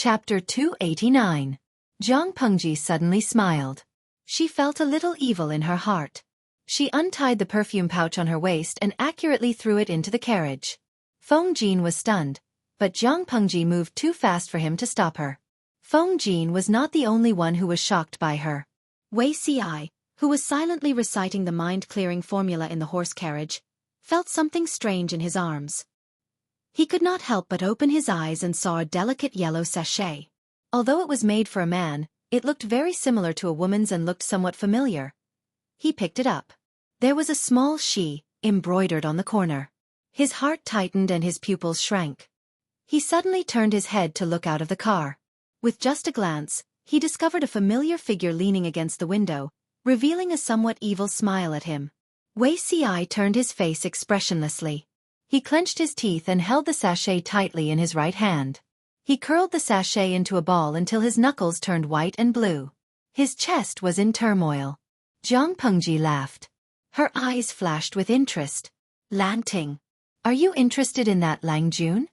Chapter 289. Zhang Pengji suddenly smiled. She felt a little evil in her heart. She untied the perfume pouch on her waist and accurately threw it into the carriage. Feng Jin was stunned, but Zhang Pengji moved too fast for him to stop her. Feng Jin was not the only one who was shocked by her. Wei Ci, who was silently reciting the mind-clearing formula in the horse carriage, felt something strange in his arms. He could not help but open his eyes and saw a delicate yellow sachet. Although it was made for a man, it looked very similar to a woman's and looked somewhat familiar. He picked it up. There was a small she embroidered on the corner. His heart tightened and his pupils shrank. He suddenly turned his head to look out of the car. With just a glance, he discovered a familiar figure leaning against the window, revealing a somewhat evil smile at him. Wei Ci turned his face expressionlessly. He clenched his teeth and held the sachet tightly in his right hand. He curled the sachet into a ball until his knuckles turned white and blue. His chest was in turmoil. Zhang Pengji laughed. Her eyes flashed with interest. Lanting. Are you interested in that Langjun?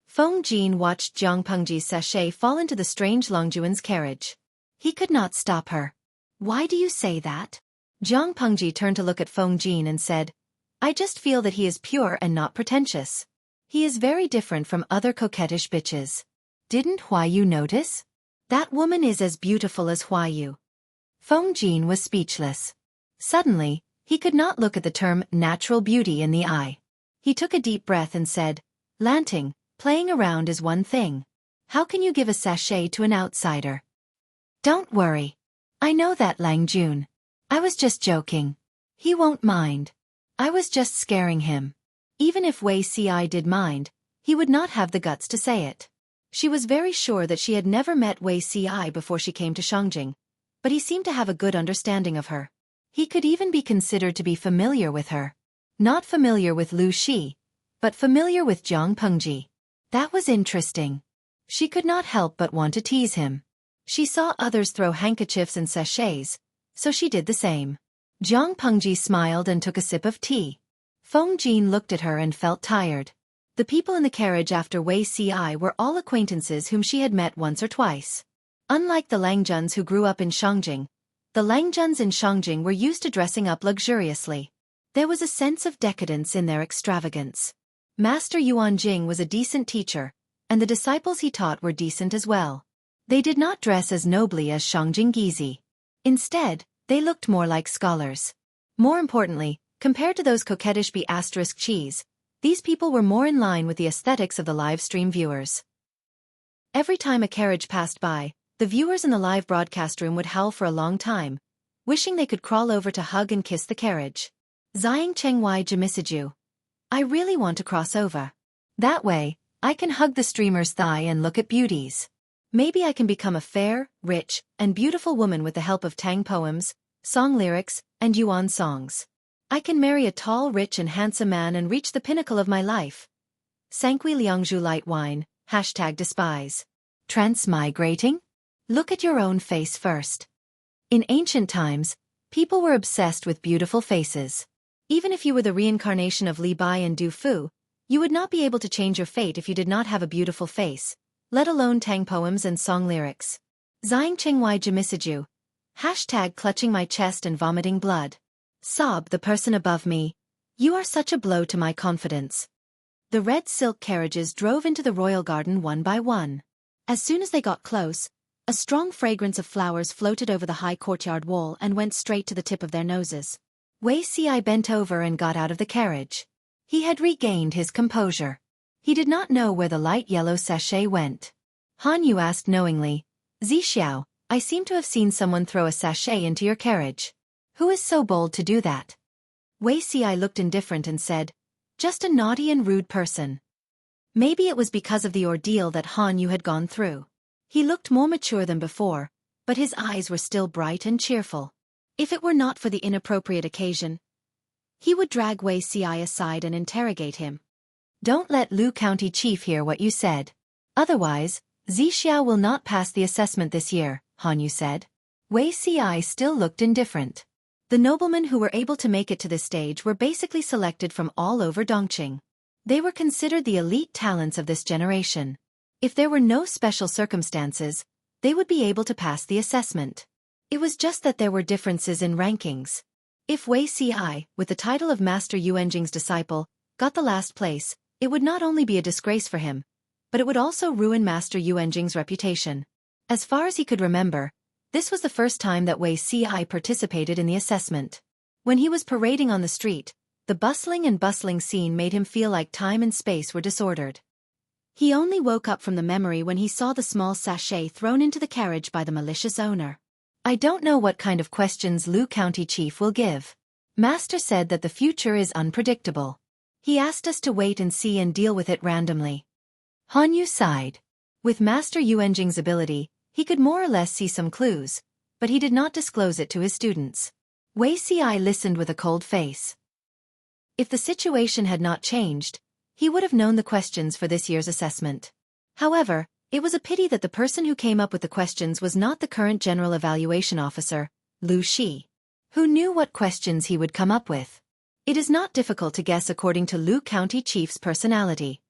Feng Jin watched Zhang Pengji's sachet fall into the strange Longjuan's carriage. He could not stop her. Why do you say that? Zhang Pengji turned to look at Feng Jin and said, I just feel that he is pure and not pretentious. He is very different from other coquettish bitches. Didn't Huayu notice? That woman is as beautiful as Huayu. Feng Jin was speechless. Suddenly, he could not look at the term natural beauty in the eye. He took a deep breath and said, Lanting, playing around is one thing. How can you give a sachet to an outsider? Don't worry. I know that Langjun. I was just joking. He won't mind. I was just scaring him. Even if Wei Ci did mind, he would not have the guts to say it. She was very sure that she had never met Wei Ci before she came to Shangjing, but he seemed to have a good understanding of her. He could even be considered to be familiar with her. Not familiar with Lu Shi, but familiar with Zhang Pengji. That was interesting. She could not help but want to tease him. She saw others throw handkerchiefs and sachets, so she did the same. Zhang Pengji smiled and took a sip of tea. Feng Jin looked at her and felt tired. The people in the carriage after Wei Ci were all acquaintances whom she had met once or twice. Unlike the Langjuns who grew up in Shangjing, the Langjuns in Shangjing were used to dressing up luxuriously. There was a sense of decadence in their extravagance. Master Yuan Jing was a decent teacher, and the disciples he taught were decent as well. They did not dress as nobly as Shangjing Gizi. Instead, they looked more like scholars. More importantly, compared to those coquettish B*cheese, these people were more in line with the aesthetics of the live stream viewers. Every time a carriage passed by, the viewers in the live broadcast room would howl for a long time, wishing they could crawl over to hug and kiss the carriage. Zhang Chengwai Jimisiju. I really want to cross over. That way, I can hug the streamer's thigh and look at beauties. Maybe I can become a fair, rich, and beautiful woman with the help of Tang poems, song lyrics, and Yuan songs. I can marry a tall, rich, and handsome man and reach the pinnacle of my life. Xueqi Liangzhu light wine, #despise. Transmigrating? Look at your own face first. In ancient times, people were obsessed with beautiful faces. Even if you were the reincarnation of Li Bai and Du Fu, you would not be able to change your fate if you did not have a beautiful face, let alone Tang poems and song lyrics. Zhang Chengwai Jimisiju. #clutching my chest and vomiting blood. Sob the person above me. You are such a blow to my confidence. The red silk carriages drove into the royal garden one by one. As soon as they got close, a strong fragrance of flowers floated over the high courtyard wall and went straight to the tip of their noses. Wei Ci bent over and got out of the carriage. He had regained his composure. He did not know where the light yellow sachet went. Han Yu asked knowingly, Zixiao, I seem to have seen someone throw a sachet into your carriage. Who is so bold to do that? Wei Ci looked indifferent and said, just a naughty and rude person. Maybe it was because of the ordeal that Han Yu had gone through. He looked more mature than before, but his eyes were still bright and cheerful. If it were not for the inappropriate occasion, he would drag Wei Ci aside and interrogate him. Don't let Lu County Chief hear what you said. Otherwise, Zixiao will not pass the assessment this year, Han Yu said. Wei Ci still looked indifferent. The noblemen who were able to make it to this stage were basically selected from all over Dongqing. They were considered the elite talents of this generation. If there were no special circumstances, they would be able to pass the assessment. It was just that there were differences in rankings. If Xueqi, with the title of Master Yuanjing's disciple, got the last place, it would not only be a disgrace for him, but it would also ruin Master Yuanjing's reputation. As far as he could remember, this was the first time that Xueqi participated in the assessment. When he was parading on the street, the bustling scene made him feel like time and space were disordered. He only woke up from the memory when he saw the small sachet thrown into the carriage by the malicious owner. I don't know what kind of questions Lu County Chief will give. Master said that the future is unpredictable. He asked us to wait and see and deal with it randomly. Han Yu sighed. With Master Yuanjing's ability, he could more or less see some clues, but he did not disclose it to his students. Xueqi listened with a cold face. If the situation had not changed, he would have known the questions for this year's assessment. However, it was a pity that the person who came up with the questions was not the current General Evaluation Officer, Lu Shi. Who knew what questions he would come up with? It is not difficult to guess according to Lu County Chief's personality.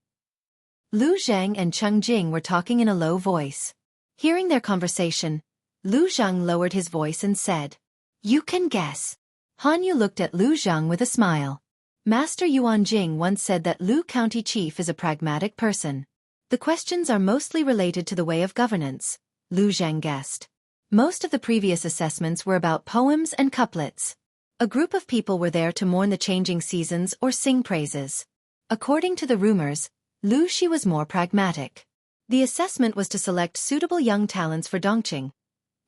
Lu Zhang and Cheng Jing were talking in a low voice. Hearing their conversation, Lu Zhang lowered his voice and said, "You can guess." Han Yu looked at Lu Zhang with a smile. Master Yuanjing once said that Lu County Chief is a pragmatic person. The questions are mostly related to the way of governance, Lu Zhang guessed. Most of the previous assessments were about poems and couplets. A group of people were there to mourn the changing seasons or sing praises. According to the rumors, Lu Shi was more pragmatic. The assessment was to select suitable young talents for Dongqing,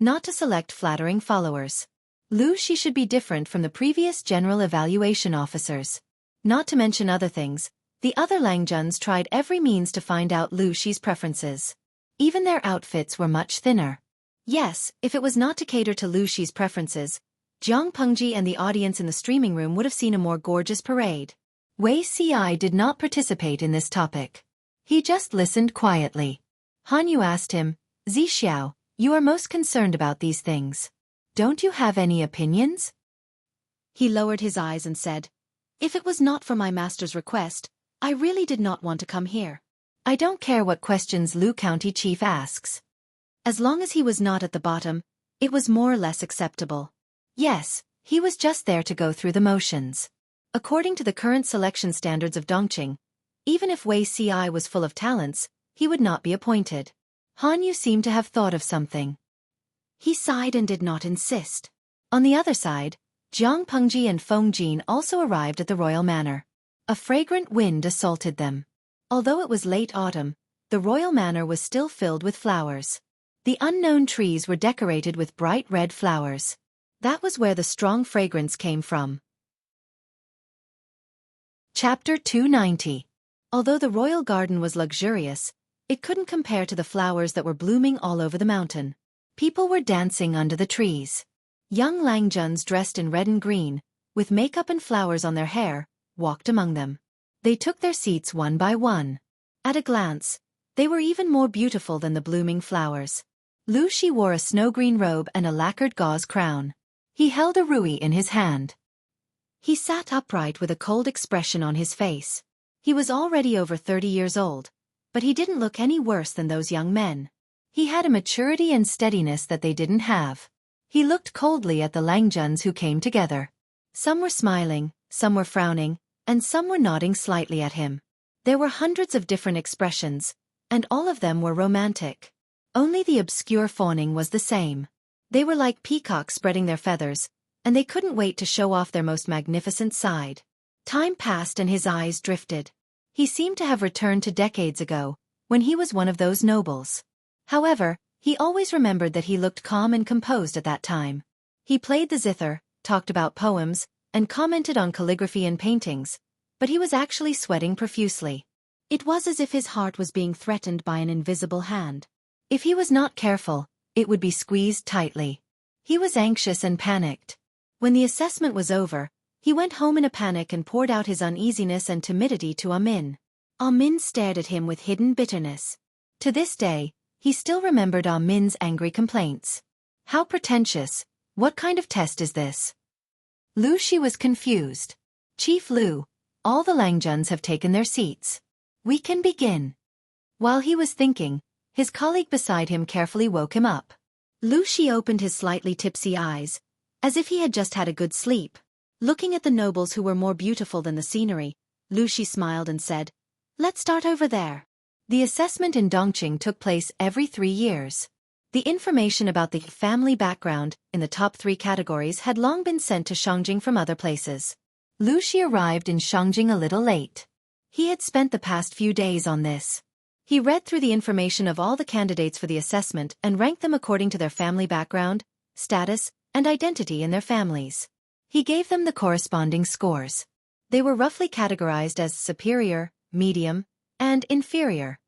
not to select flattering followers. Lu Shi should be different from the previous general evaluation officers. Not to mention other things, the other Langjuns tried every means to find out Lu Shi's preferences. Even their outfits were much thinner. Yes, if it was not to cater to Lu Shi's preferences, Jiang Pengji and the audience in the streaming room would have seen a more gorgeous parade. Xueqi did not participate in this topic. He just listened quietly. Han Yu asked him, "Zixiao, you are most concerned about these things. Don't you have any opinions?" He lowered his eyes and said, "If it was not for my master's request, I really did not want to come here. I don't care what questions Lu County Chief asks. As long as he was not at the bottom, it was more or less acceptable. Yes, he was just there to go through the motions. According to the current selection standards of Dongqing, even if Xueqi was full of talents, he would not be appointed." Han Yu seemed to have thought of something. He sighed and did not insist. On the other side, Jiang Pengji and Feng Jin also arrived at the royal manor. A fragrant wind assaulted them. Although it was late autumn, the royal manor was still filled with flowers. The unknown trees were decorated with bright red flowers. That was where the strong fragrance came from. Chapter 290. Although the royal garden was luxurious, it couldn't compare to the flowers that were blooming all over the mountain. People were dancing under the trees. Young Langjuns dressed in red and green, with makeup and flowers on their hair, walked among them. They took their seats one by one. At a glance, they were even more beautiful than the blooming flowers. Lu Shi wore a snow-green robe and a lacquered gauze crown. He held a rui in his hand. He sat upright with a cold expression on his face. He was already over 30 years old, but he didn't look any worse than those young men. He had a maturity and steadiness that they didn't have. He looked coldly at the Langjuns who came together. Some were smiling, some were frowning, and some were nodding slightly at him. There were hundreds of different expressions, and all of them were romantic. Only the obscure fawning was the same. They were like peacocks spreading their feathers, and they couldn't wait to show off their most magnificent side. Time passed and his eyes drifted. He seemed to have returned to decades ago, when he was one of those nobles. However, he always remembered that he looked calm and composed at that time. He played the zither, talked about poems, and commented on calligraphy and paintings, but he was actually sweating profusely. It was as if his heart was being threatened by an invisible hand. If he was not careful, it would be squeezed tightly. He was anxious and panicked. When the assessment was over, he went home in a panic and poured out his uneasiness and timidity to Amin. Amin stared at him with hidden bitterness. To this day, he still remembered Amin's angry complaints. How pretentious! What kind of test is this? Lu Shi was confused. Chief Lu, all the Langjuns have taken their seats. We can begin. While he was thinking, his colleague beside him carefully woke him up. Lu Shi opened his slightly tipsy eyes, as if he had just had a good sleep. Looking at the nobles who were more beautiful than the scenery, Lu Shi smiled and said, "Let's start over there." The assessment in Dongqing took place every 3 years. The information about the family background in the top 3 categories had long been sent to Shangjing from other places. Lu Shi arrived in Shangjing a little late. He had spent the past few days on this. He read through the information of all the candidates for the assessment and ranked them according to their family background, status, and identity in their families. He gave them the corresponding scores. They were roughly categorized as superior, medium, and inferior.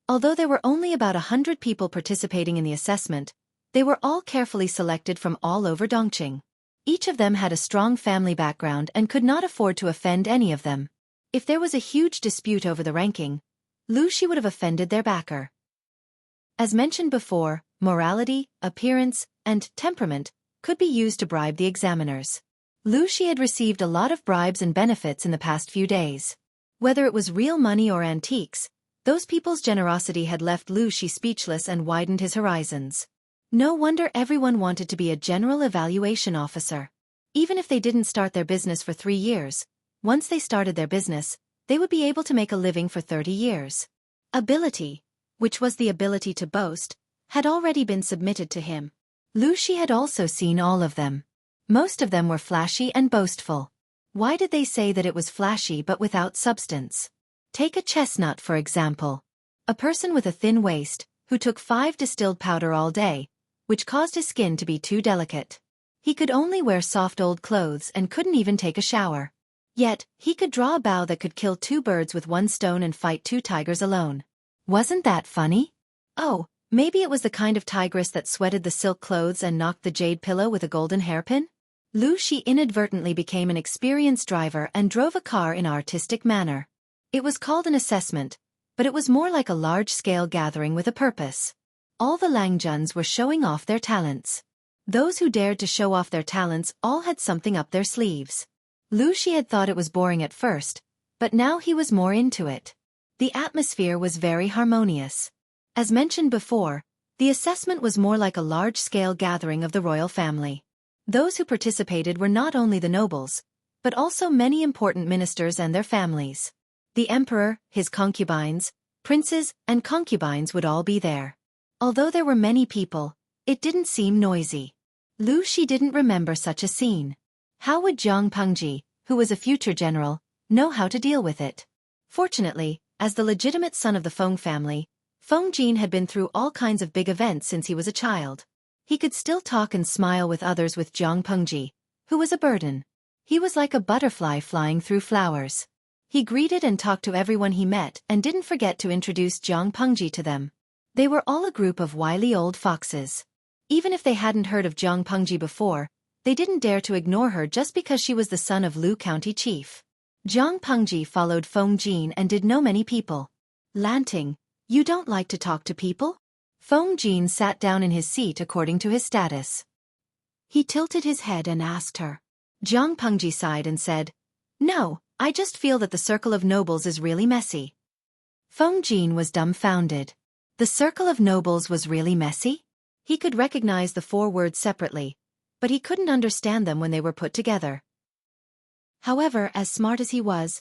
Although there were only about 100 people participating in the assessment, they were all carefully selected from all over Dongqing. Each of them had a strong family background and could not afford to offend any of them. If there was a huge dispute over the ranking, Lu Shi would have offended their backer. As mentioned before, morality, appearance, and temperament could be used to bribe the examiners. Lu Shi had received a lot of bribes and benefits in the past few days. Whether it was real money or antiques, those people's generosity had left Lu Shi speechless and widened his horizons. No wonder everyone wanted to be a general evaluation officer. Even if they didn't start their business for 3 years, once they started their business, they would be able to make a living for 30 years. Ability, which was the ability to boast, had already been submitted to him. Lu Shi had also seen all of them. Most of them were flashy and boastful. Why did they say that it was flashy but without substance? Take a chestnut for example. A person with a thin waist, who took 5 distilled powder all day, which caused his skin to be too delicate. He could only wear soft old clothes and couldn't even take a shower. Yet, he could draw a bow that could kill 2 birds with 1 stone and fight 2 tigers alone. Wasn't that funny? Oh, maybe it was the kind of tigress that sweated the silk clothes and knocked the jade pillow with a golden hairpin? Lu Shi inadvertently became an experienced driver and drove a car in an artistic manner. It was called an assessment, but it was more like a large-scale gathering with a purpose. All the Langjuns were showing off their talents. Those who dared to show off their talents all had something up their sleeves. Lu Shi had thought it was boring at first, but now he was more into it. The atmosphere was very harmonious. As mentioned before, the assessment was more like a large-scale gathering of the royal family. Those who participated were not only the nobles, but also many important ministers and their families. The emperor, his concubines, princes, and concubines would all be there. Although there were many people, it didn't seem noisy. Lu Shi didn't remember such a scene. How would Zhang Pengji, who was a future general, know how to deal with it? Fortunately, as the legitimate son of the Feng family, Feng Jin had been through all kinds of big events since he was a child. He could still talk and smile with others with Zhang Pengji, who was a burden. He was like a butterfly flying through flowers. He greeted and talked to everyone he met and didn't forget to introduce Zhang Pengji to them. They were all a group of wily old foxes. Even if they hadn't heard of Zhang Pengji before, they didn't dare to ignore her just because she was the son of Lu County Chief. Zhang Pengji followed Feng Jin and did know many people. Lanting, you don't like to talk to people? Feng Jin sat down in his seat according to his status. He tilted his head and asked her. Zhang Pengji sighed and said, "No, I just feel that the circle of nobles is really messy." Feng Jin was dumbfounded. The circle of nobles was really messy? He could recognize the 4 words separately, but he couldn't understand them when they were put together. However, as smart as he was,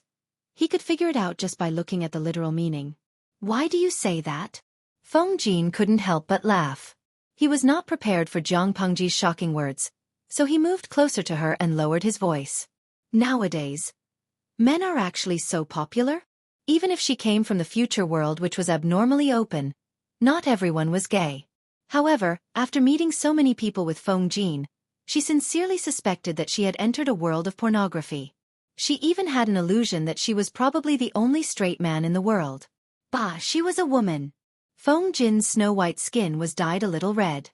he could figure it out just by looking at the literal meaning. "Why do you say that?" Feng Jin couldn't help but laugh. He was not prepared for Zhang Pengji's shocking words, so he moved closer to her and lowered his voice. "Nowadays, men are actually so popular? Even if she came from the future world which was abnormally open, not everyone was gay." However, after meeting so many people with Feng Jin, she sincerely suspected that she had entered a world of pornography. She even had an illusion that she was probably the only straight man in the world. Bah, she was a woman. Feng Jin's snow-white skin was dyed a little red.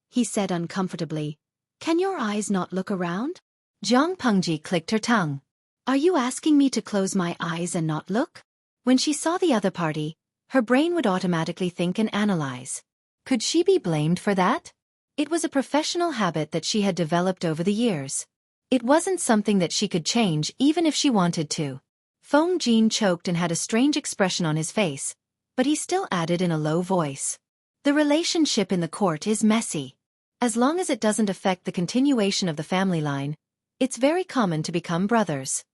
He said uncomfortably, "Can your eyes not look around?" Zhang Pengji clicked her tongue. "Are you asking me to close my eyes and not look?" When she saw the other party, her brain would automatically think and analyze. Could she be blamed for that? It was a professional habit that she had developed over the years. It wasn't something that she could change even if she wanted to. Feng Jin choked and had a strange expression on his face, but he still added in a low voice. The relationship in the court is messy. As long as it doesn't affect the continuation of the family line, it's very common to become brothers.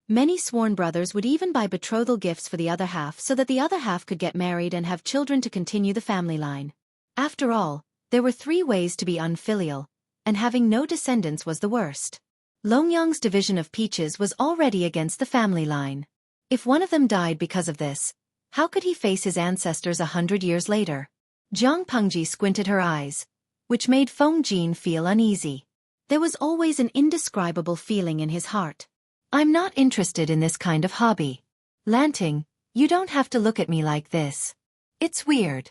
Many sworn brothers would even buy betrothal gifts for the other half so that the other half could get married and have children to continue the family line. After all, there were 3 ways to be unfilial, and having no descendants was the worst. Longyang's division of peaches was already against the family line. If one of them died because of this, how could he face his ancestors 100 years later? Jiang Pengji squinted her eyes, which made Feng Jin feel uneasy. There was always an indescribable feeling in his heart. I'm not interested in this kind of hobby. Lanting, you don't have to look at me like this. It's weird.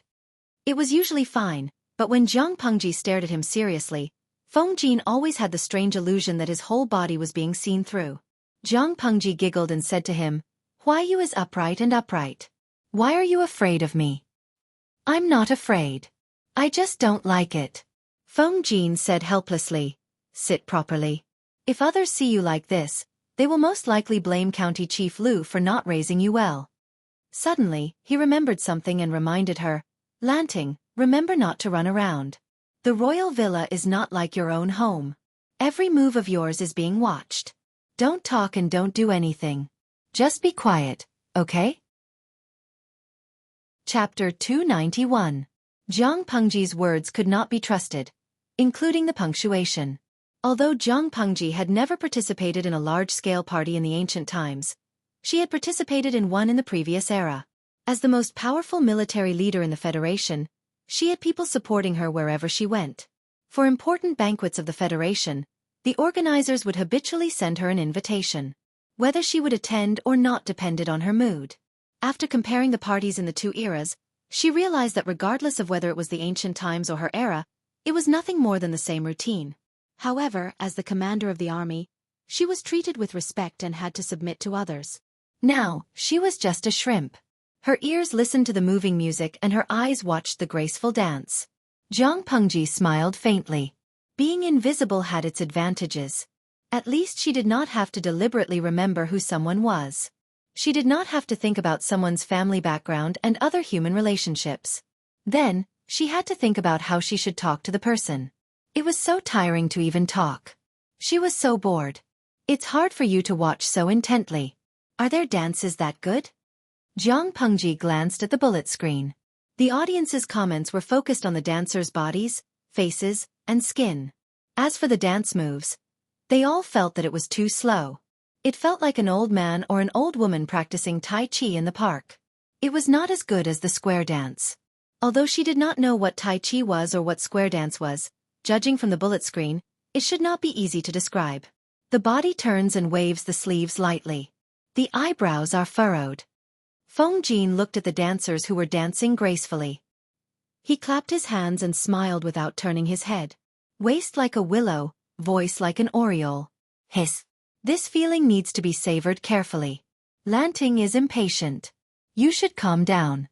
It was usually fine, but when Jiang Pengji stared at him seriously, Feng Jin always had the strange illusion that his whole body was being seen through. Jiang Pengji giggled and said to him, "Why you is upright and upright? Why are you afraid of me?" "I'm not afraid. I just don't like it." Feng Jin said helplessly, "Sit properly. If others see you like this, they will most likely blame County Chief Lu for not raising you well." Suddenly, he remembered something and reminded her, "Lanting, remember not to run around. The royal villa is not like your own home. Every move of yours is being watched. Don't talk and don't do anything. Just be quiet, okay?" Chapter 291. Jiang Pengji's words could not be trusted, including the punctuation. Although Jiang Pengji had never participated in a large-scale party in the ancient times, she had participated in one in the previous era. As the most powerful military leader in the Federation, she had people supporting her wherever she went. For important banquets of the Federation, the organizers would habitually send her an invitation. Whether she would attend or not depended on her mood. After comparing the parties in the 2 eras, she realized that regardless of whether it was the ancient times or her era, it was nothing more than the same routine. However, as the commander of the army, she was treated with respect and had to submit to others. Now, she was just a shrimp. Her ears listened to the moving music and her eyes watched the graceful dance. Jiang Pengji smiled faintly. Being invisible had its advantages. At least she did not have to deliberately remember who someone was. She did not have to think about someone's family background and other human relationships. Then, she had to think about how she should talk to the person. It was so tiring to even talk. She was so bored. It's hard for you to watch so intently. Are their dances that good? Jiang Pengji glanced at the bullet screen. The audience's comments were focused on the dancers' bodies, faces, and skin. As for the dance moves, they all felt that it was too slow. It felt like an old man or an old woman practicing Tai Chi in the park. It was not as good as the square dance. Although she did not know what Tai Chi was or what square dance was, judging from the bullet screen, it should not be easy to describe. The body turns and waves the sleeves lightly. The eyebrows are furrowed. Feng Jin looked at the dancers who were dancing gracefully. He clapped his hands and smiled without turning his head. Waist like a willow, voice like an oriole. Hiss. This feeling needs to be savored carefully. Lanting is impatient. You should calm down.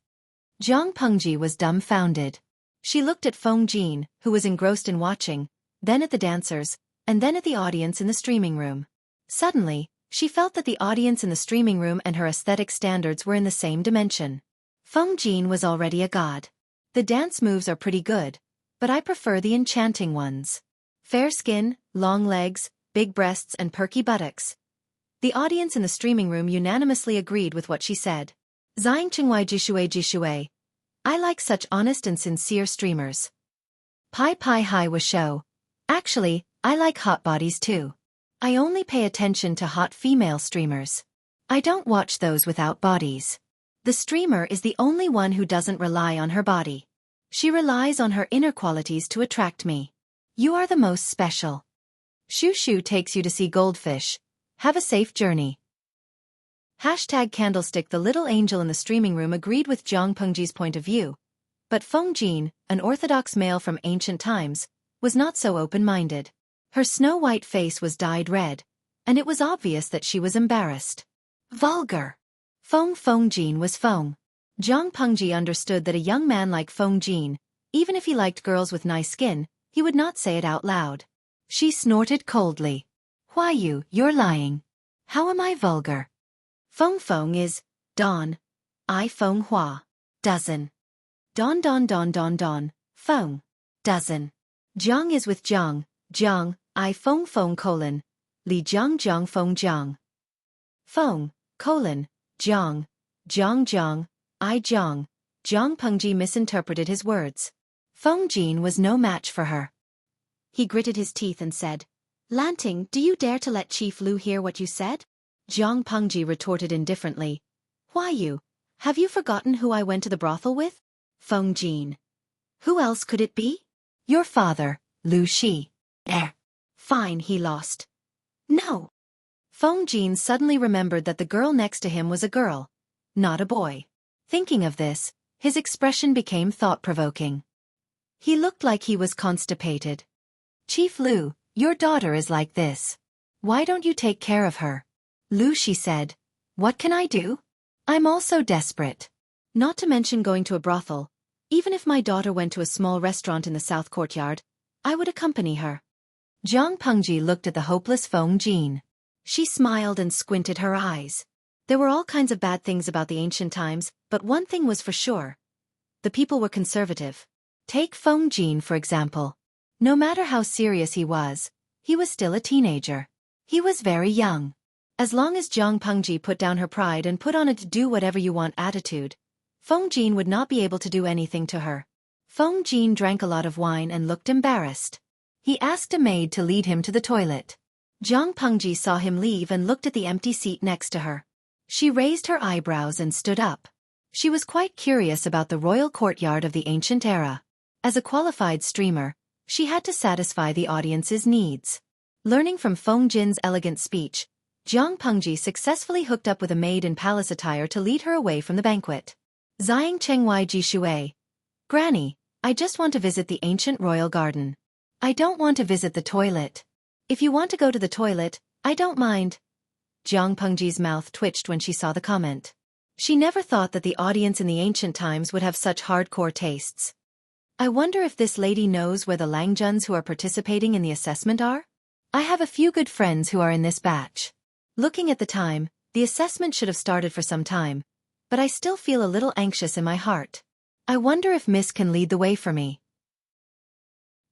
Jiang Pengji was dumbfounded. She looked at Feng Jin, who was engrossed in watching, then at the dancers, and then at the audience in the streaming room. Suddenly, she felt that the audience in the streaming room and her aesthetic standards were in the same dimension. Feng Jin was already a god. The dance moves are pretty good, but I prefer the enchanting ones. Fair skin, long legs, big breasts and perky buttocks. The audience in the streaming room unanimously agreed with what she said. Zhang Qinghua Jishui. I like such honest and sincere streamers. Pai Pai Hai was show. Actually, I like hot bodies too. I only pay attention to hot female streamers. I don't watch those without bodies. The streamer is the only one who doesn't rely on her body. She relies on her inner qualities to attract me. You are the most special. Shu takes you to see goldfish. Have a safe journey. #candlestick. The little angel in the streaming room agreed with Jiang Pengji's point of view, but Feng Jin, an orthodox male from ancient times, was not so open-minded. Her snow-white face was dyed red, and it was obvious that she was embarrassed. Vulgar. Feng Jin was Feng. Jiang Pengji understood that a young man like Feng Jin, even if he liked girls with nice skin, he would not say it out loud. She snorted coldly. Why you're lying. How am I vulgar? Feng is Don. I Feng Hua. dozen. Don don don don don, phone, dozen. Jiang is with Jiang, Jiang, I phone colon, Li Jiang Jiang phone Jiang. Phone, colon, Jiang, Jiang Jiang, I Jiang. Jiang Pengji misinterpreted his words. Feng Jin was no match for her. He gritted his teeth and said, Lanting, do you dare to let Chief Lu hear what you said? Jiang Pengji retorted indifferently. Why you? Have you forgotten who I went to the brothel with? Feng Jin. Who else could it be? Your father, Lu Shi. Fine, he lost. No. Feng Jin suddenly remembered that the girl next to him was a girl, not a boy. Thinking of this, his expression became thought-provoking. He looked like he was constipated. Chief Lu, your daughter is like this. Why don't you take care of her? Lu Shi said. What can I do? I'm also desperate. Not to mention going to a brothel. Even if my daughter went to a small restaurant in the south courtyard, I would accompany her. Jiang Pengji looked at the hopeless Feng Jin. She smiled and squinted her eyes. There were all kinds of bad things about the ancient times, but one thing was for sure. The people were conservative. Take Feng Jin for example. No matter how serious he was still a teenager. He was very young. As long as Jiang Pengji put down her pride and put on a do whatever you want attitude, Feng Jin would not be able to do anything to her. Feng Jin drank a lot of wine and looked embarrassed. He asked a maid to lead him to the toilet. Jiang Pengji saw him leave and looked at the empty seat next to her. She raised her eyebrows and stood up. She was quite curious about the royal courtyard of the ancient era. As a qualified streamer, she had to satisfy the audience's needs. Learning from Feng Jin's elegant speech, Jiang Pengji successfully hooked up with a maid in palace attire to lead her away from the banquet. Zhang Chengwai Ji Shui. Granny, I just want to visit the ancient royal garden. I don't want to visit the toilet. If you want to go to the toilet, I don't mind. Jiang Pengji's mouth twitched when she saw the comment. She never thought that the audience in the ancient times would have such hardcore tastes. I wonder if this lady knows where the Langjuns who are participating in the assessment are? I have a few good friends who are in this batch. Looking at the time, the assessment should have started for some time, but I still feel a little anxious in my heart. I wonder if Miss can lead the way for me.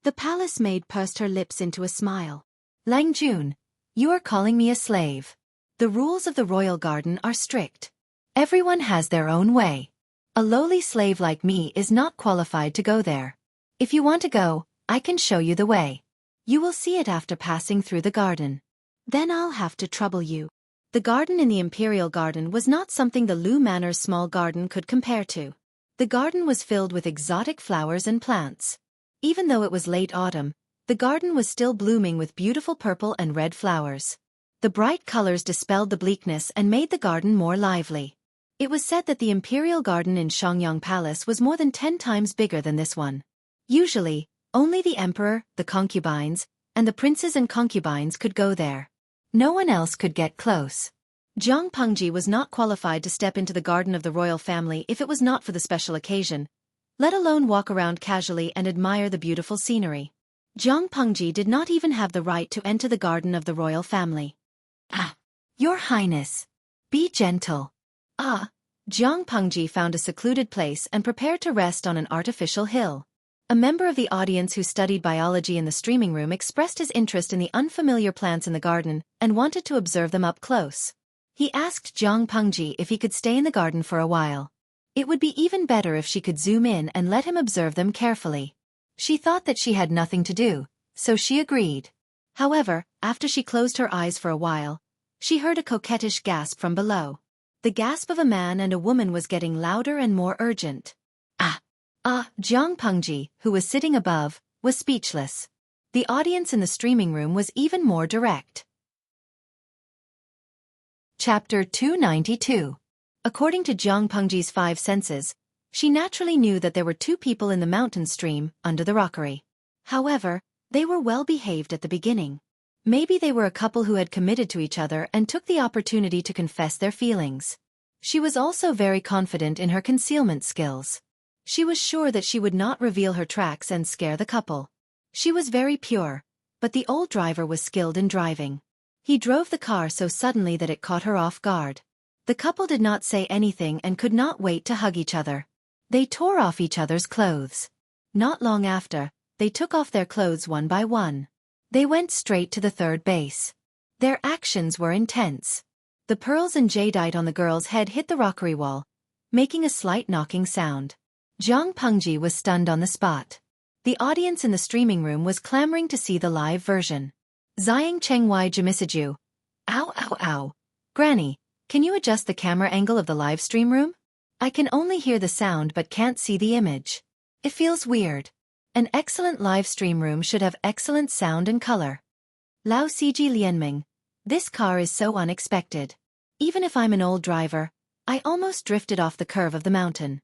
The palace maid pursed her lips into a smile. Lang Jun, you are calling me a slave. The rules of the royal garden are strict. Everyone has their own way. A lowly slave like me is not qualified to go there. If you want to go, I can show you the way. You will see it after passing through the garden. Then I'll have to trouble you. The garden in the Imperial Garden was not something the Lu Manor's small garden could compare to. The garden was filled with exotic flowers and plants. Even though it was late autumn, the garden was still blooming with beautiful purple and red flowers. The bright colors dispelled the bleakness and made the garden more lively. It was said that the Imperial Garden in Shangyang Palace was more than 10 times bigger than this one. Usually, only the emperor, the concubines, and the princes and concubines could go there. No one else could get close. Jiang Pengji was not qualified to step into the garden of the royal family if it was not for the special occasion, let alone walk around casually and admire the beautiful scenery. Jiang Pengji did not even have the right to enter the garden of the royal family. Ah, Your Highness. Be gentle. Jiang Pengji found a secluded place and prepared to rest on an artificial hill. A member of the audience who studied biology in the streaming room expressed his interest in the unfamiliar plants in the garden and wanted to observe them up close. He asked Jiang Pengji if he could stay in the garden for a while. It would be even better if she could zoom in and let him observe them carefully. She thought that she had nothing to do, so she agreed. However, after she closed her eyes for a while, she heard a coquettish gasp from below. The gasp of a man and a woman was getting louder and more urgent. Jiang Pengji, who was sitting above, was speechless. The audience in the streaming room was even more direct. Chapter 292. According to Jiang Pengji's 5 senses, she naturally knew that there were 2 people in the mountain stream, under the rockery. However, they were well behaved at the beginning. Maybe they were a couple who had committed to each other and took the opportunity to confess their feelings. She was also very confident in her concealment skills. She was sure that she would not reveal her tracks and scare the couple. She was very pure, but the old driver was skilled in driving. He drove the car so suddenly that it caught her off guard. The couple did not say anything and could not wait to hug each other. They tore off each other's clothes. Not long after, they took off their clothes one by one. They went straight to the third base. Their actions were intense. The pearls and jadeite on the girl's head hit the rockery wall, making a slight knocking sound. Zhang Pengji was stunned on the spot. The audience in the streaming room was clamoring to see the live version. Zhang Chengwai Jimisiju. Ow ow ow. Granny, can you adjust the camera angle of the live stream room? I can only hear the sound but can't see the image. It feels weird. An excellent live stream room should have excellent sound and color. Lao Ciji Lianming. This car is so unexpected. Even if I'm an old driver, I almost drifted off the curve of the mountain.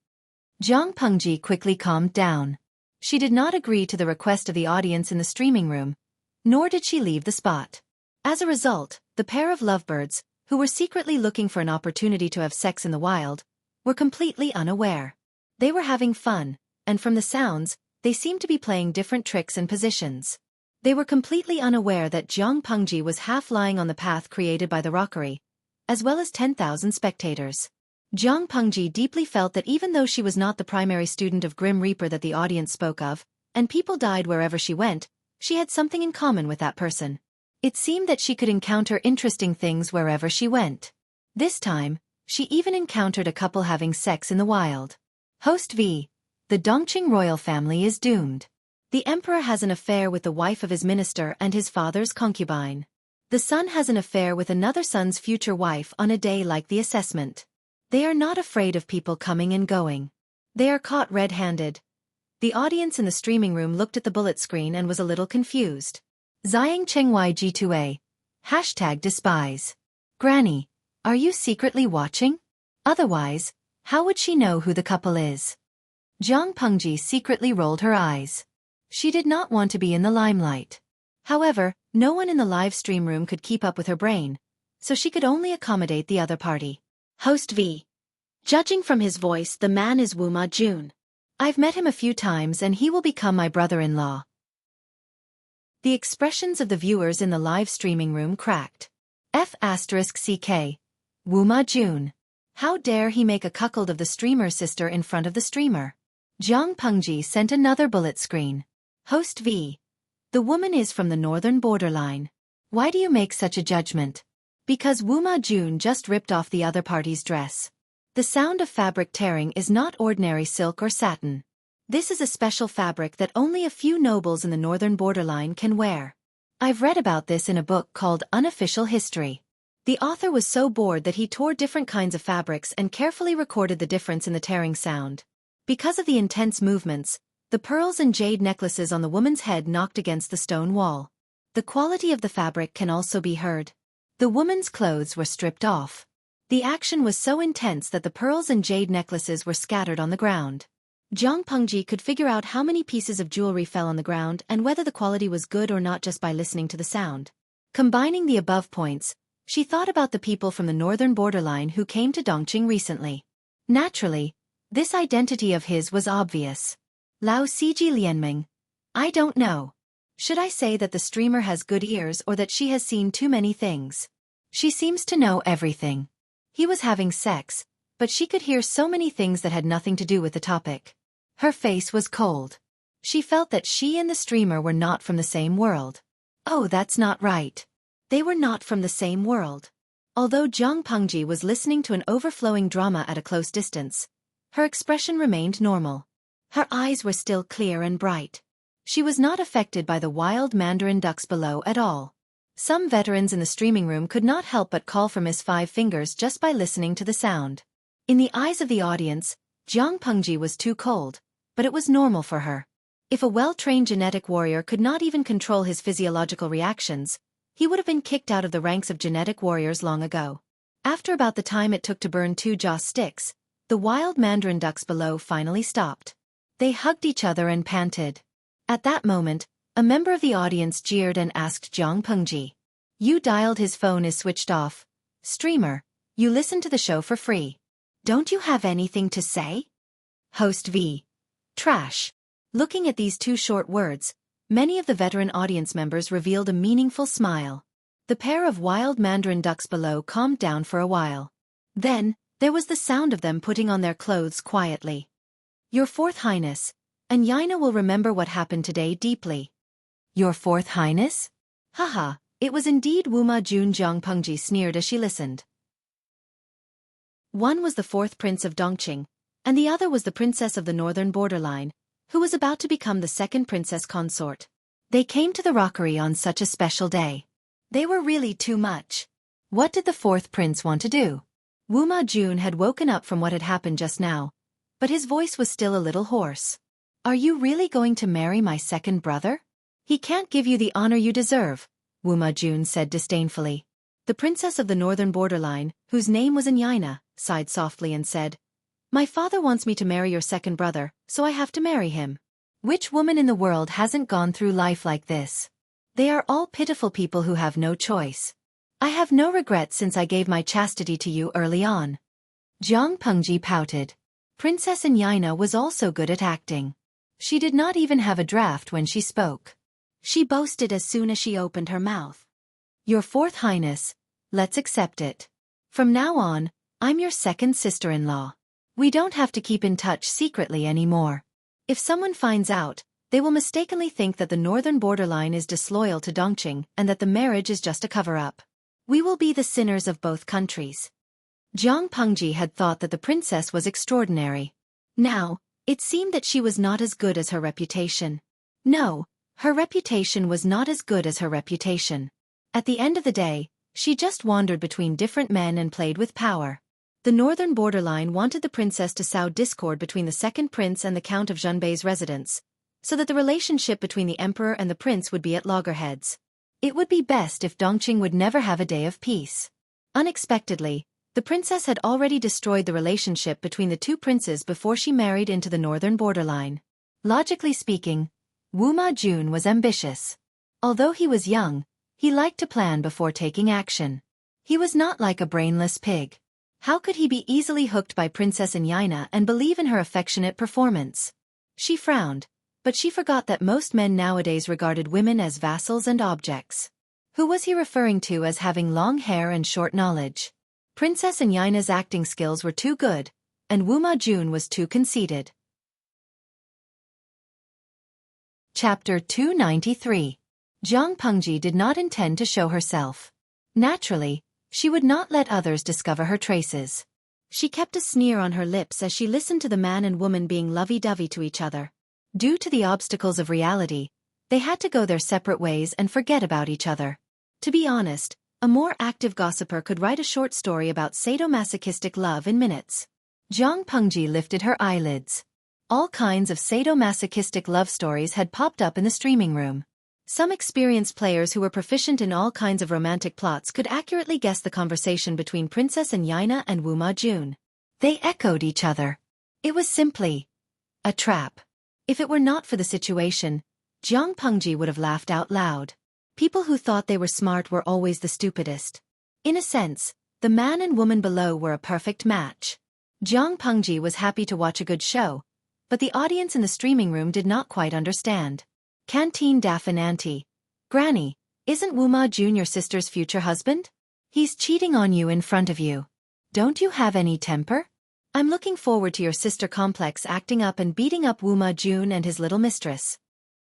Zhang Pengji quickly calmed down. She did not agree to the request of the audience in the streaming room, nor did she leave the spot. As a result, the pair of lovebirds, who were secretly looking for an opportunity to have sex in the wild, were completely unaware. They were having fun, and from the sounds, they seemed to be playing different tricks and positions. They were completely unaware that Zhang Pengji was half lying on the path created by the rockery, as well as 10,000 spectators. Zhang Pengji deeply felt that even though she was not the primary student of Grim Reaper that the audience spoke of, and people died wherever she went, she had something in common with that person. It seemed that she could encounter interesting things wherever she went. This time, she even encountered a couple having sex in the wild. Host V. The Dongqing royal family is doomed. The emperor has an affair with the wife of his minister and his father's concubine. The son has an affair with another son's future wife on a day like the assessment. They are not afraid of people coming and going. They are caught red-handed. The audience in the streaming room looked at the bullet screen and was a little confused. Zhang Chengwai G2A. #despise. Granny, are you secretly watching? Otherwise, how would she know who the couple is? Zhang Pengji secretly rolled her eyes. She did not want to be in the limelight. However, no one in the live stream room could keep up with her brain, so she could only accommodate the other party. Host V. Judging from his voice, the man is Wu Ma Jun. I've met him a few times and he will become my brother-in-law. The expressions of the viewers in the live streaming room cracked. F***CK. Wu Ma Jun. How dare he make a cuckold of the streamer's sister in front of the streamer? Zhang Pengji sent another bullet screen. Host V. The woman is from the northern borderline. Why do you make such a judgment? Because Wu Ma Jun just ripped off the other party's dress. The sound of fabric tearing is not ordinary silk or satin. This is a special fabric that only a few nobles in the northern borderline can wear. I've read about this in a book called Unofficial History. The author was so bored that he tore different kinds of fabrics and carefully recorded the difference in the tearing sound. Because of the intense movements, the pearls and jade necklaces on the woman's head knocked against the stone wall. The quality of the fabric can also be heard. The woman's clothes were stripped off. The action was so intense that the pearls and jade necklaces were scattered on the ground. Zhang Pengji could figure out how many pieces of jewelry fell on the ground and whether the quality was good or not just by listening to the sound. Combining the above points, she thought about the people from the northern borderline who came to Dongqing recently. Naturally, this identity of his was obvious. Lao Ciji Lianming. I don't know. Should I say that the streamer has good ears or that she has seen too many things? She seems to know everything. He was having sex, but she could hear so many things that had nothing to do with the topic. Her face was cold. She felt that she and the streamer were not from the same world. Oh, that's not right. They were not from the same world. Although Zhang Pengji was listening to an overflowing drama at a close distance, her expression remained normal. Her eyes were still clear and bright. She was not affected by the wild mandarin ducks below at all. Some veterans in the streaming room could not help but call for Miss Five Fingers just by listening to the sound. In the eyes of the audience, Zhang Pengji was too cold, but it was normal for her. If a well-trained genetic warrior could not even control his physiological reactions, he would have been kicked out of the ranks of genetic warriors long ago. After about the time it took to burn 2 joss sticks, the wild mandarin ducks below finally stopped. They hugged each other and panted. At that moment, a member of the audience jeered and asked Zhang Pengji. You dialed his phone is switched off. Streamer, you listen to the show for free. Don't you have anything to say? Host V. Trash. Looking at these 2 short words, many of the veteran audience members revealed a meaningful smile. The pair of wild mandarin ducks below calmed down for a while. Then, there was the sound of them putting on their clothes quietly. Your Fourth Highness, and Yaina will remember what happened today deeply. Your Fourth Highness? Haha, it was indeed Wuma Jun. Jiang Pengji sneered as she listened. One was the fourth prince of Dongqing, and the other was the princess of the northern borderline, who was about to become the second princess consort. They came to the rockery on such a special day. They were really too much. What did the fourth prince want to do? Wuma Jun had woken up from what had happened just now, but his voice was still a little hoarse. Are you really going to marry my second brother? He can't give you the honor you deserve, Wuma Jun said disdainfully. The princess of the northern borderline, whose name was Yaina, sighed softly and said, My father wants me to marry your second brother, so I have to marry him. Which woman in the world hasn't gone through life like this? They are all pitiful people who have no choice. I have no regrets since I gave my chastity to you early on. Jiang Pengji pouted. Princess Yaina was also good at acting. She did not even have a draft when she spoke. She boasted as soon as she opened her mouth. Your Fourth Highness, let's accept it. From now on, I'm your second sister-in-law. We don't have to keep in touch secretly anymore. If someone finds out, they will mistakenly think that the northern borderline is disloyal to Dongqing and that the marriage is just a cover-up. We will be the sinners of both countries. Jiang Pengji had thought that the princess was extraordinary. Now, it seemed that she was not as good as her reputation. No, her reputation was not as good as her reputation. At the end of the day, she just wandered between different men and played with power. The northern borderline wanted the princess to sow discord between the second prince and the Count of Zhenbei's residence, so that the relationship between the emperor and the prince would be at loggerheads. It would be best if Dongqing would never have a day of peace. Unexpectedly, the princess had already destroyed the relationship between the two princes before she married into the northern borderline. Logically speaking, Wuma Jun was ambitious. Although he was young, he liked to plan before taking action. He was not like a brainless pig. How could he be easily hooked by Princess Yaina and believe in her affectionate performance? She frowned, but she forgot that most men nowadays regarded women as vassals and objects. Who was he referring to as having long hair and short knowledge? Princess Yaina's acting skills were too good, and Wuma Jun was too conceited. Chapter 293. Jiang Pengji did not intend to show herself. Naturally, she would not let others discover her traces. She kept a sneer on her lips as she listened to the man and woman being lovey-dovey to each other. Due to the obstacles of reality, they had to go their separate ways and forget about each other. To be honest, a more active gossiper could write a short story about sadomasochistic love in minutes. Jiang Pengji lifted her eyelids. All kinds of sadomasochistic love stories had popped up in the streaming room. Some experienced players who were proficient in all kinds of romantic plots could accurately guess the conversation between Princess Yaina and Wuma Jun. They echoed each other. It was simply a trap. If it were not for the situation, Jiang Pengji would have laughed out loud. People who thought they were smart were always the stupidest. In a sense, the man and woman below were a perfect match. Jiang Pengji was happy to watch a good show, but the audience in the streaming room did not quite understand. Canteen Daffin Auntie. Granny, isn't Wuma Jun your sister's future husband? He's cheating on you in front of you. Don't you have any temper? I'm looking forward to your sister complex acting up and beating up Wuma Jun and his little mistress.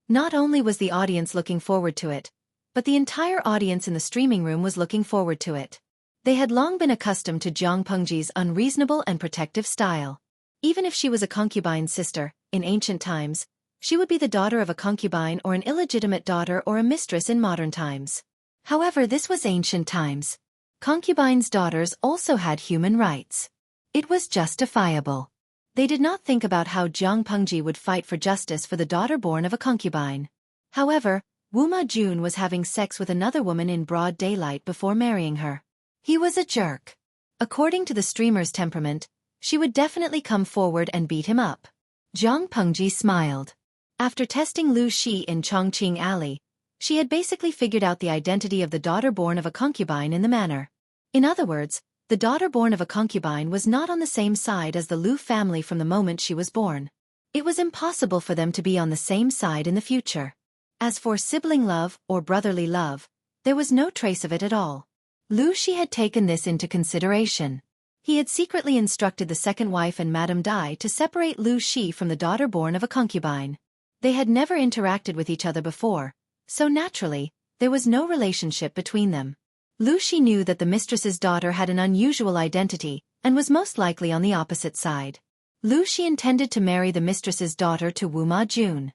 Not only was the audience looking forward to it, but the entire audience in the streaming room was looking forward to it. They had long been accustomed to Jiang Pengji's unreasonable and protective style. Even if she was a concubine's sister, in ancient times, she would be the daughter of a concubine or an illegitimate daughter or a mistress in modern times. However, this was ancient times. Concubines' daughters also had human rights. It was justifiable. They did not think about how Jiang Pengji would fight for justice for the daughter born of a concubine. However, Wuma Jun was having sex with another woman in broad daylight before marrying her. He was a jerk. According to the streamer's temperament, she would definitely come forward and beat him up. Jiang Pengji smiled. After testing Lu Shi in Chongqing Alley, she had basically figured out the identity of the daughter born of a concubine in the manor. In other words, the daughter born of a concubine was not on the same side as the Lu family from the moment she was born. It was impossible for them to be on the same side in the future. As for sibling love or brotherly love, there was no trace of it at all. Lu Shi had taken this into consideration. He had secretly instructed the second wife and Madame Dai to separate Lu Shi from the daughter born of a concubine. They had never interacted with each other before, so naturally, there was no relationship between them. Lu Shi knew that the mistress's daughter had an unusual identity and was most likely on the opposite side. Lu Shi intended to marry the mistress's daughter to Wu Ma Jun.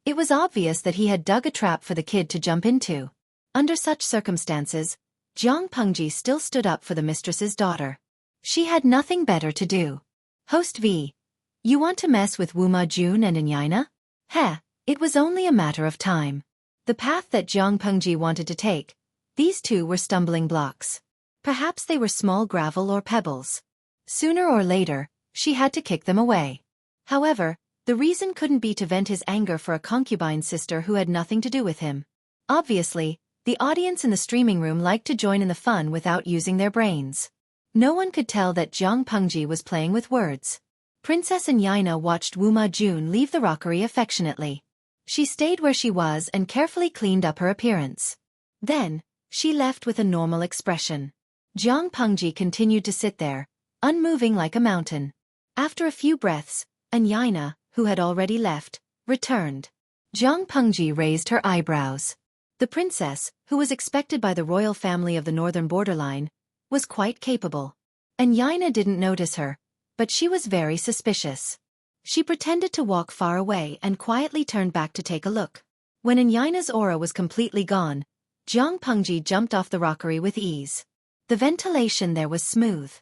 It was obvious that he had dug a trap for the kid to jump into. Under such circumstances, Jiang Pengji still stood up for the mistress's daughter. She had nothing better to do. Host V. You want to mess with Wu Ma Jun and Enyina? Heh, it was only a matter of time. The path that Jiang Pengji wanted to take, these two were stumbling blocks. Perhaps they were small gravel or pebbles. Sooner or later, she had to kick them away. However, the reason couldn't be to vent his anger for a concubine sister who had nothing to do with him. Obviously, the audience in the streaming room liked to join in the fun without using their brains. No one could tell that Jiang Pengji was playing with words. Princess Enyina watched Wu Ma Jun leave the rockery affectionately. She stayed where she was and carefully cleaned up her appearance. Then, she left with a normal expression. Jiang Pengji continued to sit there, unmoving like a mountain. After a few breaths, Enyina, who had already left, returned. Jiang Pengji raised her eyebrows. The princess, who was expected by the royal family of the northern borderline, was quite capable. Enyina didn't notice her, but she was very suspicious. She pretended to walk far away and quietly turned back to take a look. When Enyina's aura was completely gone, Jiang Pengji jumped off the rockery with ease. The ventilation there was smooth.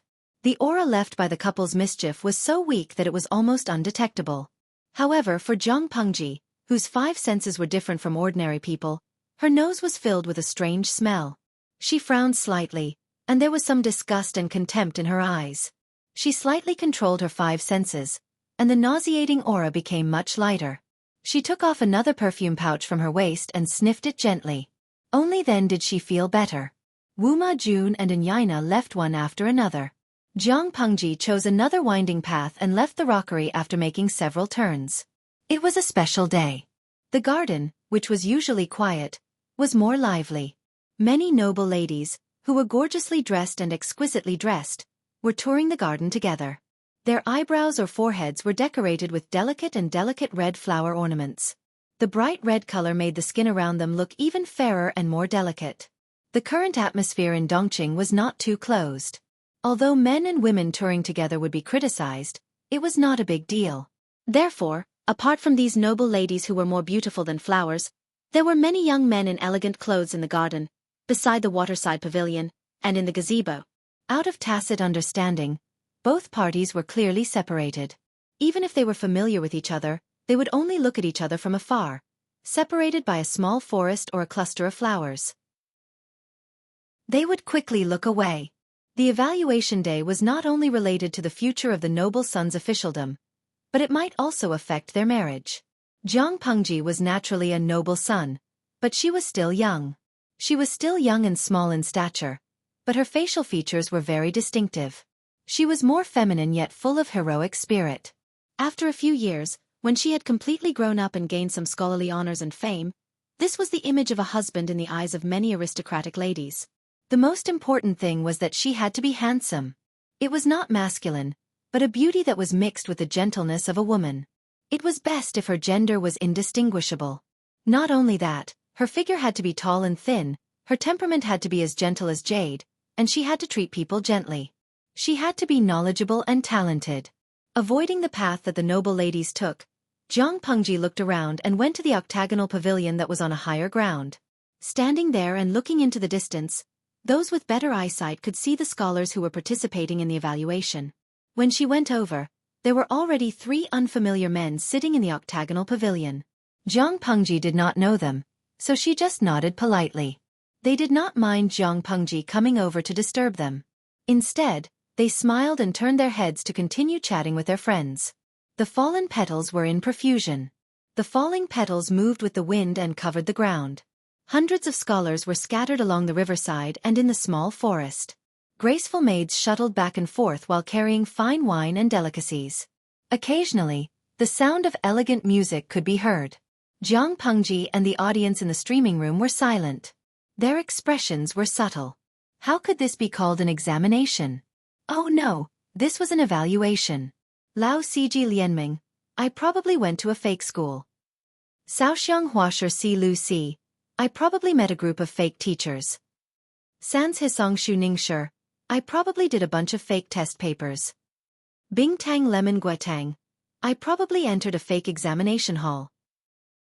The aura left by the couple's mischief was so weak that it was almost undetectable. However, for Jiang Pengji, whose 5 senses were different from ordinary people, her nose was filled with a strange smell. She frowned slightly, and there was some disgust and contempt in her eyes. She slightly controlled her 5 senses, and the nauseating aura became much lighter. She took off another perfume pouch from her waist and sniffed it gently. Only then did she feel better. Wu Ma Jun and Enyina left one after another. Jiang Pengji chose another winding path and left the rockery after making several turns. It was a special day. The garden, which was usually quiet, was more lively. Many noble ladies, who were gorgeously dressed and exquisitely dressed, were touring the garden together. Their eyebrows or foreheads were decorated with delicate red flower ornaments. The bright red color made the skin around them look even fairer and more delicate. The current atmosphere in Dongqing was not too closed. Although men and women touring together would be criticized, it was not a big deal. Therefore, apart from these noble ladies who were more beautiful than flowers, there were many young men in elegant clothes in the garden, beside the waterside pavilion, and in the gazebo. Out of tacit understanding, both parties were clearly separated. Even if they were familiar with each other, they would only look at each other from afar, separated by a small forest or a cluster of flowers. They would quickly look away. The evaluation day was not only related to the future of the noble son's officialdom, but it might also affect their marriage. Jiang Pengji was naturally a noble son, but she was still young. She was still young and small in stature, but her facial features were very distinctive. She was more feminine yet full of heroic spirit. After a few years, when she had completely grown up and gained some scholarly honors and fame, this was the image of a husband in the eyes of many aristocratic ladies. The most important thing was that she had to be handsome. It was not masculine, but a beauty that was mixed with the gentleness of a woman. It was best if her gender was indistinguishable. Not only that, her figure had to be tall and thin, her temperament had to be as gentle as jade, and she had to treat people gently. She had to be knowledgeable and talented. Avoiding the path that the noble ladies took, Jiang Pengji looked around and went to the octagonal pavilion that was on a higher ground. Standing there and looking into the distance, those with better eyesight could see the scholars who were participating in the evaluation. When she went over, there were already 3 unfamiliar men sitting in the octagonal pavilion. Jiang Pengji did not know them, so she just nodded politely. They did not mind Jiang Pengji coming over to disturb them. Instead, they smiled and turned their heads to continue chatting with their friends. The fallen petals were in profusion. The falling petals moved with the wind and covered the ground. Hundreds of scholars were scattered along the riverside and in the small forest. Graceful maids shuttled back and forth while carrying fine wine and delicacies. Occasionally, the sound of elegant music could be heard. Jiang Pengji and the audience in the streaming room were silent. Their expressions were subtle. How could this be called an examination? Oh no, this was an evaluation. Lao Ciji Lianming, I probably went to a fake school. Shaoxiang Huashi Si Lu Si, I probably met a group of fake teachers. Sans Hisong Shu Ningshi, I probably did a bunch of fake test papers. Bing Tang Lemon Guetang, I probably entered a fake examination hall.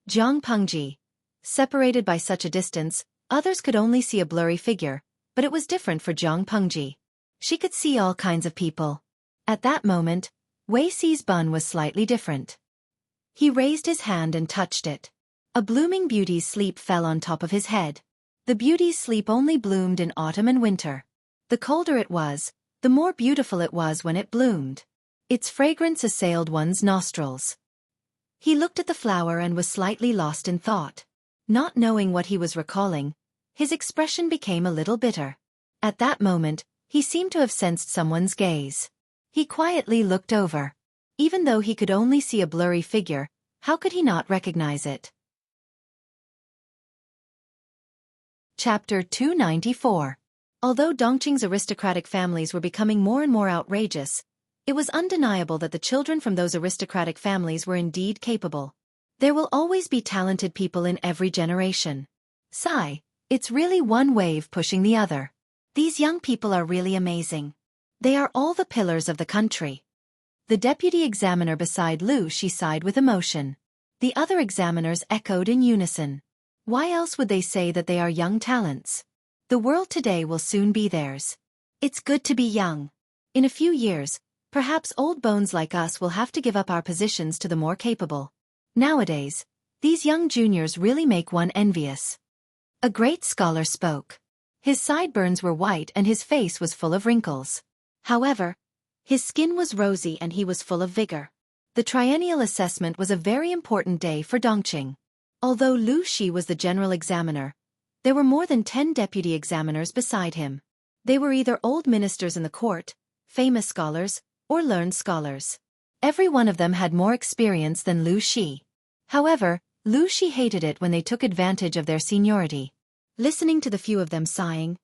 Jiang Pengji, separated by such a distance, others could only see a blurry figure, but it was different for Jiang Pengji. She could see all kinds of people. At that moment, Wei Si's bun was slightly different. He raised his hand and touched it. A blooming beauty's sleep fell on top of his head. The beauty's sleep only bloomed in autumn and winter. The colder it was, the more beautiful it was when it bloomed. Its fragrance assailed one's nostrils. He looked at the flower and was slightly lost in thought. Not knowing what he was recalling, his expression became a little bitter. At that moment, he seemed to have sensed someone's gaze. He quietly looked over. Even though he could only see a blurry figure, how could he not recognize it? Chapter 294. Although Dongqing's aristocratic families were becoming more and more outrageous, it was undeniable that the children from those aristocratic families were indeed capable. There will always be talented people in every generation. Sigh, it's really one wave pushing the other. These young people are really amazing. They are all the pillars of the country. The deputy examiner beside Lu Shi sighed with emotion. The other examiners echoed in unison. Why else would they say that they are young talents? The world today will soon be theirs. It's good to be young. In a few years, perhaps old bones like us will have to give up our positions to the more capable. Nowadays, these young juniors really make one envious. A great scholar spoke. His sideburns were white and his face was full of wrinkles. However, his skin was rosy and he was full of vigor. The triennial assessment was a very important day for Dongqing. Although Lu Shi was the general examiner, there were more than 10 deputy examiners beside him. They were either old ministers in the court, famous scholars, or learned scholars. Every one of them had more experience than Lu Shi. However, Lu Shi hated it when they took advantage of their seniority. Listening to the few of them sighing,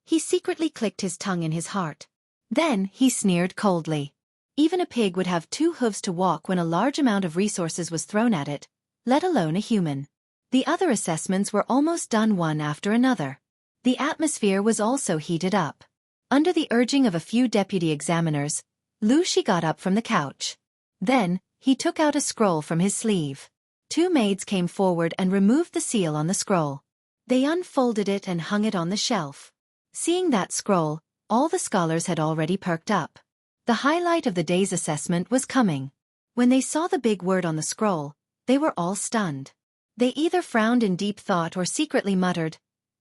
he secretly clicked his tongue in his heart. Then he sneered coldly. Even a pig would have 2 hooves to walk when a large amount of resources was thrown at it, let alone a human. The other assessments were almost done one after another. The atmosphere was also heated up. Under the urging of a few deputy examiners, Lu Shi got up from the couch. Then, he took out a scroll from his sleeve. 2 maids came forward and removed the seal on the scroll. They unfolded it and hung it on the shelf. Seeing that scroll, all the scholars had already perked up. The highlight of the day's assessment was coming. When they saw the big word on the scroll, they were all stunned. They either frowned in deep thought or secretly muttered,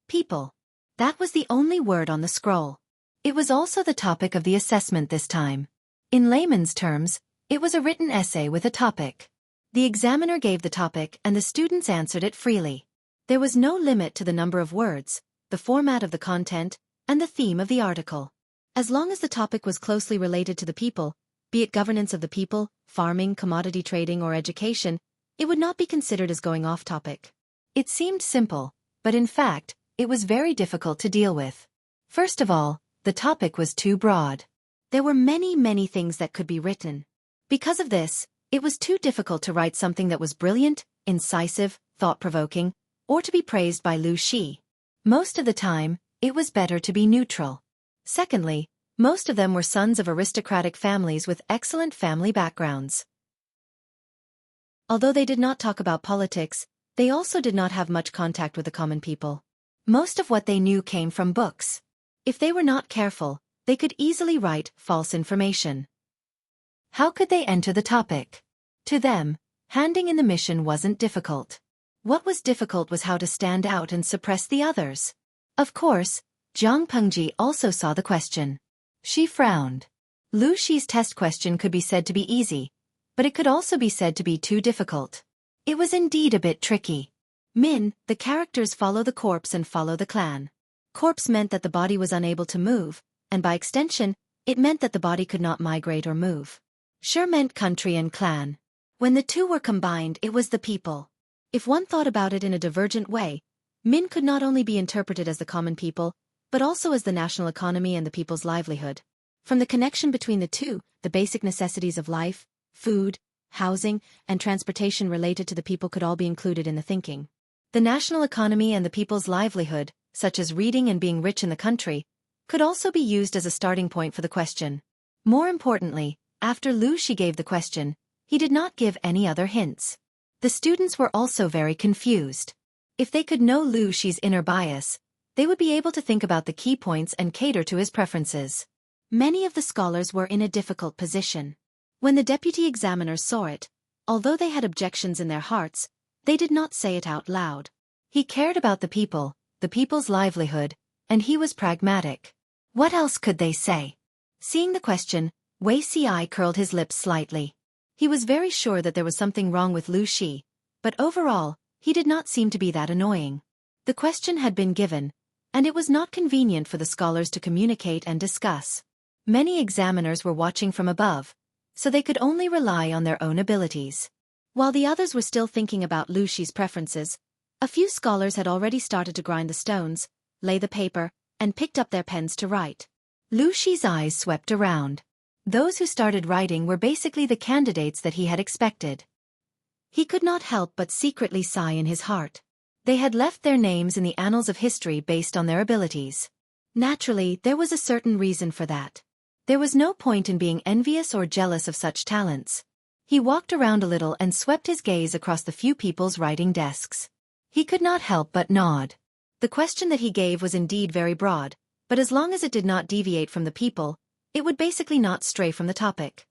"People." That was the only word on the scroll. It was also the topic of the assessment this time. In layman's terms, it was a written essay with a topic. The examiner gave the topic and the students answered it freely. There was no limit to the number of words, the format of the content, and the theme of the article. As long as the topic was closely related to the people, be it governance of the people, farming, commodity trading, or education, it would not be considered as going off topic. It seemed simple, but in fact, it was very difficult to deal with. First of all, the topic was too broad. There were many things that could be written. Because of this, it was too difficult to write something that was brilliant, incisive, thought-provoking, or to be praised by Lu Shi. Most of the time, it was better to be neutral. Secondly, most of them were sons of aristocratic families with excellent family backgrounds. Although they did not talk about politics, they also did not have much contact with the common people. Most of what they knew came from books. If they were not careful, they could easily write false information. How could they enter the topic? To them, handing in the mission wasn't difficult. What was difficult was how to stand out and suppress the others. Of course, Jiang Pengji also saw the question. She frowned. Lu Shi's test question could be said to be easy, but it could also be said to be too difficult. It was indeed a bit tricky. Min, the characters follow the corpse and follow the clan. Corpse meant that the body was unable to move, and by extension, it meant that the body could not migrate or move. Sure meant country and clan. When the two were combined, it was the people. If one thought about it in a divergent way, Min could not only be interpreted as the common people, but also as the national economy and the people's livelihood. From the connection between the two, the basic necessities of life, food, housing, and transportation related to the people could all be included in the thinking. The national economy and the people's livelihood, such as reading and being rich in the country, could also be used as a starting point for the question. More importantly, after Lu Shi gave the question, he did not give any other hints. The students were also very confused. If they could know Lu Shi's inner bias, they would be able to think about the key points and cater to his preferences. Many of the scholars were in a difficult position. When the deputy examiners saw it, although they had objections in their hearts, they did not say it out loud. He cared about the people's livelihood, and he was pragmatic. What else could they say? Seeing the question, Xueqi curled his lips slightly. He was very sure that there was something wrong with Lu Shi, but overall, he did not seem to be that annoying. The question had been given, and it was not convenient for the scholars to communicate and discuss. Many examiners were watching from above, so they could only rely on their own abilities. While the others were still thinking about Lu Shi's preferences, a few scholars had already started to grind the stones, lay the paper, and picked up their pens to write. Lu Shi's eyes swept around. Those who started writing were basically the candidates that he had expected. He could not help but secretly sigh in his heart. They had left their names in the annals of history based on their abilities. Naturally, there was a certain reason for that. There was no point in being envious or jealous of such talents. He walked around a little and swept his gaze across the few people's writing desks. He could not help but nod. The question that he gave was indeed very broad, but as long as it did not deviate from the people, it would basically not stray from the topic.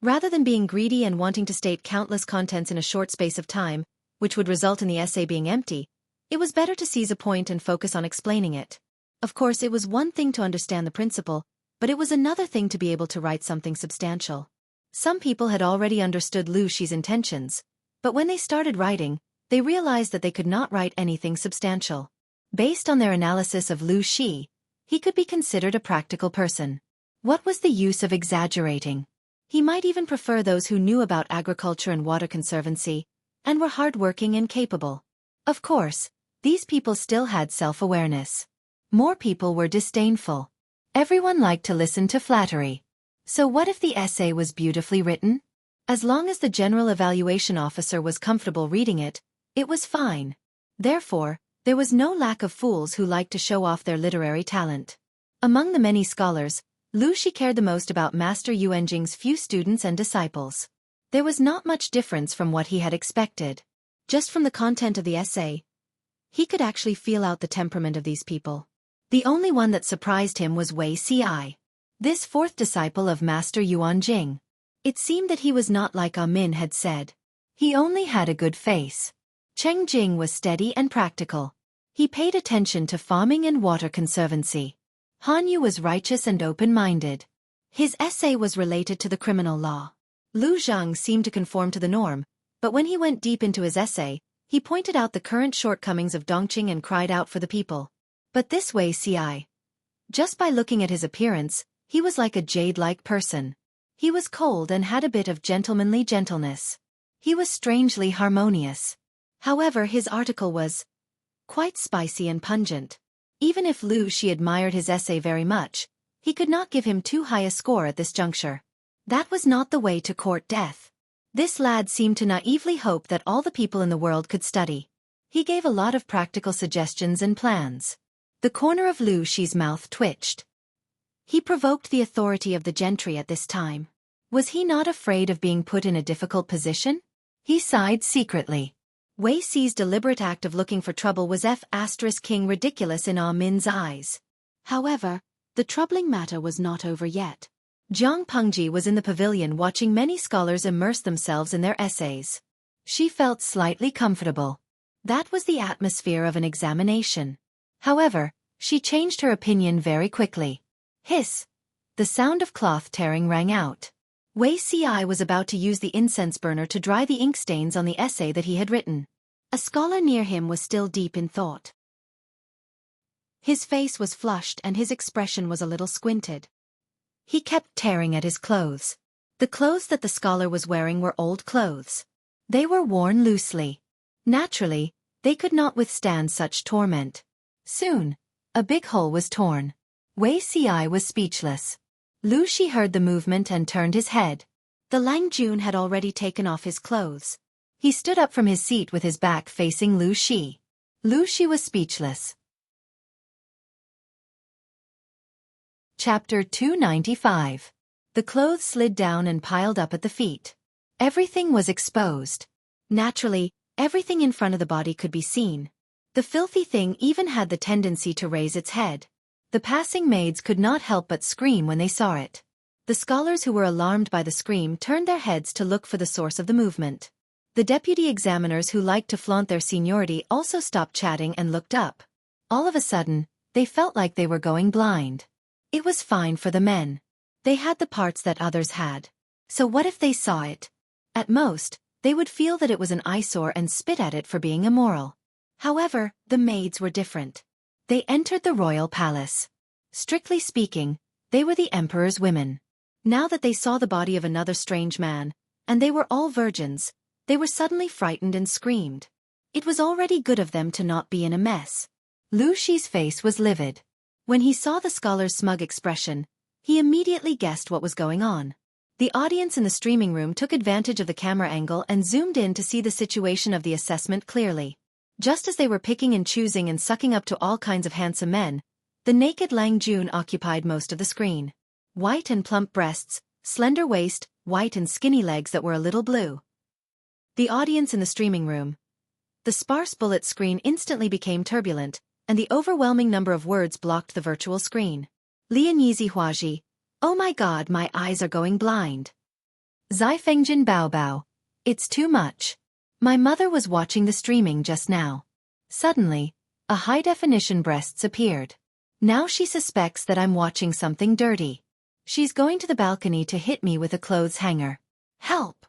Rather than being greedy and wanting to state countless contents in a short space of time, which would result in the essay being empty, it was better to seize a point and focus on explaining it. Of course, it was one thing to understand the principle, but it was another thing to be able to write something substantial. Some people had already understood Lu Shi's intentions, but when they started writing, they realized that they could not write anything substantial. Based on their analysis of Lu Shi, he could be considered a practical person. What was the use of exaggerating? He might even prefer those who knew about agriculture and water conservancy, and were hardworking and capable. Of course, these people still had self-awareness. More people were disdainful. Everyone liked to listen to flattery. So what if the essay was beautifully written? As long as the general evaluation officer was comfortable reading it, it was fine. Therefore, there was no lack of fools who liked to show off their literary talent. Among the many scholars, Lu Shi cared the most about Master Yuanjing's few students and disciples. There was not much difference from what he had expected. Just from the content of the essay, he could actually feel out the temperament of these people. The only one that surprised him was Xueqi, this fourth disciple of Master Yuanjing. It seemed that he was not like Min had said. He only had a good face. Cheng Jing was steady and practical. He paid attention to farming and water conservancy. Han Yu was righteous and open-minded. His essay was related to the criminal law. Lu Zhang seemed to conform to the norm, but when he went deep into his essay, he pointed out the current shortcomings of Dongqing and cried out for the people. But this Xueqi, just by looking at his appearance, he was like a jade-like person. He was cold and had a bit of gentlemanly gentleness. He was strangely harmonious. However, his article was quite spicy and pungent. Even if Lu Shi admired his essay very much, he could not give him too high a score at this juncture. That was not the way to court death. This lad seemed to naively hope that all the people in the world could study. He gave a lot of practical suggestions and plans. The corner of Lu Shi's mouth twitched. He provoked the authority of the gentry at this time. Was he not afraid of being put in a difficult position? He sighed secretly. Xueqi's deliberate act of looking for trouble was King ridiculous in Min's eyes. However, the troubling matter was not over yet. Zhang Pengji was in the pavilion watching many scholars immerse themselves in their essays. She felt slightly comfortable. That was the atmosphere of an examination. However, she changed her opinion very quickly. Hiss! The sound of cloth tearing rang out. Xueqi was about to use the incense burner to dry the ink stains on the essay that he had written. A scholar near him was still deep in thought. His face was flushed and his expression was a little squinted. He kept tearing at his clothes. The clothes that the scholar was wearing were old clothes. They were worn loosely. Naturally, they could not withstand such torment. Soon, a big hole was torn. Wei Ci was speechless. Lu Shi heard the movement and turned his head. The Lang Jun had already taken off his clothes. He stood up from his seat with his back facing Lu Shi. Lu Shi was speechless. Chapter 295. The clothes slid down and piled up at the feet. Everything was exposed. Naturally, everything in front of the body could be seen. The filthy thing even had the tendency to raise its head. The passing maids could not help but scream when they saw it. The scholars who were alarmed by the scream turned their heads to look for the source of the movement. The deputy examiners who liked to flaunt their seniority also stopped chatting and looked up. All of a sudden, they felt like they were going blind. It was fine for the men. They had the parts that others had. So what if they saw it? At most, they would feel that it was an eyesore and spit at it for being immoral. However, the maids were different. They entered the royal palace. Strictly speaking, they were the emperor's women. Now that they saw the body of another strange man, and they were all virgins, they were suddenly frightened and screamed. It was already good of them to not be in a mess. Lu Shi's face was livid. When he saw the scholar's smug expression, he immediately guessed what was going on. The audience in the streaming room took advantage of the camera angle and zoomed in to see the situation of the assessment clearly. Just as they were picking and choosing and sucking up to all kinds of handsome men, the naked Lang Jun occupied most of the screen. White and plump breasts, slender waist, white and skinny legs that were a little blue. The audience in the streaming room. The sparse bullet screen instantly became turbulent, and the overwhelming number of words blocked the virtual screen. Lian Yizi Huaji. Oh my god, my eyes are going blind. Zai Fengjin Bao Bao. It's too much. My mother was watching the streaming just now. Suddenly, a high-definition breasts appeared. Now she suspects that I'm watching something dirty. She's going to the balcony to hit me with a clothes hanger. Help!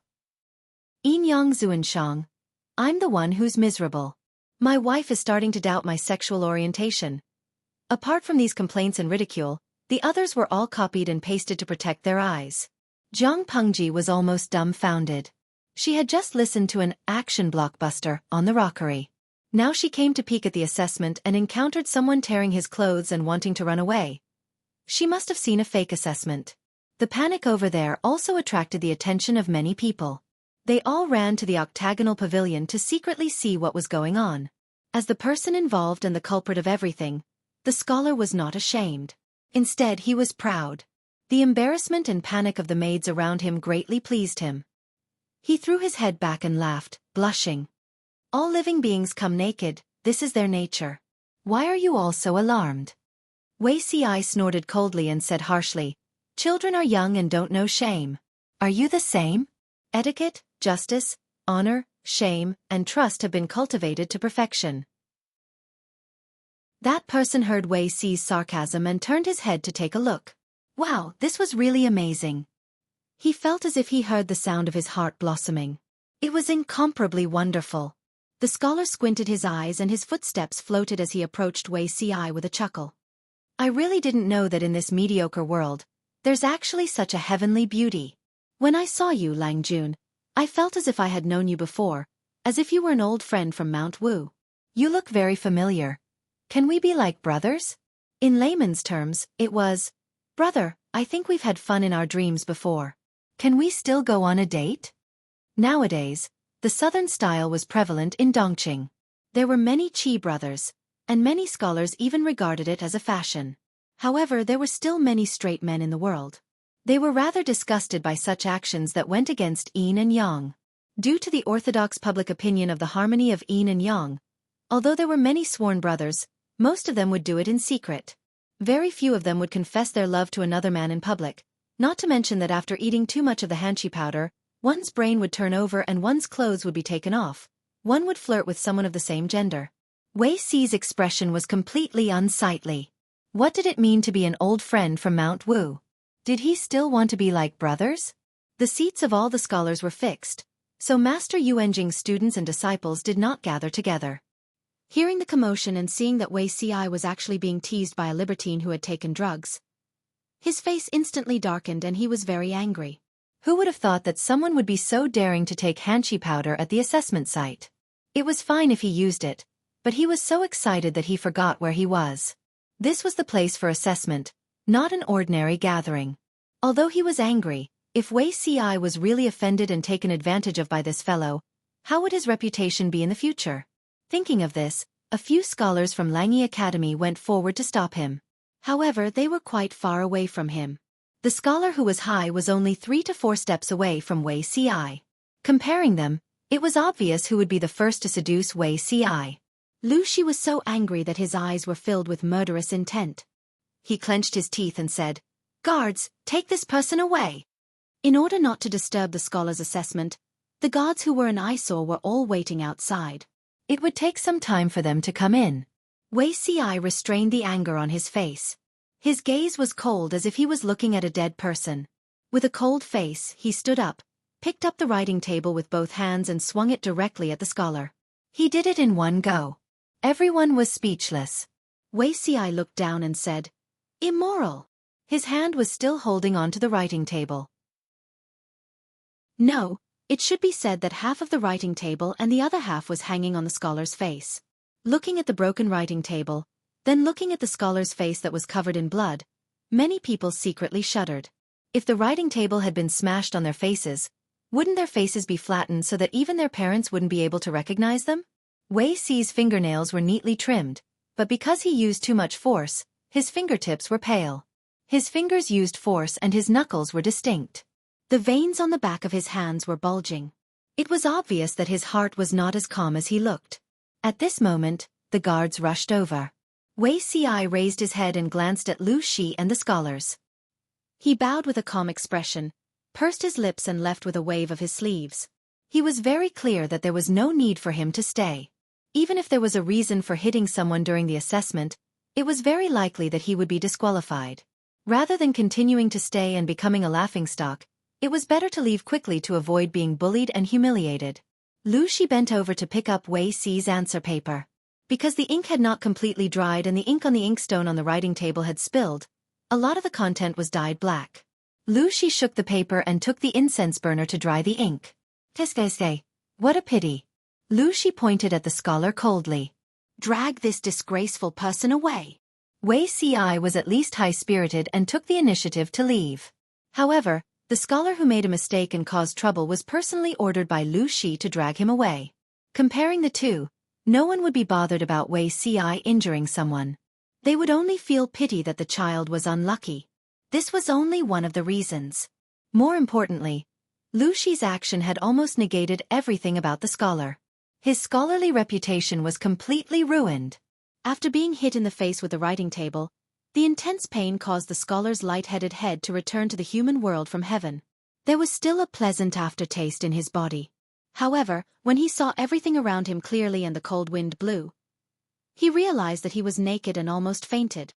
Yinyang Zuanshang. I'm the one who's miserable. My wife is starting to doubt my sexual orientation. Apart from these complaints and ridicule, the others were all copied and pasted to protect their eyes. Zhang Pengji was almost dumbfounded. She had just listened to an action blockbuster on the rockery. Now she came to peek at the assessment and encountered someone tearing his clothes and wanting to run away. She must have seen a fake assessment. The panic over there also attracted the attention of many people. They all ran to the octagonal pavilion to secretly see what was going on. As the person involved and the culprit of everything, the scholar was not ashamed. Instead, he was proud. The embarrassment and panic of the maids around him greatly pleased him. He threw his head back and laughed, blushing. All living beings come naked, this is their nature. Why are you all so alarmed? Wei Ci snorted coldly and said harshly, children are young and don't know shame. Are you the same? Etiquette, justice, honor, shame, and trust have been cultivated to perfection. That person heard Wei Ci's sarcasm and turned his head to take a look. Wow, this was really amazing. He felt as if he heard the sound of his heart blossoming. It was incomparably wonderful. The scholar squinted his eyes and his footsteps floated as he approached Wei Ci with a chuckle. I really didn't know that in this mediocre world, there's actually such a heavenly beauty. When I saw you, Lang Jun, I felt as if I had known you before, as if you were an old friend from Mount Wu. You look very familiar. Can we be like brothers? In layman's terms, it was, brother, I think we've had fun in our dreams before. Can we still go on a date? Nowadays, the southern style was prevalent in Dongqing. There were many Qi brothers, and many scholars even regarded it as a fashion. However, there were still many straight men in the world. They were rather disgusted by such actions that went against yin and yang. Due to the orthodox public opinion of the harmony of yin and yang, although there were many sworn brothers, most of them would do it in secret. Very few of them would confess their love to another man in public, not to mention that after eating too much of the hanshi powder, one's brain would turn over and one's clothes would be taken off. One would flirt with someone of the same gender. Wei Ci's expression was completely unsightly. What did it mean to be an old friend from Mount Wu? Did he still want to be like brothers? The seats of all the scholars were fixed, so Master Yuanjing's students and disciples did not gather together. Hearing the commotion and seeing that Wei Ci was actually being teased by a libertine who had taken drugs, his face instantly darkened and he was very angry. Who would have thought that someone would be so daring to take hanshi powder at the assessment site? It was fine if he used it, but he was so excited that he forgot where he was. This was the place for assessment, not an ordinary gathering. Although he was angry, if Xueqi was really offended and taken advantage of by this fellow, how would his reputation be in the future? Thinking of this, a few scholars from Langyi Academy went forward to stop him. However, they were quite far away from him. The scholar who was high was only 3 to 4 steps away from Xueqi. Comparing them, it was obvious who would be the first to seduce Xueqi. Lu Shi was so angry that his eyes were filled with murderous intent. He clenched his teeth and said, "Guards, take this person away." In order not to disturb the scholar's assessment, the guards who were an eyesore were all waiting outside. It would take some time for them to come in. Xueqi restrained the anger on his face. His gaze was cold as if he was looking at a dead person. With a cold face, he stood up, picked up the writing table with both hands and swung it directly at the scholar. He did it in one go. Everyone was speechless. Xueqi looked down and said, "Immoral." His hand was still holding on to the writing table. No, it should be said that half of the writing table and the other half was hanging on the scholar's face. Looking at the broken writing table, then looking at the scholar's face that was covered in blood, many people secretly shuddered. If the writing table had been smashed on their faces, wouldn't their faces be flattened so that even their parents wouldn't be able to recognize them? Xueqi's fingernails were neatly trimmed, but because he used too much force, his fingertips were pale. His fingers used force and his knuckles were distinct. The veins on the back of his hands were bulging. It was obvious that his heart was not as calm as he looked. At this moment, the guards rushed over. Xueqi raised his head and glanced at Lu Shi and the scholars. He bowed with a calm expression, pursed his lips and left with a wave of his sleeves. He was very clear that there was no need for him to stay. Even if there was a reason for hitting someone during the assessment, it was very likely that he would be disqualified. Rather than continuing to stay and becoming a laughingstock, it was better to leave quickly to avoid being bullied and humiliated. Lu Shi bent over to pick up Xueqi's answer paper. Because the ink had not completely dried and the ink on the inkstone on the writing table had spilled, a lot of the content was dyed black. Lu Shi shook the paper and took the incense burner to dry the ink. "Tesque, what a pity." Lu Shi pointed at the scholar coldly. "Drag this disgraceful person away." Xueqi was at least high-spirited and took the initiative to leave. However, the scholar who made a mistake and caused trouble was personally ordered by Lu Shi to drag him away. Comparing the two, no one would be bothered about Xueqi injuring someone. They would only feel pity that the child was unlucky. This was only one of the reasons. More importantly, Lu Shi's action had almost negated everything about the scholar. His scholarly reputation was completely ruined. After being hit in the face with the writing table, the intense pain caused the scholar's light-headed head to return to the human world from heaven. There was still a pleasant aftertaste in his body. However, when he saw everything around him clearly and the cold wind blew, he realized that he was naked and almost fainted.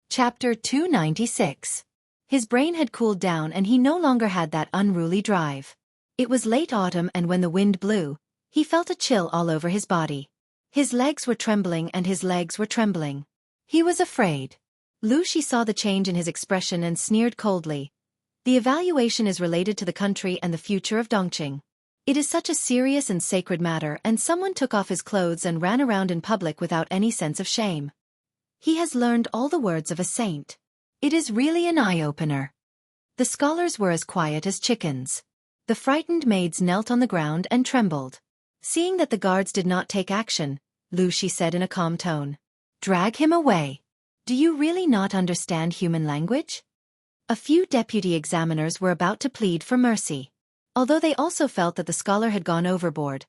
Chapter 296. His brain had cooled down and he no longer had that unruly drive. It was late autumn and when the wind blew, he felt a chill all over his body. His legs were trembling and his legs were trembling. He was afraid. Lu Shi saw the change in his expression and sneered coldly. "The evaluation is related to the country and the future of Dongqing. It is such a serious and sacred matter and someone took off his clothes and ran around in public without any sense of shame. He has learned all the words of a saint. It is really an eye-opener." The scholars were as quiet as chickens. The frightened maids knelt on the ground and trembled. Seeing that the guards did not take action, Lu Shi said in a calm tone, "Drag him away. Do you really not understand human language?" A few deputy examiners were about to plead for mercy. Although they also felt that the scholar had gone overboard.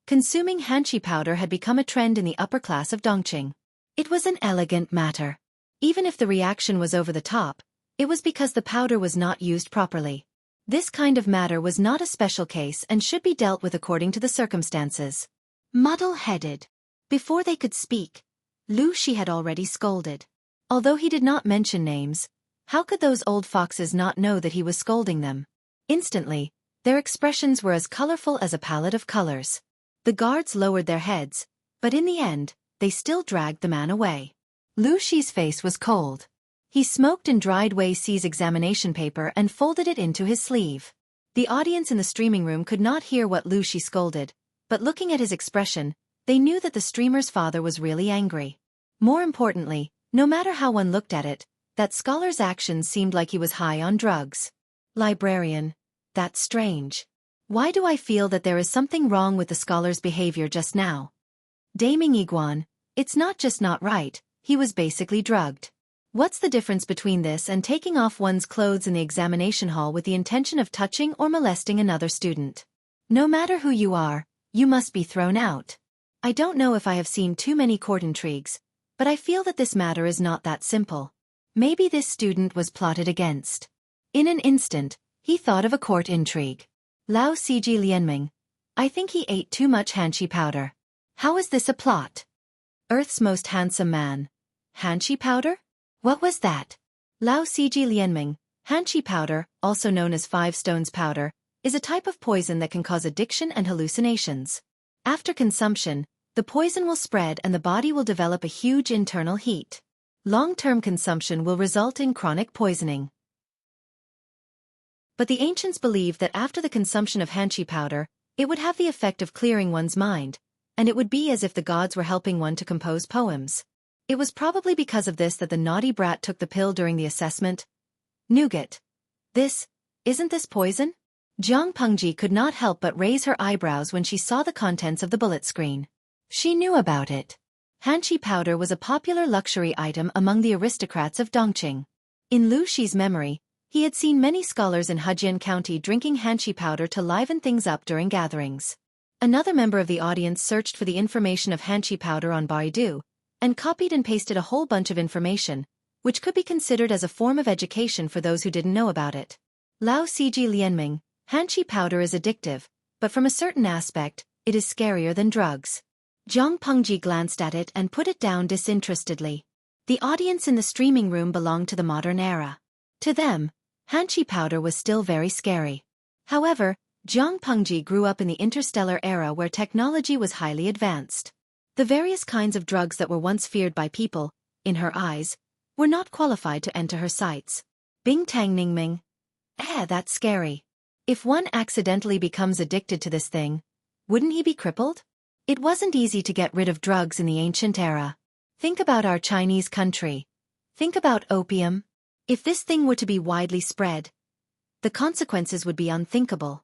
Consuming hanshi powder had become a trend in the upper class of Dongqing. It was an elegant matter. Even if the reaction was over the top, it was because the powder was not used properly. This kind of matter was not a special case and should be dealt with according to the circumstances. Muddle-headed. Before they could speak, Lu Shi had already scolded. Although he did not mention names, how could those old foxes not know that he was scolding them? Instantly, their expressions were as colorful as a palette of colors. The guards lowered their heads, but in the end, they still dragged the man away. Lu Shi's face was cold. He smoked and dried Xueqi's examination paper and folded it into his sleeve. The audience in the streaming room could not hear what Lu Shi scolded, but looking at his expression, they knew that the streamer's father was really angry. More importantly, no matter how one looked at it, that scholar's actions seemed like he was high on drugs. Librarian. That's strange. Why do I feel that there is something wrong with the scholar's behavior just now? Daming Iguan. It's not just not right, he was basically drugged. What's the difference between this and taking off one's clothes in the examination hall with the intention of touching or molesting another student? No matter who you are, you must be thrown out. I don't know if I have seen too many court intrigues, but I feel that this matter is not that simple. Maybe this student was plotted against. In an instant, he thought of a court intrigue. Lao Ciji Lianming. I think he ate too much hanshi powder. How is this a plot? Earth's most handsome man. Hanshi powder? What was that? Lao Ciji Lianming. Hanshi powder, also known as 5 stones powder, is a type of poison that can cause addiction and hallucinations. After consumption, the poison will spread and the body will develop a huge internal heat. Long-term consumption will result in chronic poisoning. But the ancients believed that after the consumption of hanshi powder, it would have the effect of clearing one's mind, and it would be as if the gods were helping one to compose poems. It was probably because of this that the naughty brat took the pill during the assessment. Nougat. Isn't this poison? Jiang Pengji could not help but raise her eyebrows when she saw the contents of the bullet screen. She knew about it. Hanshi powder was a popular luxury item among the aristocrats of Dongqing. In Lu Shi's memory, he had seen many scholars in Hejian County drinking hanshi powder to liven things up during gatherings. Another member of the audience searched for the information of hanshi powder on Baidu, and copied and pasted a whole bunch of information, which could be considered as a form of education for those who didn't know about it. Lao Ciji Lianming. Hanshi powder is addictive, but from a certain aspect, it is scarier than drugs. Jiang Pengji glanced at it and put it down disinterestedly. The audience in the streaming room belonged to the modern era. To them, hanshi powder was still very scary. However, Jiang Pengji grew up in the interstellar era where technology was highly advanced. The various kinds of drugs that were once feared by people, in her eyes, were not qualified to enter her sights. Bing Tang Ningming. That's scary. If one accidentally becomes addicted to this thing, wouldn't he be crippled? It wasn't easy to get rid of drugs in the ancient era. Think about our Chinese country. Think about opium. If this thing were to be widely spread, the consequences would be unthinkable.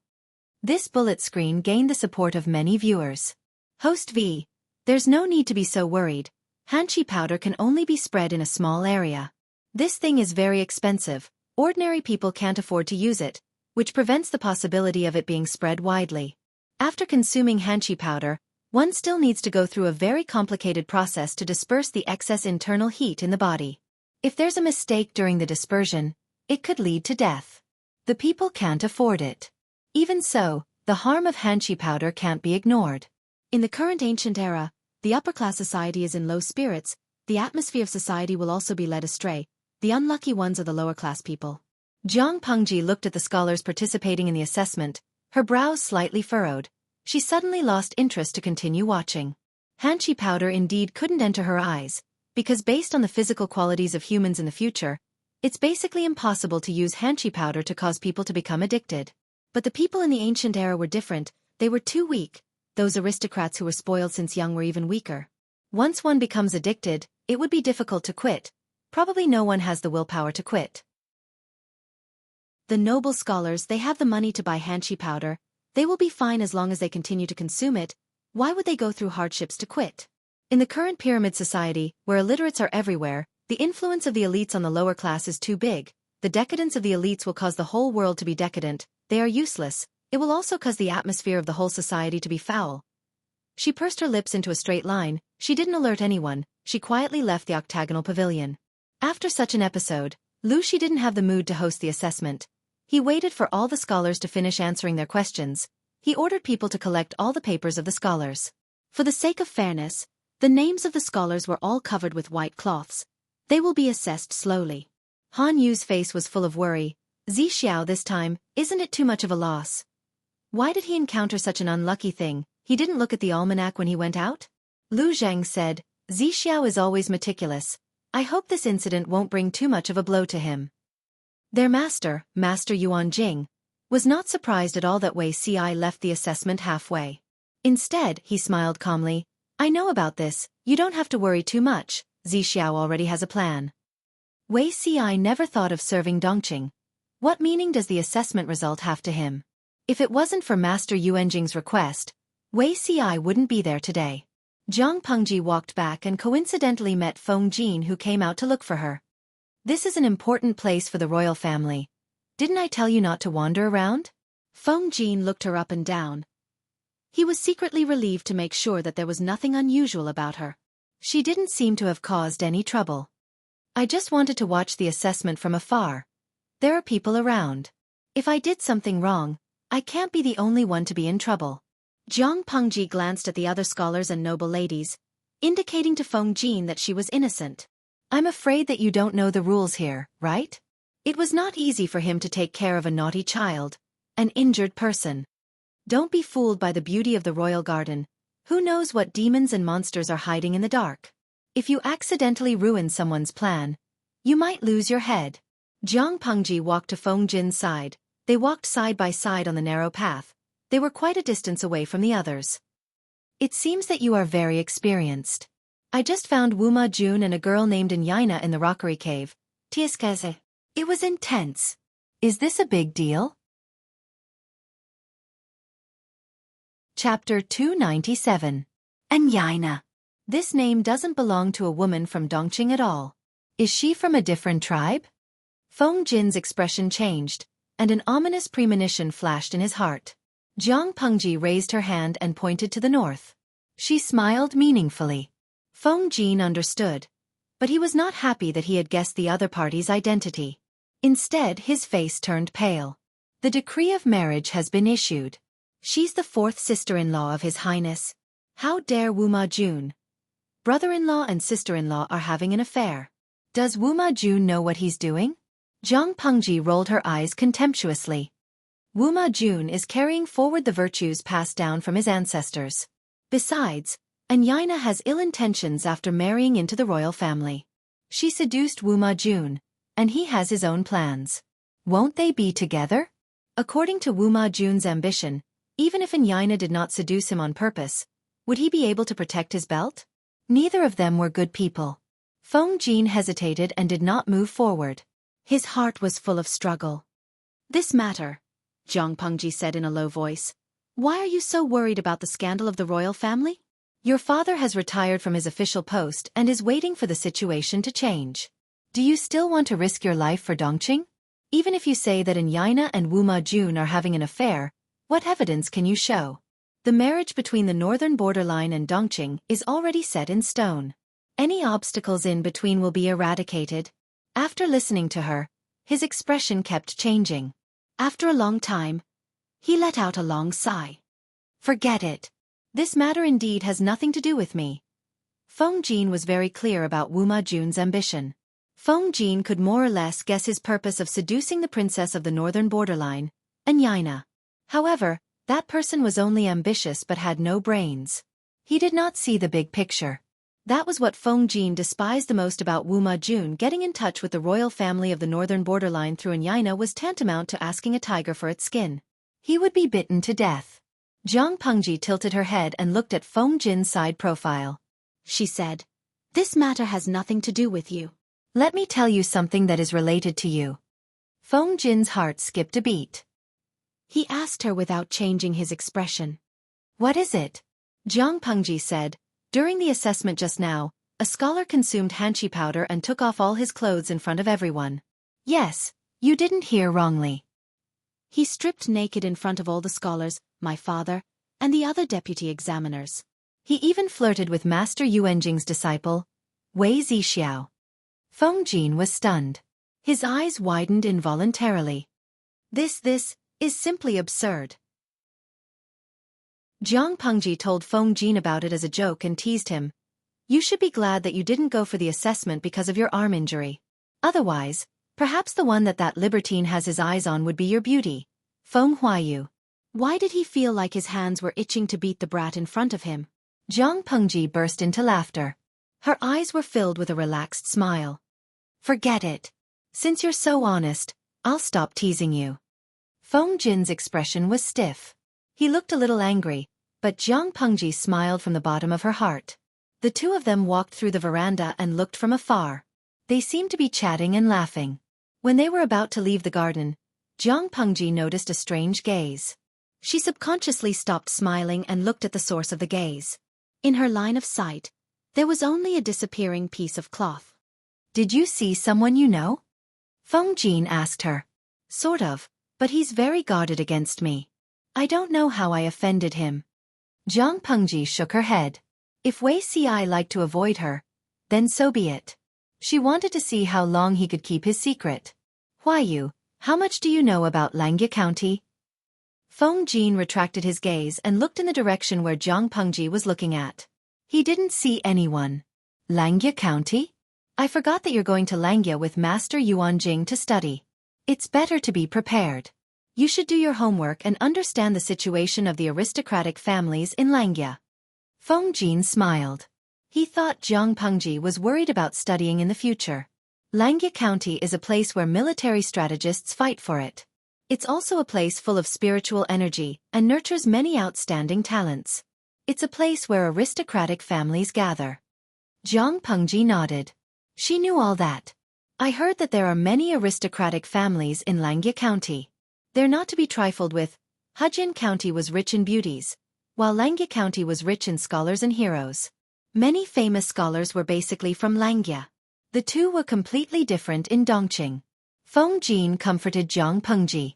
This bullet screen gained the support of many viewers. Host V. There's no need to be so worried. Hanshi powder can only be spread in a small area. This thing is very expensive. Ordinary people can't afford to use it, which prevents the possibility of it being spread widely. After consuming hanshi powder, one still needs to go through a very complicated process to disperse the excess internal heat in the body. If there's a mistake during the dispersion, it could lead to death. The people can't afford it. Even so, the harm of hanshi powder can't be ignored. In the current ancient era, the upper-class society is in low spirits, the atmosphere of society will also be led astray. The unlucky ones are the lower-class people. Jiang Pengji looked at the scholars participating in the assessment, her brows slightly furrowed. She suddenly lost interest to continue watching. Hanshi powder indeed couldn't enter her eyes, because based on the physical qualities of humans in the future, it's basically impossible to use hanshi powder to cause people to become addicted. But the people in the ancient era were different, they were too weak. Those aristocrats who were spoiled since young were even weaker. Once one becomes addicted, it would be difficult to quit. Probably no one has the willpower to quit. The noble scholars, they have the money to buy hanshi powder. They will be fine as long as they continue to consume it. Why would they go through hardships to quit? In the current pyramid society, where illiterates are everywhere, the influence of the elites on the lower class is too big. The decadence of the elites will cause the whole world to be decadent. They are useless. It will also cause the atmosphere of the whole society to be foul. She pursed her lips into a straight line. She didn't alert anyone. She quietly left the octagonal pavilion. After such an episode, Lu Shi didn't have the mood to host the assessment. He waited for all the scholars to finish answering their questions. He ordered people to collect all the papers of the scholars. For the sake of fairness, the names of the scholars were all covered with white cloths. They will be assessed slowly. Han Yu's face was full of worry. Zi Xiao this time, isn't it too much of a loss? Why did he encounter such an unlucky thing? He didn't look at the almanac when he went out? Lu Zhang said, Zi Xiao is always meticulous. I hope this incident won't bring too much of a blow to him. Their master, Master Yuan Jing, was not surprised at all that Wei Ci left the assessment halfway. Instead, he smiled calmly. I know about this, you don't have to worry too much. Zixiao already has a plan. Wei Ci never thought of serving Dongqing. What meaning does the assessment result have to him? If it wasn't for Master Yuanjing's request, Wei Ci wouldn't be there today. Zhang Pengji walked back and coincidentally met Feng Jin, who came out to look for her. This is an important place for the royal family. Didn't I tell you not to wander around? Feng Jin looked her up and down. He was secretly relieved to make sure that there was nothing unusual about her. She didn't seem to have caused any trouble. I just wanted to watch the assessment from afar. There are people around. If I did something wrong, I can't be the only one to be in trouble. Zhang Pengji glanced at the other scholars and noble ladies, indicating to Feng Jin that she was innocent. I'm afraid that you don't know the rules here, right? It was not easy for him to take care of a naughty child, an injured person. Don't be fooled by the beauty of the royal garden. Who knows what demons and monsters are hiding in the dark? If you accidentally ruin someone's plan, you might lose your head. Zhang Pengji walked to Feng Jin's side. They walked side by side on the narrow path. They were quite a distance away from the others. It seems that you are very experienced. I just found Wuma Jun and a girl named Yaina in the rockery cave. Tieskeze. It was intense. Is this a big deal? Chapter 297. Yaina. This name doesn't belong to a woman from Dongqing at all. Is she from a different tribe? Feng Jin's expression changed, and an ominous premonition flashed in his heart. Zhang Pengji raised her hand and pointed to the north. She smiled meaningfully. Feng Jin understood, but he was not happy that he had guessed the other party's identity. Instead, his face turned pale. The decree of marriage has been issued. She's the fourth sister-in-law of His Highness. How dare Wuma Jun? Brother-in-law and sister-in-law are having an affair. Does Wuma Jun know what he's doing? Zhang Pengji rolled her eyes contemptuously. Wuma Jun is carrying forward the virtues passed down from his ancestors. Besides, Yaina has ill intentions after marrying into the royal family. She seduced Wuma Jun, and he has his own plans. Won't they be together? According to Wuma Jun's ambition, even if Yaina did not seduce him on purpose, would he be able to protect his belt? Neither of them were good people. Feng Jin hesitated and did not move forward. His heart was full of struggle. This matter, Zhang Pengji said in a low voice. Why are you so worried about the scandal of the royal family? Your father has retired from his official post and is waiting for the situation to change. Do you still want to risk your life for Dongqing? Even if you say that Yaina and Wuma Jun are having an affair, what evidence can you show? The marriage between the northern borderline and Dongqing is already set in stone. Any obstacles in between will be eradicated. After listening to her, his expression kept changing. After a long time, he let out a long sigh. Forget it. This matter indeed has nothing to do with me. Feng Jin was very clear about Wuma Jun's ambition. Feng Jin could more or less guess his purpose of seducing the princess of the northern borderline, Yaina. However, that person was only ambitious but had no brains. He did not see the big picture. That was what Feng Jin despised the most about Wuma Jun. Getting in touch with the royal family of the northern borderline through Yaina was tantamount to asking a tiger for its skin. He would be bitten to death. Zhang Pengji tilted her head and looked at Feng Jin's side profile. She said, "This matter has nothing to do with you. Let me tell you something that is related to you." Feng Jin's heart skipped a beat. He asked her without changing his expression. "What is it?" Zhang Pengji said, "During the assessment just now, a scholar consumed hanchi powder and took off all his clothes in front of everyone." "Yes, you didn't hear wrongly. He stripped naked in front of all the scholars, my father, and the other deputy examiners. He even flirted with Master Yuanjing's disciple, Wei Zixiao." Feng Jin was stunned. His eyes widened involuntarily. This is simply absurd. Zhang Pengji told Feng Jin about it as a joke and teased him. "You should be glad that you didn't go for the assessment because of your arm injury. Otherwise, perhaps the one that libertine has his eyes on would be your beauty, Feng Huayu." Why did he feel like his hands were itching to beat the brat in front of him? Zhang Pengji burst into laughter. Her eyes were filled with a relaxed smile. "Forget it. Since you're so honest, I'll stop teasing you." Feng Jin's expression was stiff. He looked a little angry, but Zhang Pengji smiled from the bottom of her heart. The two of them walked through the veranda and looked from afar. They seemed to be chatting and laughing. When they were about to leave the garden, Jiang Pengji noticed a strange gaze. She subconsciously stopped smiling and looked at the source of the gaze. In her line of sight, there was only a disappearing piece of cloth. "Did you see someone you know?" Feng Jin asked her. "Sort of, but he's very guarded against me. I don't know how I offended him." Jiang Pengji shook her head. If Wei Ci liked to avoid her, then so be it. She wanted to see how long he could keep his secret. "Huayu, how much do you know about Langya County?" Feng Jin retracted his gaze and looked in the direction where Jiang Pengji was looking at. He didn't see anyone. "Langya County? I forgot that you're going to Langya with Master Yuan Jing to study. It's better to be prepared. You should do your homework and understand the situation of the aristocratic families in Langya." Feng Jin smiled. He thought Jiang Pengji was worried about studying in the future. Langya County is a place where military strategists fight for it. It's also a place full of spiritual energy and nurtures many outstanding talents. It's a place where aristocratic families gather. Jiang Pengji nodded. She knew all that. "I heard that there are many aristocratic families in Langya County. They're not to be trifled with. Hejin County was rich in beauties, while Langya County was rich in scholars and heroes. Many famous scholars were basically from Langya. The two were completely different in Dongqing." Feng Jin comforted Jiang Pengji.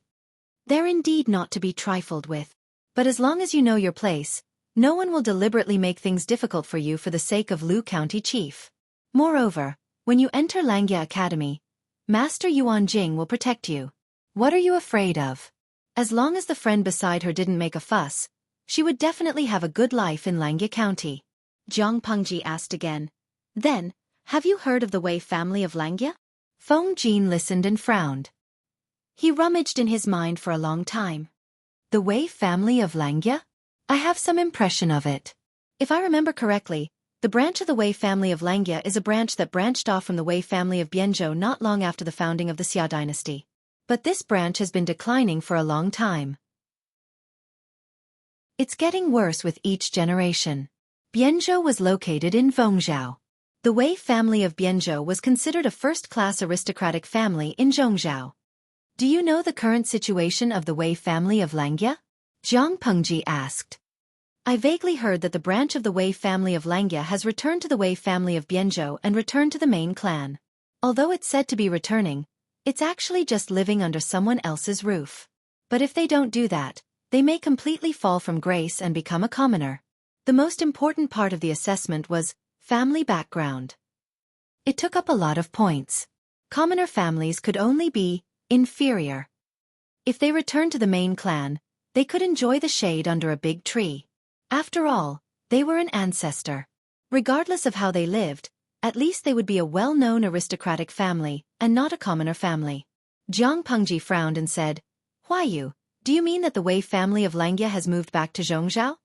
"They're indeed not to be trifled with. But as long as you know your place, no one will deliberately make things difficult for you for the sake of Lu County Chief. Moreover, when you enter Langya Academy, Master Yuan Jing will protect you. What are you afraid of?" As long as the friend beside her didn't make a fuss, she would definitely have a good life in Langya County. Jiang Pengji asked again. "Then, have you heard of the Wei family of Langya?" Feng Jin listened and frowned. He rummaged in his mind for a long time. "The Wei family of Langya? I have some impression of it. If I remember correctly, the branch of the Wei family of Langya is a branch that branched off from the Wei family of Bianzhou not long after the founding of the Xia dynasty. But this branch has been declining for a long time. It's getting worse with each generation." Bianzhou was located in Vongzhou. The Wei family of Bianzhou was considered a first-class aristocratic family in Zhongzhou. "Do you know the current situation of the Wei family of Langya?" Jiang Pengji asked. "I vaguely heard that the branch of the Wei family of Langya has returned to the Wei family of Bianzhou and returned to the main clan. Although it's said to be returning, it's actually just living under someone else's roof. But if they don't do that, they may completely fall from grace and become a commoner." The most important part of the assessment was family background. It took up a lot of points. Commoner families could only be inferior. If they returned to the main clan, they could enjoy the shade under a big tree. After all, they were an ancestor. Regardless of how they lived, at least they would be a well-known aristocratic family, and not a commoner family. Jiang Pengji frowned and said, "Huayu, do you mean that the Wei family of Langya has moved back to Zhongzhou?"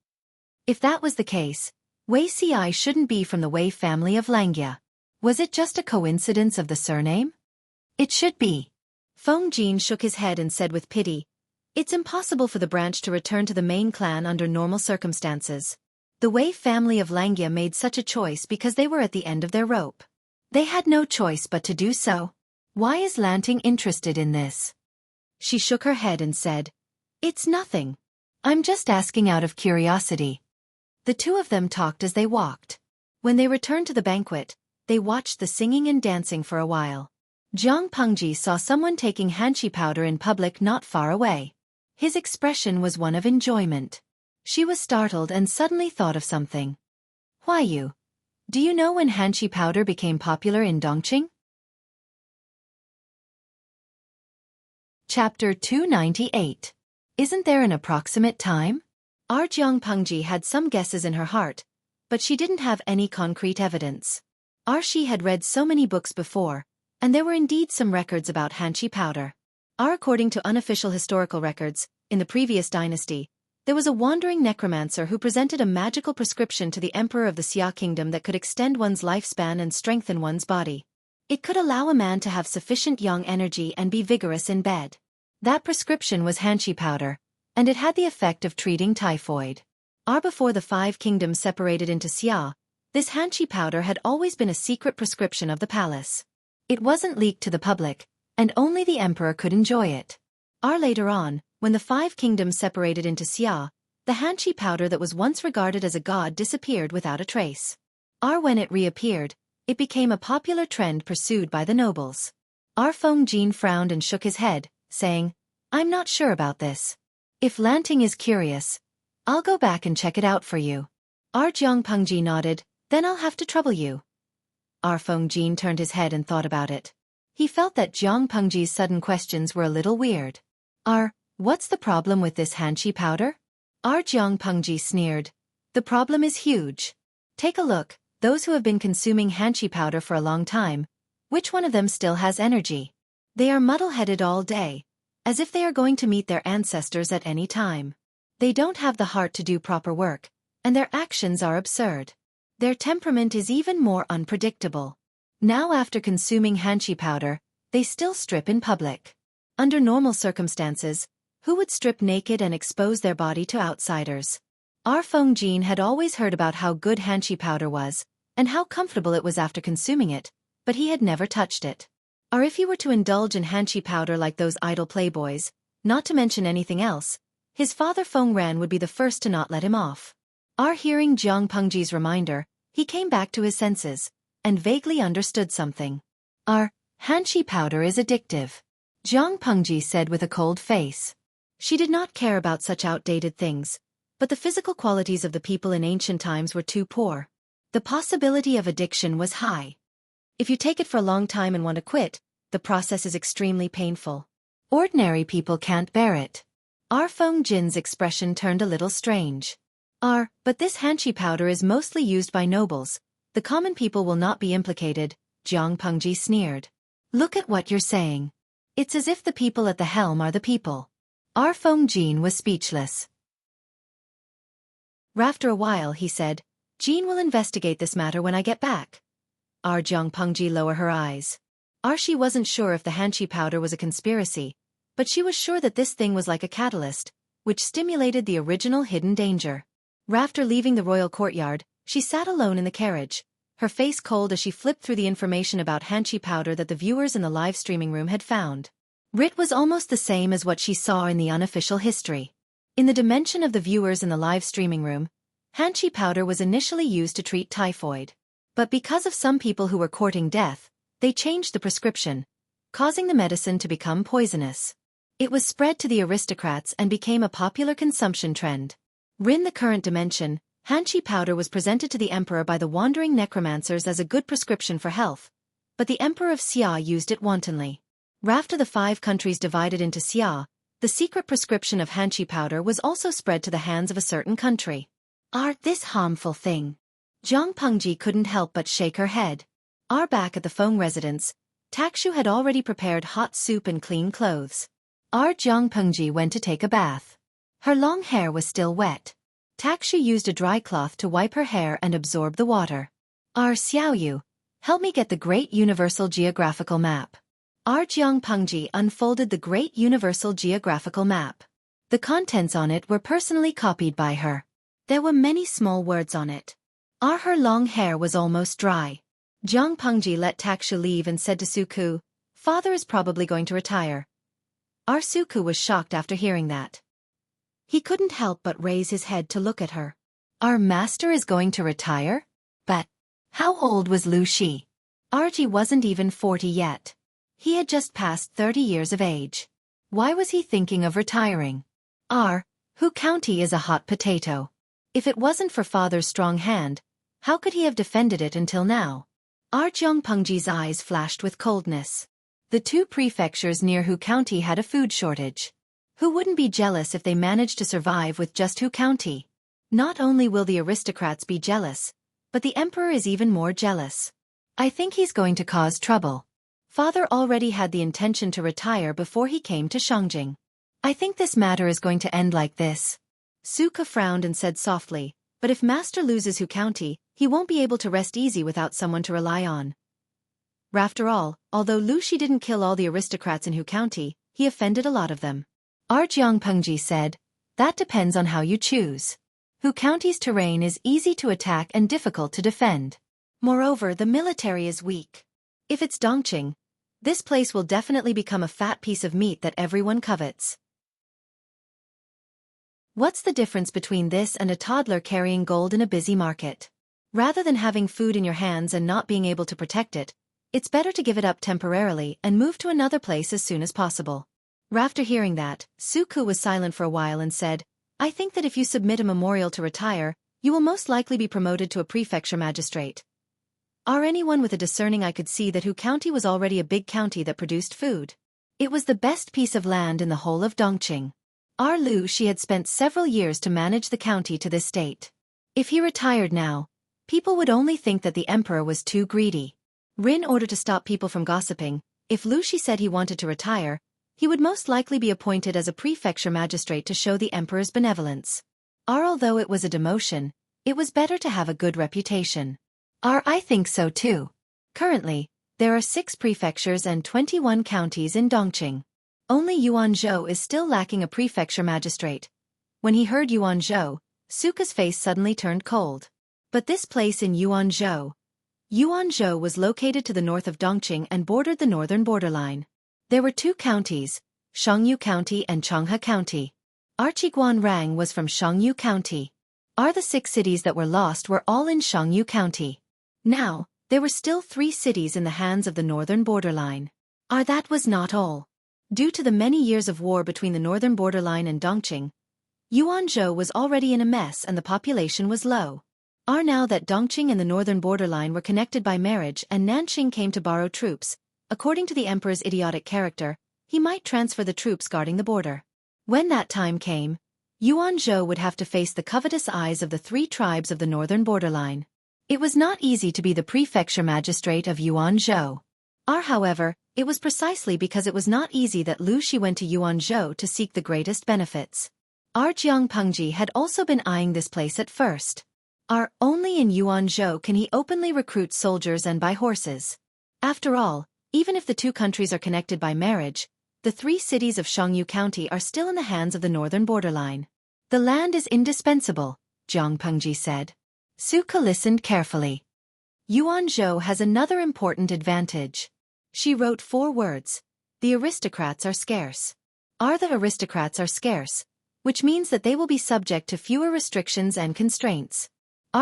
If that was the case, Wei Ci shouldn't be from the Wei family of Langya. Was it just a coincidence of the surname? It should be. Feng Jin shook his head and said with pity, "It's impossible for the branch to return to the main clan under normal circumstances. The Wei family of Langya made such a choice because they were at the end of their rope. They had no choice but to do so. Why is Lanting interested in this?" She shook her head and said, "It's nothing. I'm just asking out of curiosity." The two of them talked as they walked. When they returned to the banquet, they watched the singing and dancing for a while. Jiang Pengji saw someone taking hanshi powder in public not far away. His expression was one of enjoyment. She was startled and suddenly thought of something. "Huayu, do you know when hanshi powder became popular in Dongqing?" Chapter 298. Isn't there an approximate time? Jiang Pengji had some guesses in her heart, but she didn't have any concrete evidence. She had read so many books before, and there were indeed some records about hanshi powder. According to unofficial historical records, in the previous dynasty, there was a wandering necromancer who presented a magical prescription to the emperor of the Xia kingdom that could extend one's lifespan and strengthen one's body. It could allow a man to have sufficient yang energy and be vigorous in bed. That prescription was hanshi powder, and it had the effect of treating typhoid. Before the 5 kingdoms separated into Xia, This Hanqi powder had always been a secret prescription of the palace. It wasn't leaked to the public, and only the emperor could enjoy it. Later on, when the 5 kingdoms separated into Xia, the Hanqi powder that was once regarded as a god disappeared without a trace. When it reappeared, it became a popular trend pursued by the nobles. Feng frowned and shook his head, saying, "I'm not sure about this. If Lanting is curious, I'll go back and check it out for you." Pengji nodded, "Then I'll have to trouble you." Feng turned his head and thought about it. He felt that Pengji's sudden questions were a little weird. What's the problem with this Hanqi powder?" Pengji sneered. "The problem is huge. Take a look, those who have been consuming Hanqi powder for a long time, which one of them still has energy? They are muddle-headed all day, as if they are going to meet their ancestors at any time. They don't have the heart to do proper work, and their actions are absurd. Their temperament is even more unpredictable. Now after consuming Hanqi powder, they still strip in public. Under normal circumstances, who would strip naked and expose their body to outsiders? Feng had always heard about how good Hanqi powder was, and how comfortable it was after consuming it, but he had never touched it. If he were to indulge in Hanqi powder like those idle playboys, not to mention anything else, his father Feng Ran would be the first to not let him off. Hearing Pengji's reminder, he came back to his senses, and vaguely understood something. Hanqi powder is addictive, Pengji said with a cold face. She did not care about such outdated things, but the physical qualities of the people in ancient times were too poor. The possibility of addiction was high. If you take it for a long time and want to quit, the process is extremely painful. Ordinary people can't bear it. Feng Jin's expression turned a little strange. But this Hanqi powder is mostly used by nobles. The common people will not be implicated, Pengji sneered. Look at what you're saying. It's as if the people at the helm are the people. Feng Jin was speechless. After a while he said, "Jin will investigate this matter when I get back." Pengji lowered her eyes. She wasn't sure if the Hanqi powder was a conspiracy, but she was sure that this thing was like a catalyst, which stimulated the original hidden danger. After leaving the royal courtyard, she sat alone in the carriage, her face cold as she flipped through the information about Hanqi powder that the viewers in the live streaming room had found. It was almost the same as what she saw in the unofficial history. In the dimension of the viewers in the live streaming room, Hanqi powder was initially used to treat typhoid. But because of some people who were courting death, they changed the prescription, causing the medicine to become poisonous. It was spread to the aristocrats and became a popular consumption trend. In the current dimension, Hanqi powder was presented to the emperor by the wandering necromancers as a good prescription for health, but the emperor of Xia used it wantonly. After the 5 countries divided into Xia, the secret prescription of Hanqi powder was also spread to the hands of a certain country. This harmful thing. Pengji couldn't help but shake her head. Back at the Feng residence, Takshu had already prepared hot soup and clean clothes. Pengji went to take a bath. Her long hair was still wet. Takshu used a dry cloth to wipe her hair and absorb the water. Xiaoyu, help me get the Great Universal Geographical Map. Pengji unfolded the Great Universal Geographical Map. The contents on it were personally copied by her. There were many small words on it. Her long hair was almost dry. Pengji let Takshu leave and said to Xueqi, "Father is probably going to retire." Xueqi was shocked after hearing that. He couldn't help but raise his head to look at her. "Our master is going to retire? But how old was Lu Shi?" He wasn't even 40 yet. He had just passed 30 years of age. Why was he thinking of retiring? Hu County is a hot potato. If it wasn't for father's strong hand, how could he have defended it until now? Pengji's eyes flashed with coldness. The 2 prefectures near Hu County had a food shortage. Who wouldn't be jealous if they managed to survive with just Hu County? Not only will the aristocrats be jealous, but the emperor is even more jealous. I think he's going to cause trouble. Father already had the intention to retire before he came to Shangjing. I think this matter is going to end like this. Xueqi frowned and said softly, "But if Master loses Hu County, he won't be able to rest easy without someone to rely on." After all, although Lu Shi didn't kill all the aristocrats in Hu County, he offended a lot of them. Pengji said, "That depends on how you choose. Hu County's terrain is easy to attack and difficult to defend. Moreover, the military is weak. If it's Dongqing, this place will definitely become a fat piece of meat that everyone covets. What's the difference between this and a toddler carrying gold in a busy market? Rather than having food in your hands and not being able to protect it, it's better to give it up temporarily and move to another place as soon as possible. After hearing that, Xueqi was silent for a while and said, I think that if you submit a memorial to retire, you will most likely be promoted to a prefecture magistrate. Anyone with a discerning eye could see that Hu County was already a big county that produced food. It was the best piece of land in the whole of Dongqing. Lu she had spent several years to manage the county to this state. If he retired now, people would only think that the emperor was too greedy. In order to stop people from gossiping, if Lu Shi said he wanted to retire, he would most likely be appointed as a prefecture magistrate to show the emperor's benevolence. Although it was a demotion, it was better to have a good reputation. I think so too. Currently, there are 6 prefectures and 21 counties in Dongqing. Only Yuanzhou is still lacking a prefecture magistrate. When he heard Yuanzhou, Suka's face suddenly turned cold. But this place in Yuanzhou was located to the north of Dongqing and bordered the northern borderline. There were 2 counties, Shangyu County and Chonghe County. Qiguanrang was from Shangyu County. The 6 cities that were lost were all in Shangyu County. Now, there were still 3 cities in the hands of the northern borderline. That was not all. Due to the many years of war between the northern borderline and Dongqing, Yuanzhou was already in a mess and the population was low. Now that Dongqing and the northern borderline were connected by marriage and Nanqing came to borrow troops, according to the emperor's idiotic character, he might transfer the troops guarding the border. When that time came, Yuanzhou would have to face the covetous eyes of the 3 tribes of the northern borderline. It was not easy to be the prefecture magistrate of Yuanzhou. However, it was precisely because it was not easy that Lu Shi went to Yuanzhou to seek the greatest benefits. Jiang Pengji had also been eyeing this place at first. Only in Yuanzhou can he openly recruit soldiers and buy horses. After all, even if the 2 countries are connected by marriage, the 3 cities of Shangyu County are still in the hands of the northern borderline. The land is indispensable, Jiang Pengji said. Suka listened carefully. Yuanzhou has another important advantage. She wrote 4 words. The aristocrats are scarce. The aristocrats are scarce, which means that they will be subject to fewer restrictions and constraints.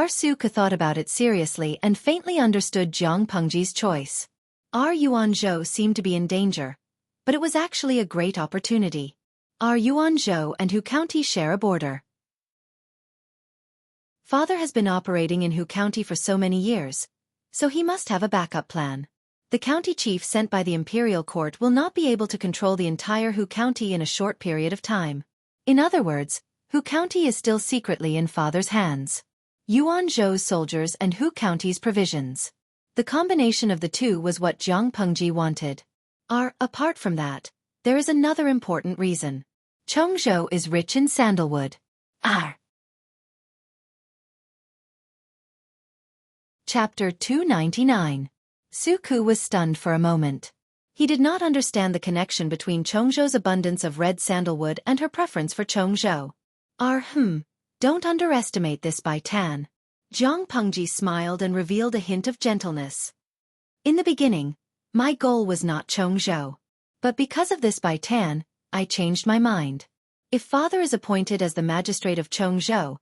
Suka thought about it seriously and faintly understood Jiang Pengji's choice. Yuanzhou seemed to be in danger, but it was actually a great opportunity. Yuanzhou and Hu County share a border. Father has been operating in Hu County for so many years, so he must have a backup plan. The county chief sent by the imperial court will not be able to control the entire Hu County in a short period of time. In other words, Hu County is still secretly in father's hands. Yuanzhou's soldiers and Hu County's provisions. The combination of the 2 was what Jiang Pengji wanted. Apart from that, there is another important reason. Chongzhou is rich in sandalwood. Chapter 299. Suku was stunned for a moment. He did not understand the connection between Chongzhou's abundance of red sandalwood and her preference for Chongzhou. Don't underestimate this Bai Tan. Jiang Pengji smiled and revealed a hint of gentleness. In the beginning, my goal was not Chongzhou. But because of this Bai Tan, I changed my mind. If father is appointed as the magistrate of Chongzhou,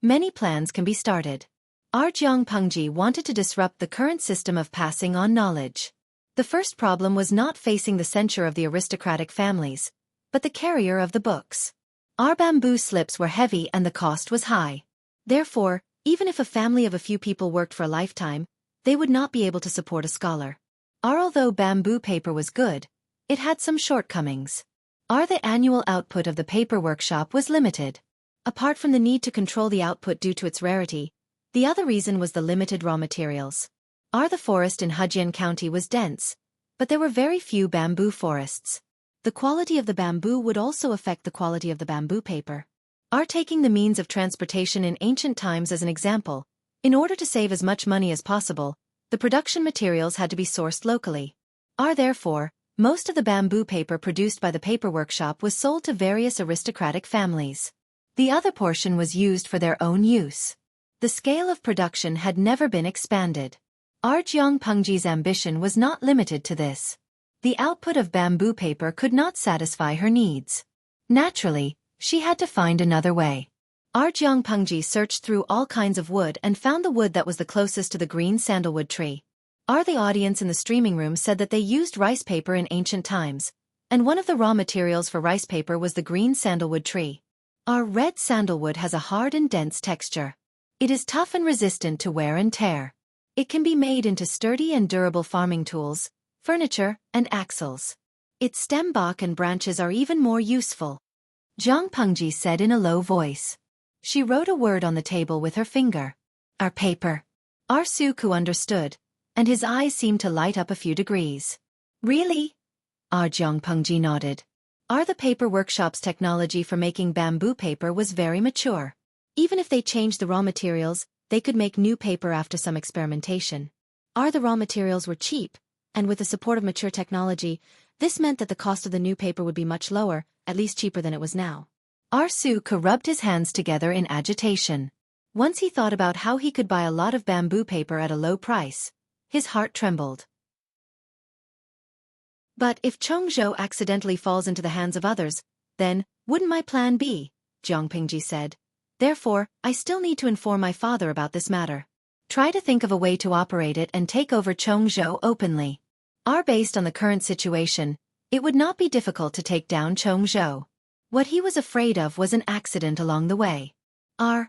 many plans can be started. Jiang Pengji wanted to disrupt the current system of passing on knowledge. The first problem was not facing the censure of the aristocratic families, but the carrier of the books. Our bamboo slips were heavy and the cost was high. Therefore, even if a family of a few people worked for a lifetime, they would not be able to support a scholar. Although bamboo paper was good, it had some shortcomings. The annual output of the paper workshop was limited. Apart from the need to control the output due to its rarity, the other reason was the limited raw materials. The forest in Hejian County was dense, but there were very few bamboo forests. The quality of the bamboo would also affect the quality of the bamboo paper. Taking the means of transportation in ancient times as an example, in order to save as much money as possible, the production materials had to be sourced locally. Therefore, most of the bamboo paper produced by the paper workshop was sold to various aristocratic families. The other portion was used for their own use. The scale of production had never been expanded. Jiang Pengji's ambition was not limited to this. The output of bamboo paper could not satisfy her needs. Naturally, she had to find another way. Jiang Pengji searched through all kinds of wood and found the wood that was the closest to the green sandalwood tree. The audience in the streaming room said that they used rice paper in ancient times, and one of the raw materials for rice paper was the green sandalwood tree. Our red sandalwood has a hard and dense texture. It is tough and resistant to wear and tear. It can be made into sturdy and durable farming tools, furniture, and axles. Its stem, bark, and branches are even more useful. Jiang Pengji said in a low voice. She wrote a word on the table with her finger. Our paper. Xueqi understood, and his eyes seemed to light up a few degrees. Really? Jiang Pengji nodded. The paper workshop's technology for making bamboo paper was very mature. Even if they changed the raw materials, they could make new paper after some experimentation. The raw materials were cheap, and with the support of mature technology, this meant that the cost of the new paper would be much lower, at least cheaper than it was now. Xueqi rubbed his hands together in agitation. Once he thought about how he could buy a lot of bamboo paper at a low price. His heart trembled. But if Chongzhou accidentally falls into the hands of others, then, wouldn't my plan be? Jiang Pengji said. Therefore, I still need to inform my father about this matter. Try to think of a way to operate it and take over Chongzhou openly. Based on the current situation, it would not be difficult to take down Chongzhou. What he was afraid of was an accident along the way. I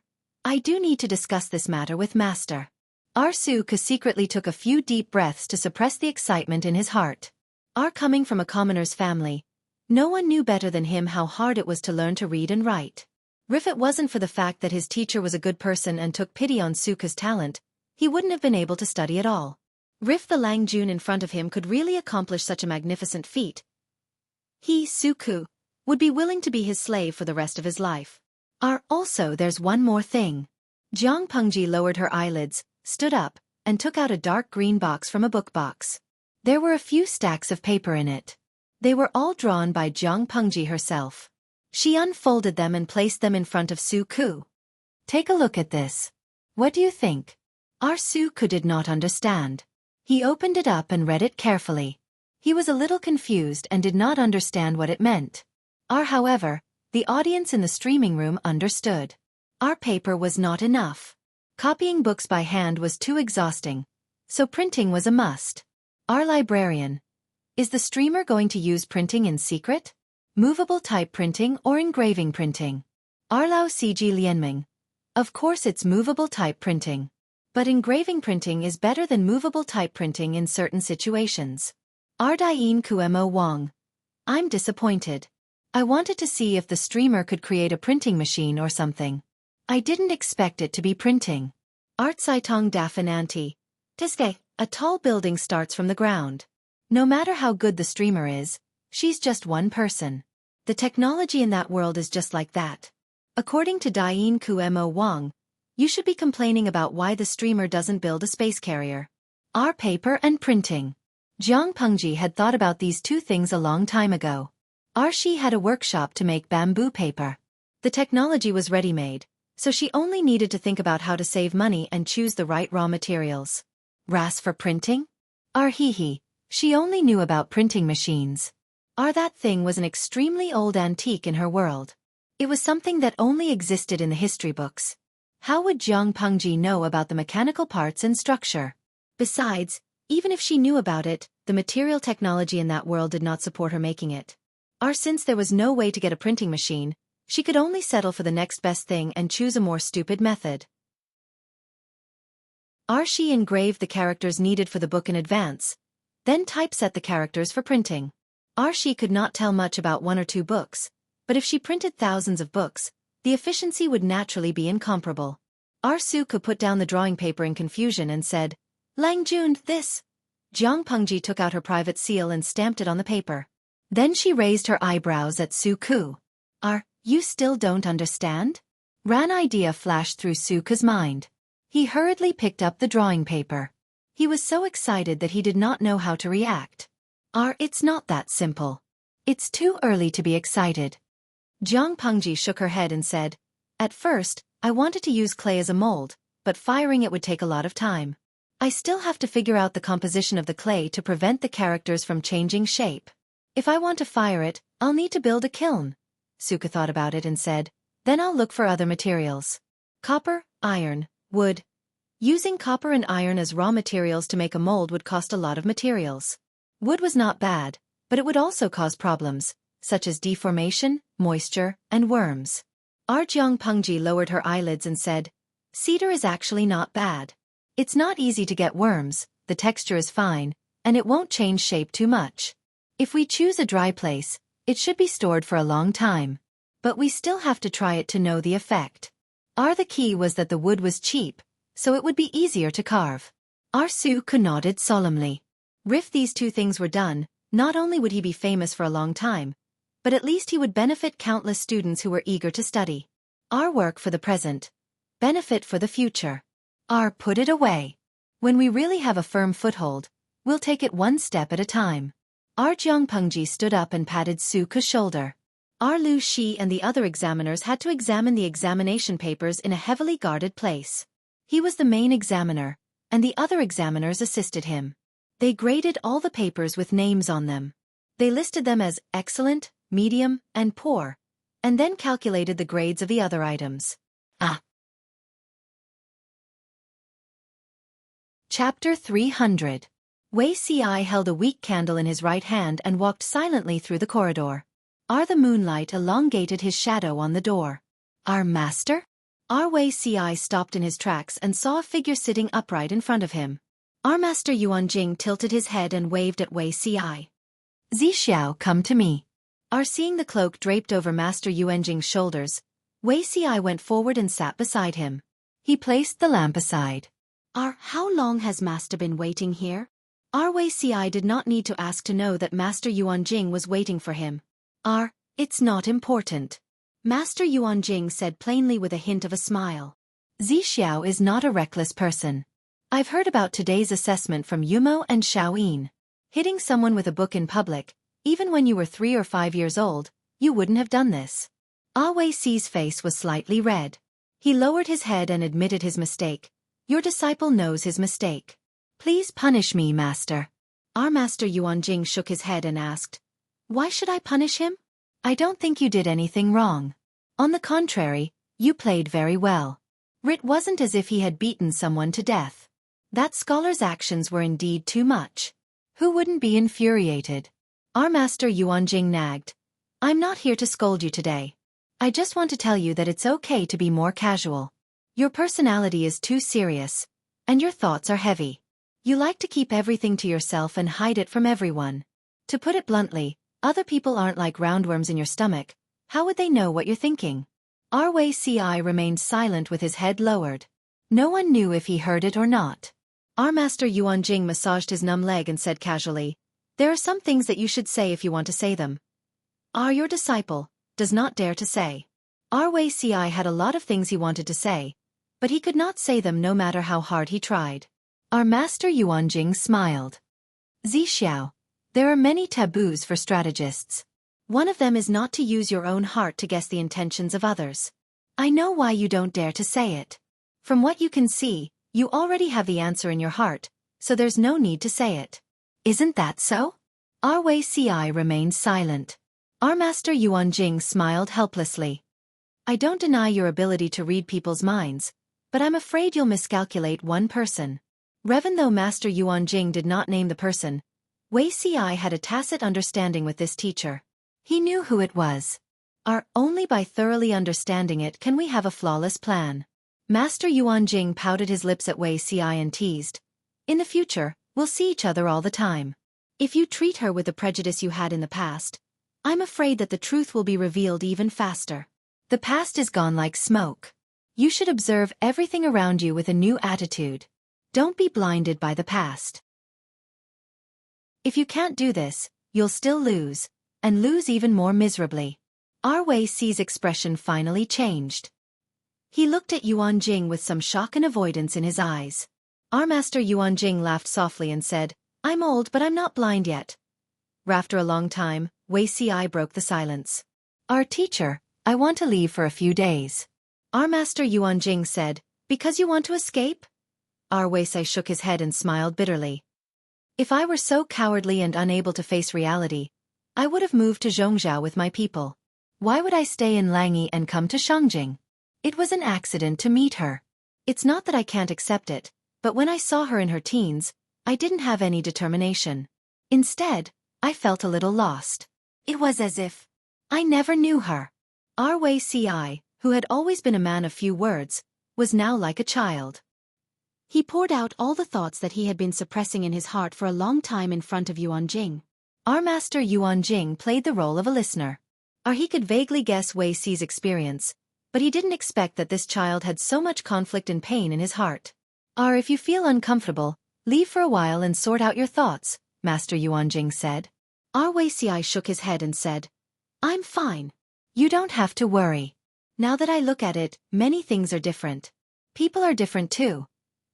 do need to discuss this matter with Master. Xueqi secretly took a few deep breaths to suppress the excitement in his heart. Coming from a commoner's family, no one knew better than him how hard it was to learn to read and write. If it wasn't for the fact that his teacher was a good person and took pity on Xueqi's talent, he wouldn't have been able to study at all. If the Lang Jun in front of him could really accomplish such a magnificent feat, he, Xueqi, would be willing to be his slave for the rest of his life. Also there's one more thing. Jiang Pengji lowered her eyelids, stood up, and took out a dark green box from a book box. There were a few stacks of paper in it. They were all drawn by Jiang Pengji herself. She unfolded them and placed them in front of Xueqi. Take a look at this. What do you think? Xueqi did not understand. He opened it up and read it carefully. He was a little confused and did not understand what it meant. However, the audience in the streaming room understood. Paper was not enough. Copying books by hand was too exhausting, so printing was a must. Librarian. Is the streamer going to use printing in secret? Movable type printing or engraving printing? Lao CG Lianming. Of course it's movable type printing. But engraving printing is better than movable type printing in certain situations. Dian Kuemo Wang. I'm disappointed. I wanted to see if the streamer could create a printing machine or something. I didn't expect it to be printing. Saitong Dafin Anti. Tiske, a tall building starts from the ground. No matter how good the streamer is, she's just one person. The technology in that world is just like that. According to Dian Kuemo Wang, you should be complaining about why the streamer doesn't build a space carrier. Paper and printing. Jiang Pengji had thought about these two things a long time ago. She had a workshop to make bamboo paper. The technology was ready-made, so she only needed to think about how to save money and choose the right raw materials. Ras for printing? She only knew about printing machines. That thing was an extremely old antique in her world. It was something that only existed in the history books. How would Jiang Pengji know about the mechanical parts and structure? Besides, even if she knew about it, the material technology in that world did not support her making it. Since there was no way to get a printing machine, she could only settle for the next best thing and choose a more stupid method. She engraved the characters needed for the book in advance, then typeset the characters for printing. She could not tell much about one or two books, but if she printed thousands of books, the efficiency would naturally be incomparable. Xueqi put down the drawing paper in confusion and said, Lang Jun, this. Jiang Pengji took out her private seal and stamped it on the paper. Then she raised her eyebrows at Xueqi. You still don't understand? An idea flashed through Xueqi's mind. He hurriedly picked up the drawing paper. He was so excited that he did not know how to react. It's not that simple. It's too early to be excited. Jiang Pengji shook her head and said, At first, I wanted to use clay as a mold, but firing it would take a lot of time. I still have to figure out the composition of the clay to prevent the characters from changing shape. If I want to fire it, I'll need to build a kiln. Xueqi thought about it and said, then I'll look for other materials. Copper, iron, wood. Using copper and iron as raw materials to make a mold would cost a lot of materials. Wood was not bad, but it would also cause problems, such as deformation, moisture, and worms. Pengji lowered her eyelids and said, cedar is actually not bad. It's not easy to get worms, the texture is fine, and it won't change shape too much. If we choose a dry place, it should be stored for a long time. But we still have to try it to know the effect. The key was that the wood was cheap, so it would be easier to carve. Xueqi nodded solemnly. If these two things were done, not only would he be famous for a long time, but at least he would benefit countless students who were eager to study. Work for the present. Benefit for the future. Put it away. When we really have a firm foothold, we'll take it one step at a time. Pengji stood up and patted Xueqi's shoulder. Lu Shi and the other examiners had to examine the examination papers in a heavily guarded place. He was the main examiner, and the other examiners assisted him. They graded all the papers with names on them. They listed them as excellent, medium, and poor, and then calculated the grades of the other items. Chapter 300. Xueqi held a weak candle in his right hand and walked silently through the corridor. The moonlight elongated his shadow on the door. Master? Xueqi stopped in his tracks and saw a figure sitting upright in front of him. Master Yuanjing tilted his head and waved at Xueqi. Zixiao, come to me. Seeing the cloak draped over Master Yuanjing's shoulders, Xueqi went forward and sat beside him. He placed the lamp aside. How long has Master been waiting here? Xueqi did not need to ask to know that Master Yuanjing was waiting for him. It's not important. Master Yuanjing said plainly with a hint of a smile. Zixiao is not a reckless person. I've heard about today's assessment from Yumo and Shaoyin. Hitting someone with a book in public, even when you were 3 or 5 years old, you wouldn't have done this. Xueqi's face was slightly red. He lowered his head and admitted his mistake. Your disciple knows his mistake. Please punish me, Master. Master Yuanjing shook his head and asked, why should I punish him? I don't think you did anything wrong. On the contrary, you played very well. It wasn't as if he had beaten someone to death. That scholar's actions were indeed too much. Who wouldn't be infuriated? Master Yuanjing nagged. I'm not here to scold you today. I just want to tell you that it's okay to be more casual. Your personality is too serious, and your thoughts are heavy. You like to keep everything to yourself and hide it from everyone. To put it bluntly, other people aren't like roundworms in your stomach. How would they know what you're thinking? Xueqi remained silent with his head lowered. No one knew if he heard it or not. Master Yuanjing massaged his numb leg and said casually, there are some things that you should say if you want to say them. Your disciple does not dare to say. Xueqi had a lot of things he wanted to say, but he could not say them no matter how hard he tried. Master Yuanjing smiled. Zixiao, there are many taboos for strategists. One of them is not to use your own heart to guess the intentions of others. I know why you don't dare to say it. From what you can see, you already have the answer in your heart, so there's no need to say it. Isn't that so? Xueqi remained silent. Master Yuanjing smiled helplessly. I don't deny your ability to read people's minds, but I'm afraid you'll miscalculate one person. Even though Master Yuanjing did not name the person, Xueqi had a tacit understanding with this teacher. He knew who it was. Only by thoroughly understanding it can we have a flawless plan. Master Yuanjing pouted his lips at Xueqi and teased. In the future, we'll see each other all the time. If you treat her with the prejudice you had in the past, I'm afraid that the truth will be revealed even faster. The past is gone like smoke. You should observe everything around you with a new attitude. Don't be blinded by the past. If you can't do this, you'll still lose, and lose even more miserably. Xueqi's expression finally changed. He looked at Yuanjing with some shock and avoidance in his eyes. Master Yuanjing laughed softly and said, I'm old but I'm not blind yet. After a long time, Xueqi broke the silence. Teacher, I want to leave for a few days. Our master Yuan Jing said, because you want to escape? Our Weisai shook his head and smiled bitterly. If I were so cowardly and unable to face reality, I would have moved to Zhongzhou with my people. Why would I stay in Langyi and come to Shangjing? It was an accident to meet her. It's not that I can't accept it, but when I saw her in her teens, I didn't have any determination. Instead, I felt a little lost. It was as if I never knew her. Our Weisai, who had always been a man of few words, was now like a child. He poured out all the thoughts that he had been suppressing in his heart for a long time in front of Yuan Jing. Our master Yuan Jing played the role of a listener. He could vaguely guess Wei Si's experience, but he didn't expect that this child had so much conflict and pain in his heart. If you feel uncomfortable, leave for a while and sort out your thoughts, Master Yuan Jing said. Wei Si shook his head and said, I'm fine. You don't have to worry. Now that I look at it, many things are different. People are different too.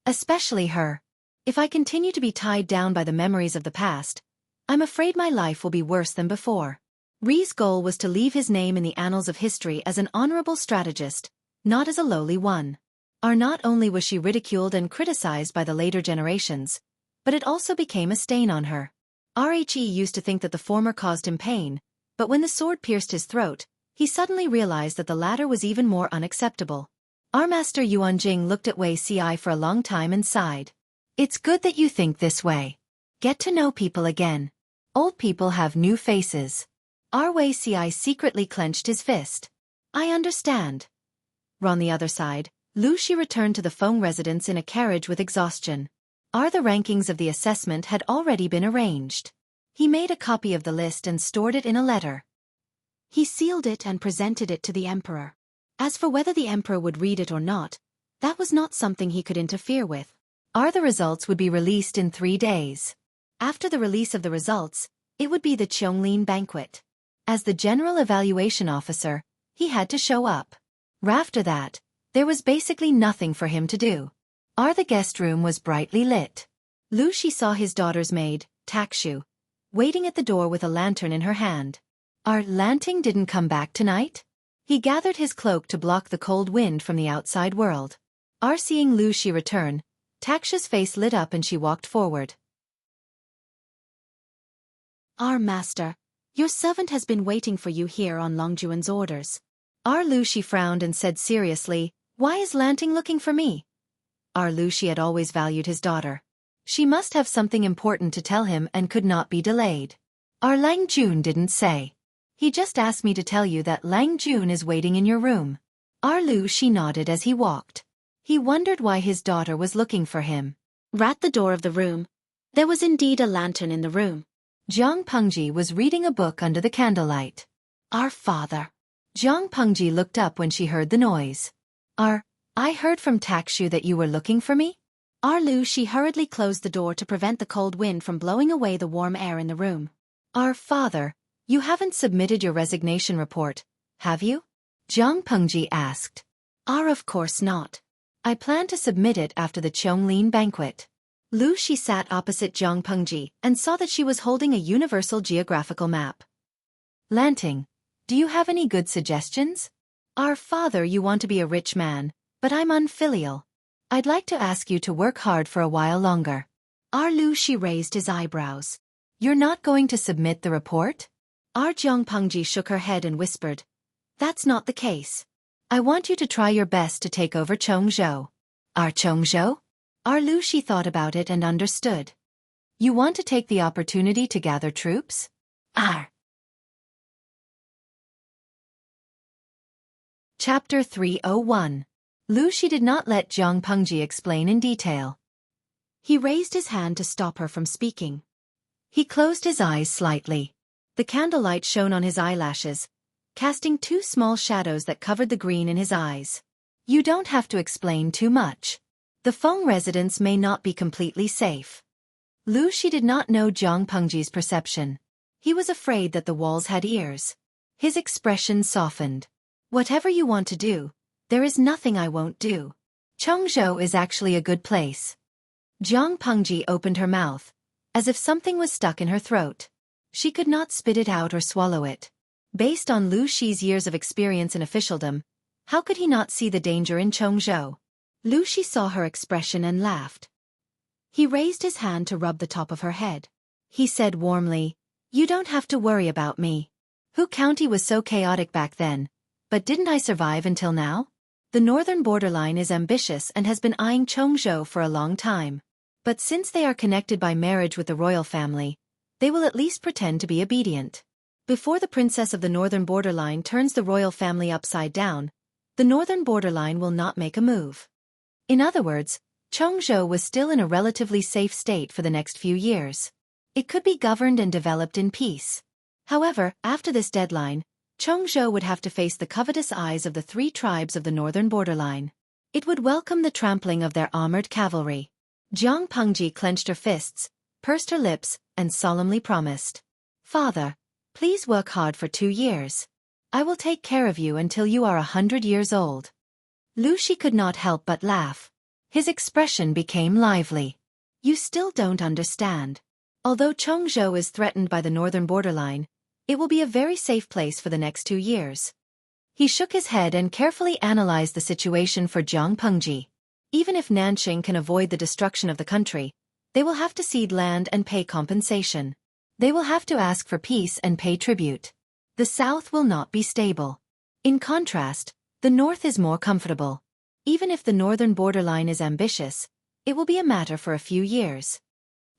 Especially her. If I continue to be tied down by the memories of the past, I'm afraid my life will be worse than before. Ri's goal was to leave his name in the annals of history as an honorable strategist, not as a lowly one. Not only was she ridiculed and criticized by the later generations, but it also became a stain on her. Rhe used to think that the former caused him pain, but when the sword pierced his throat, he suddenly realized that the latter was even more unacceptable. Our master Yuan Jing looked at Wei Si for a long time and sighed. It's good that you think this way. Get to know people again. Old people have new faces. Our Wei Si secretly clenched his fist. I understand. On the other side, Lu Shi returned to the Feng residence in a carriage with exhaustion. The rankings of the assessment had already been arranged. He made a copy of the list and stored it in a letter. He sealed it and presented it to the emperor. As for whether the emperor would read it or not, that was not something he could interfere with. The results would be released in 3 days. After the release of the results, it would be the Qianglin banquet. As the general evaluation officer, he had to show up. After that, there was basically nothing for him to do. The guest room was brightly lit. Lu Shi saw his daughter's maid, Takshu, waiting at the door with a lantern in her hand. Lanting didn't come back tonight? He gathered his cloak to block the cold wind from the outside world. Seeing Lu Shi return, Takshu's face lit up and she walked forward. Master, your servant has been waiting for you here on Longjuan's orders. Lu Shi frowned and said seriously, why is Lanting looking for me? Lu Shi had always valued his daughter. She must have something important to tell him and could not be delayed. Lang Jun didn't say. He just asked me to tell you that Lang Jun is waiting in your room. Lu Shi nodded as he walked. He wondered why his daughter was looking for him. At the door of the room, there was indeed a lantern in the room. Zhang Pengji was reading a book under the candlelight. Our father. Zhang Pengji looked up when she heard the noise. I heard from Takshu that you were looking for me? Lu Shi hurriedly closed the door to prevent the cold wind from blowing away the warm air in the room. Father, you haven't submitted your resignation report, have you? Zhang Pengji asked. Of course not. I plan to submit it after the Qianglin banquet. Lu Shi sat opposite Zhang Pengji and saw that she was holding a universal geographical map. Lanting, do you have any good suggestions? Father, you want to be a rich man, but I'm unfilial. I'd like to ask you to work hard for a while longer. Lu Shi raised his eyebrows. You're not going to submit the report? Zhang Pengji shook her head and whispered. That's not the case. I want you to try your best to take over Chongzhou. Chongzhou? Lu Shi thought about it and understood. You want to take the opportunity to gather troops? Chapter 301. Lu Shi did not let Zhang Pengji explain in detail. He raised his hand to stop her from speaking. He closed his eyes slightly. The candlelight shone on his eyelashes, casting 2 small shadows that covered the green in his eyes. You don't have to explain too much. The Feng residence may not be completely safe. Lu Shi did not know Zhang Pengji's perception. He was afraid that the walls had ears. His expression softened. Whatever you want to do, there is nothing I won't do. Chongzhou is actually a good place. Zhang Pengji opened her mouth, as if something was stuck in her throat. She could not spit it out or swallow it. Based on Lu Shi's years of experience in officialdom, How could he not see the danger in Chongzhou? Lu Shi saw her expression and laughed. He raised his hand to rub the top of her head. He said warmly, "You don't have to worry about me. Hu County was so chaotic back then, but didn't I survive until now? The northern borderline is ambitious and has been eyeing Chongzhou for a long time. But since they are connected by marriage with the royal family, they will at least pretend to be obedient. Before the princess of the northern borderline turns the royal family upside down, the northern borderline will not make a move." In other words, Chongzhou was still in a relatively safe state for the next few years. It could be governed and developed in peace. However, after this deadline, Chongzhou would have to face the covetous eyes of the three tribes of the northern borderline. It would welcome the trampling of their armored cavalry. Jiang Pengji clenched her fists, pursed her lips, and solemnly promised, "Father, please work hard for 2 years. I will take care of you until you are 100 years old." Lu Shi could not help but laugh. His expression became lively. "You still don't understand. Although Chongzhou is threatened by the northern borderline, it will be a very safe place for the next 2 years." He shook his head and carefully analyzed the situation for Jiang Pengji. Even if Nanxing can avoid the destruction of the country, they will have to cede land and pay compensation. They will have to ask for peace and pay tribute. The south will not be stable. In contrast, the north is more comfortable. Even if the northern borderline is ambitious, it will be a matter for a few years.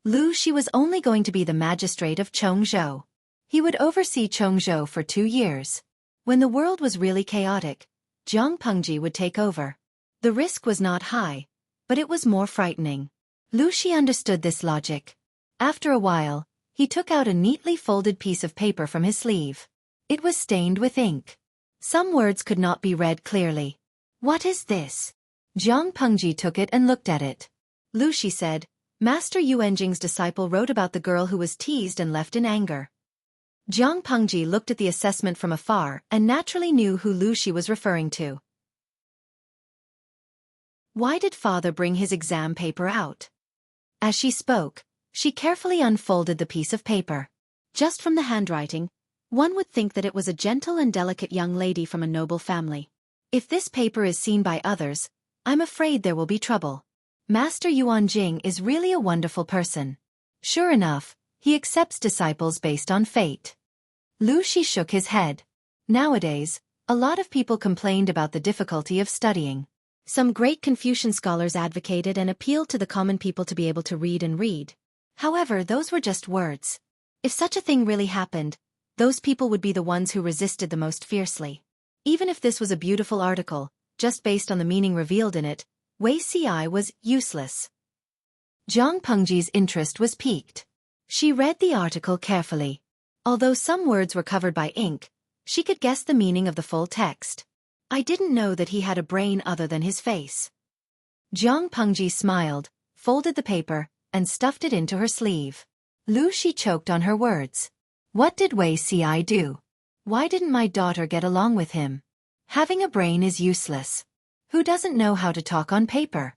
Lu Shi was only going to be the magistrate of Chongzhou. He would oversee Chongzhou for 2 years. When the world was really chaotic, Jiang Pengji would take over. The risk was not high, but it was more frightening. Lu Shi understood this logic. After a while, he took out a neatly folded piece of paper from his sleeve. It was stained with ink. Some words could not be read clearly. "What is this?" Jiang Pengji took it and looked at it. Lu Shi said, "Master Yuanjing's disciple wrote about the girl who was teased and left in anger." Jiang Pengji looked at the assessment from afar and naturally knew who Lu Shi was referring to. Why did father bring his exam paper out? As she spoke, she carefully unfolded the piece of paper. Just from the handwriting, one would think that it was a gentle and delicate young lady from a noble family. If this paper is seen by others, I'm afraid there will be trouble. Master Yuanjing is really a wonderful person. Sure enough, he accepts disciples based on fate. Lu Shi shook his head. Nowadays, a lot of people complained about the difficulty of studying. Some great Confucian scholars advocated and appealed to the common people to be able to read and read. However, those were just words. If such a thing really happened, those people would be the ones who resisted the most fiercely. Even if this was a beautiful article, just based on the meaning revealed in it, Wei Ci was useless. Jiang Pengji's interest was piqued. She read the article carefully. Although some words were covered by ink, she could guess the meaning of the full text. "I didn't know that he had a brain other than his face." Jiang Pengji smiled, folded the paper, and stuffed it into her sleeve. Lu Shi choked on her words. What did Wei Ci do? Why didn't my daughter get along with him? Having a brain is useless. Who doesn't know how to talk on paper?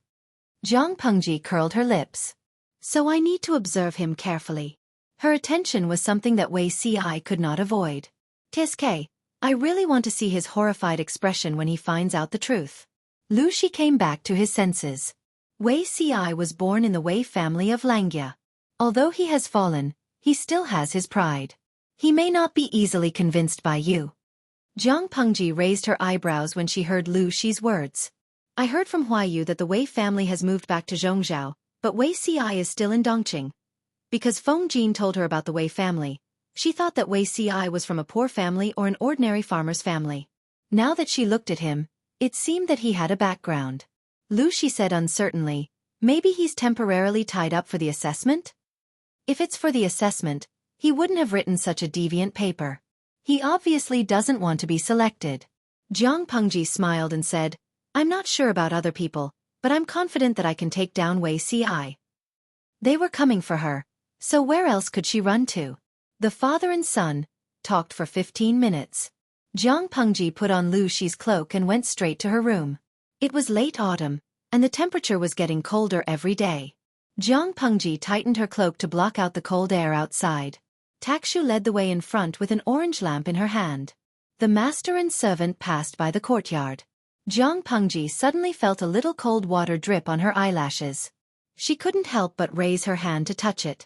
Jiang Pengji curled her lips. So I need to observe him carefully. Her attention was something that Wei Ci could not avoid. "Tsk, I really want to see his horrified expression when he finds out the truth." Lu Shi came back to his senses. Wei Ci was born in the Wei family of Langya. Although he has fallen, he still has his pride. He may not be easily convinced by you. Jiang Pengji raised her eyebrows when she heard Lu Shi's words. I heard from Huayu that the Wei family has moved back to Zhongzhou, but Wei Ci is still in Dongqing. Because Feng Jin told her about the Wei family, she thought that Wei Ci was from a poor family or an ordinary farmer's family. Now that she looked at him, it seemed that he had a background. Lu Shi said uncertainly, maybe he's temporarily tied up for the assessment? If it's for the assessment, he wouldn't have written such a deviant paper. He obviously doesn't want to be selected. Jiang Pengji smiled and said, I'm not sure about other people, but I'm confident that I can take down Wei Ci. They were coming for her, so where else could she run to? The father and son talked for 15 minutes. Jiang Pengji put on Lu Shi's cloak and went straight to her room. It was late autumn, and the temperature was getting colder every day. Jiang Pengji tightened her cloak to block out the cold air outside. Takshu led the way in front with an orange lamp in her hand. The master and servant passed by the courtyard. Jiang Pengji suddenly felt a little cold water drip on her eyelashes. She couldn't help but raise her hand to touch it.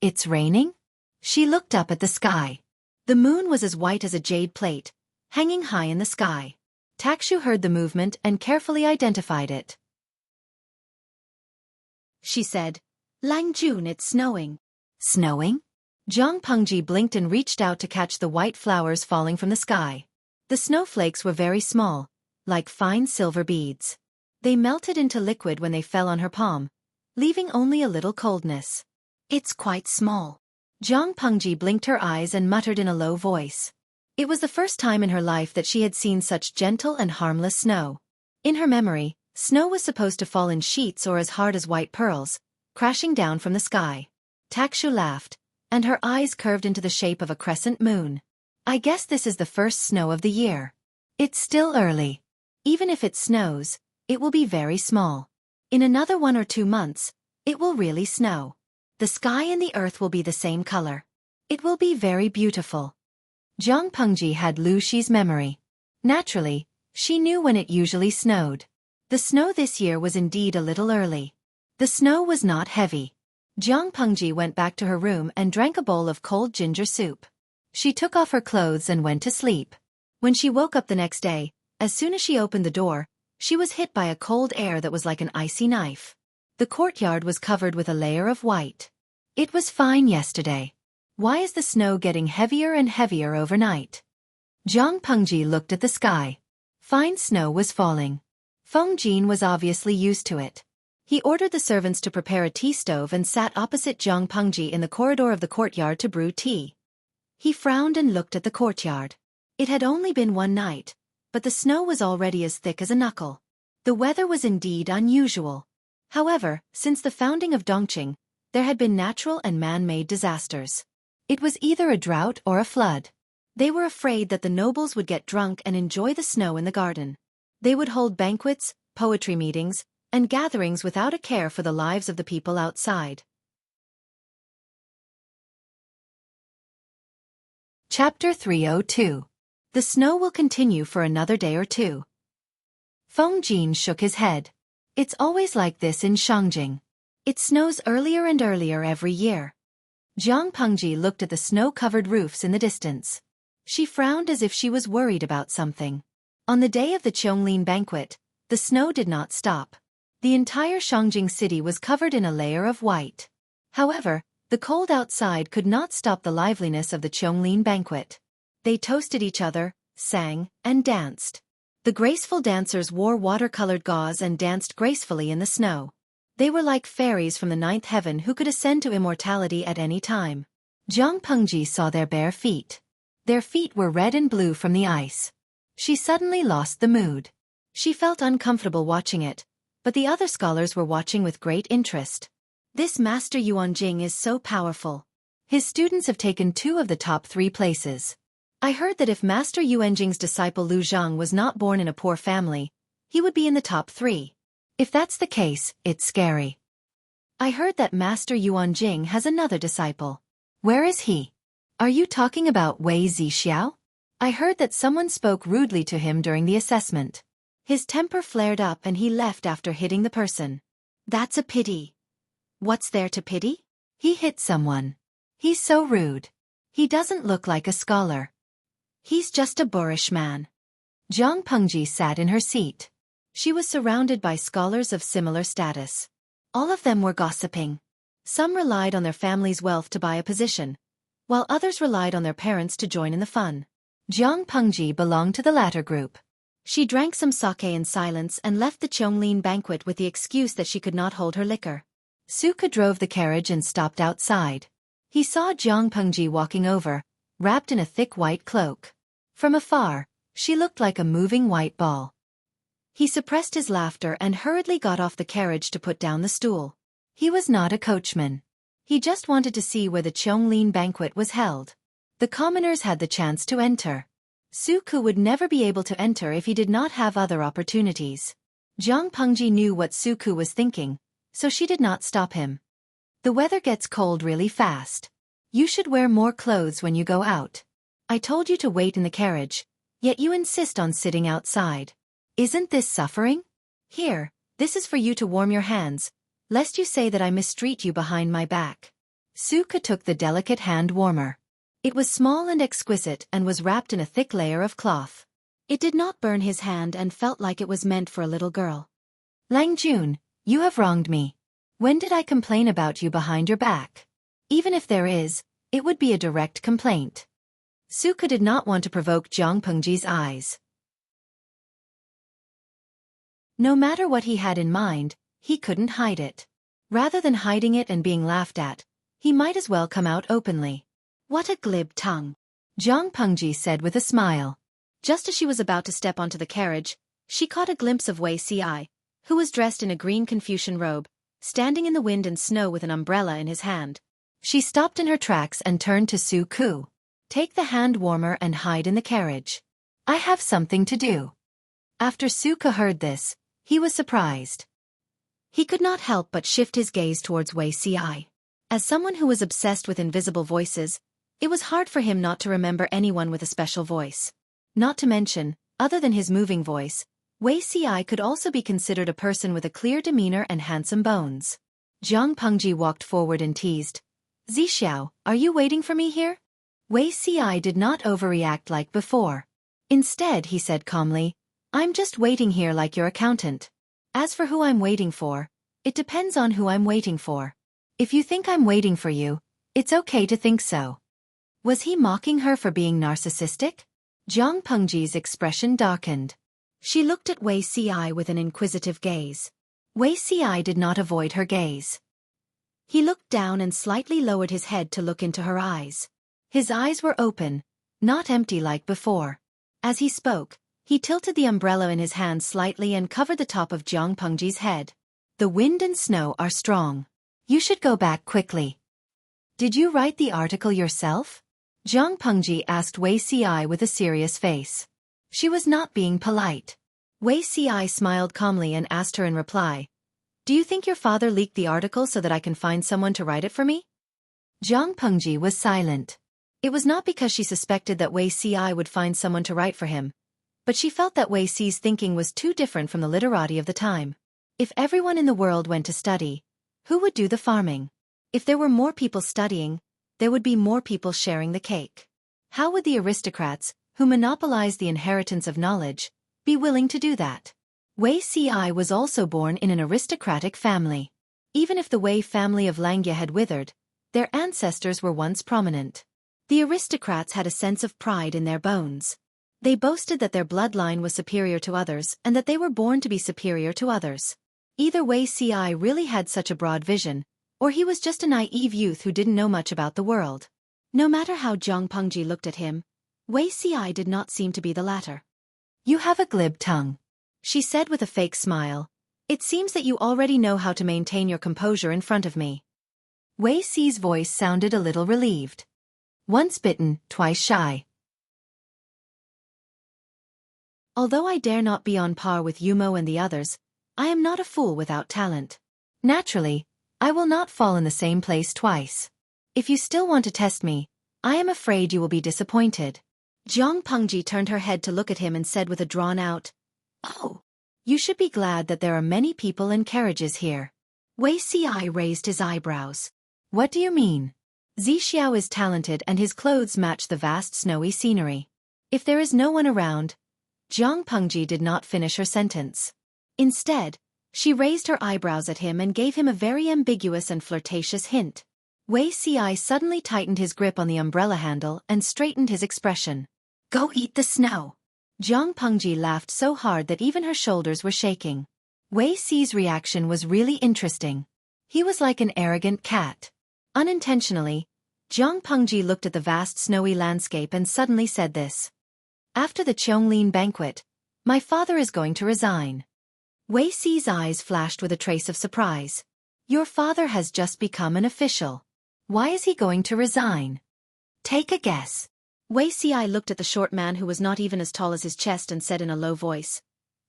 It's raining? She looked up at the sky. The moon was as white as a jade plate, hanging high in the sky. Takshu heard the movement and carefully identified it. She said, "Lang Jun, it's snowing." Snowing? Jiang Pengji blinked and reached out to catch the white flowers falling from the sky. The snowflakes were very small, like fine silver beads. They melted into liquid when they fell on her palm, leaving only a little coldness. It's quite small. Jiang Pengji blinked her eyes and muttered in a low voice. It was the first time in her life that she had seen such gentle and harmless snow. In her memory, snow was supposed to fall in sheets or as hard as white pearls, crashing down from the sky. Takshu laughed, and her eyes curved into the shape of a crescent moon. I guess this is the first snow of the year. It's still early. Even if it snows, it will be very small. In another 1 or 2 months, it will really snow. The sky and the earth will be the same color. It will be very beautiful. Jiang Pengji had Lu Shi's memory. Naturally, she knew when it usually snowed. The snow this year was indeed a little early. The snow was not heavy. Jiang Pengji went back to her room and drank a bowl of cold ginger soup. She took off her clothes and went to sleep. When she woke up the next day, as soon as she opened the door, she was hit by a cold air that was like an icy knife. The courtyard was covered with a layer of white. It was fine yesterday. Why is the snow getting heavier and heavier overnight? Jiang Pengji looked at the sky. Fine snow was falling. Feng Jin was obviously used to it. He ordered the servants to prepare a tea stove and sat opposite Jiang Pengji in the corridor of the courtyard to brew tea. He frowned and looked at the courtyard. It had only been 1 night, but the snow was already as thick as a knuckle. The weather was indeed unusual. However, since the founding of Dongqing, there had been natural and man-made disasters. It was either a drought or a flood. They were afraid that the nobles would get drunk and enjoy the snow in the garden. They would hold banquets, poetry meetings, and gatherings without a care for the lives of the people outside. Chapter 302. The snow will continue for another day or 2. Feng Jin shook his head. It's always like this in Shangjing. It snows earlier and earlier every year. Jiang Pengji looked at the snow-covered roofs in the distance. She frowned as if she was worried about something. On the day of the Qianglin banquet, the snow did not stop. The entire Shangjing city was covered in a layer of white. However, the cold outside could not stop the liveliness of the Qianglin banquet. They toasted each other, sang, and danced. The graceful dancers wore watercolored gauze and danced gracefully in the snow. They were like fairies from the 9th heaven who could ascend to immortality at any time. Jiang Pengji saw their bare feet. Their feet were red and blue from the ice. She suddenly lost the mood. She felt uncomfortable watching it, but the other scholars were watching with great interest. This Master Yuanjing is so powerful. His students have taken 2 of the top 3 places. I heard that if Master Yuanjing's disciple Lu Zhang was not born in a poor family, he would be in the top 3. If that's the case, it's scary. I heard that Master Yuanjing has another disciple. Where is he? Are you talking about Wei Zixiao? I heard that someone spoke rudely to him during the assessment. His temper flared up and he left after hitting the person. That's a pity. What's there to pity? He hit someone. He's so rude. He doesn't look like a scholar. He's just a boorish man. Jiang Pengji sat in her seat. She was surrounded by scholars of similar status. All of them were gossiping. Some relied on their family's wealth to buy a position, while others relied on their parents to join in the fun. Jiang Pengji belonged to the latter group. She drank some sake in silence and left the Qianglin banquet with the excuse that she could not hold her liquor. Xueqi drove the carriage and stopped outside. He saw Jiang Pengji walking over, wrapped in a thick white cloak. From afar, she looked like a moving white ball. He suppressed his laughter and hurriedly got off the carriage to put down the stool. He was not a coachman. He just wanted to see where the Qianglin banquet was held. The commoners had the chance to enter. Xueqi would never be able to enter if he did not have other opportunities. Jiang Pengji knew what Xueqi was thinking, so she did not stop him. The weather gets cold really fast. You should wear more clothes when you go out. I told you to wait in the carriage, yet you insist on sitting outside. Isn't this suffering? Here, this is for you to warm your hands, lest you say that I mistreat you behind my back. Xueqi took the delicate hand warmer. It was small and exquisite and was wrapped in a thick layer of cloth. It did not burn his hand and felt like it was meant for a little girl. Lang Jun, you have wronged me. When did I complain about you behind your back? Even if there is, it would be a direct complaint. Xueqi did not want to provoke Zhang Pengji's eyes. No matter what he had in mind, he couldn't hide it. Rather than hiding it and being laughed at, he might as well come out openly. What a glib tongue, Zhang Pengji said with a smile. Just as she was about to step onto the carriage, she caught a glimpse of Xueqi, who was dressed in a green Confucian robe, standing in the wind and snow with an umbrella in his hand. She stopped in her tracks and turned to Xueqi. Take the hand warmer and hide in the carriage. I have something to do. After Xueqi heard this, he was surprised. He could not help but shift his gaze towards Xueqi. As someone who was obsessed with invisible voices, it was hard for him not to remember anyone with a special voice. Not to mention, other than his moving voice, Xueqi could also be considered a person with a clear demeanor and handsome bones. Zhang Pengji walked forward and teased, Zixiao, are you waiting for me here? Xueqi did not overreact like before. Instead, he said calmly, I'm just waiting here like your accountant. As for who I'm waiting for, it depends on who I'm waiting for. If you think I'm waiting for you, it's okay to think so. Was he mocking her for being narcissistic? Zhang Pengji's expression darkened. She looked at Xueqi with an inquisitive gaze. Xueqi did not avoid her gaze. He looked down and slightly lowered his head to look into her eyes. His eyes were open, not empty like before. As he spoke, he tilted the umbrella in his hand slightly and covered the top of Zhang Pengji's head. The wind and snow are strong. You should go back quickly. Did you write the article yourself? Zhang Pengji asked Xueqi with a serious face. She was not being polite. Xueqi smiled calmly and asked her in reply, Do you think your father leaked the article so that I can find someone to write it for me? Zhang Pengji was silent. It was not because she suspected that Xueqi would find someone to write for him, but she felt that Xueqi's thinking was too different from the literati of the time. If everyone in the world went to study, who would do the farming? If there were more people studying, there would be more people sharing the cake. How would the aristocrats, who monopolize the inheritance of knowledge, be willing to do that? Xueqi was also born in an aristocratic family. Even if the Wei family of Langya had withered, their ancestors were once prominent. The aristocrats had a sense of pride in their bones. They boasted that their bloodline was superior to others and that they were born to be superior to others. Either Xueqi really had such a broad vision, or he was just a naive youth who didn't know much about the world. No matter how Zhang Pengji looked at him, Xueqi did not seem to be the latter. You have a glib tongue, she said with a fake smile. It seems that you already know how to maintain your composure in front of me. Xueqi's voice sounded a little relieved. Once bitten, twice shy. Although I dare not be on par with Yumo and the others, I am not a fool without talent. Naturally, I will not fall in the same place twice. If you still want to test me, I am afraid you will be disappointed. Zhang Pengji turned her head to look at him and said with a drawn-out, Oh, you should be glad that there are many people and carriages here. Xueqi raised his eyebrows. What do you mean? Zixiao is talented and his clothes match the vast snowy scenery. If there is no one around, Zhang Pengji did not finish her sentence. Instead, she raised her eyebrows at him and gave him a very ambiguous and flirtatious hint. Xueqi suddenly tightened his grip on the umbrella handle and straightened his expression. Go eat the snow. Zhang Pengji laughed so hard that even her shoulders were shaking. Xueqi's reaction was really interesting. He was like an arrogant cat. Unintentionally, Zhang Pengji looked at the vast snowy landscape and suddenly said this. After the Chonglin banquet, my father is going to resign. Xueqi's eyes flashed with a trace of surprise. Your father has just become an official. Why is he going to resign? Take a guess. Xueqi looked at the short man who was not even as tall as his chest and said in a low voice.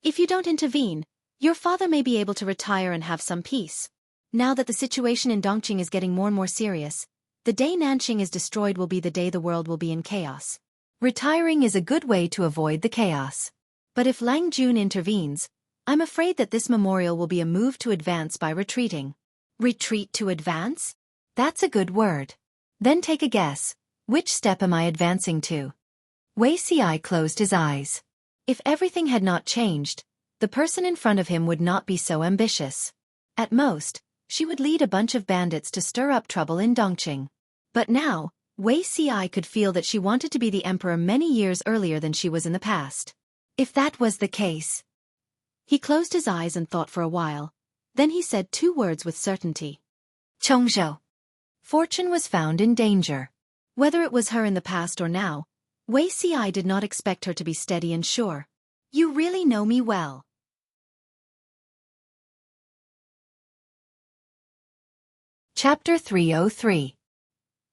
If you don't intervene, your father may be able to retire and have some peace. Now that the situation in Dongqing is getting more and more serious, the day Nanqing is destroyed will be the day the world will be in chaos. Retiring is a good way to avoid the chaos. But if Lang Jun intervenes, I'm afraid that this memorial will be a move to advance by retreating. Retreat to advance? That's a good word. Then take a guess. Which step am I advancing to? Wei Si closed his eyes. If everything had not changed, the person in front of him would not be so ambitious. At most, she would lead a bunch of bandits to stir up trouble in Dongqing. But now, Wei Si could feel that she wanted to be the emperor many years earlier than she was in the past. If that was the case... He closed his eyes and thought for a while. Then he said 2 words with certainty. Chongzhou. Fortune was found in danger. Whether it was her in the past or now, Wei Si did not expect her to be steady and sure. You really know me well. Chapter 303.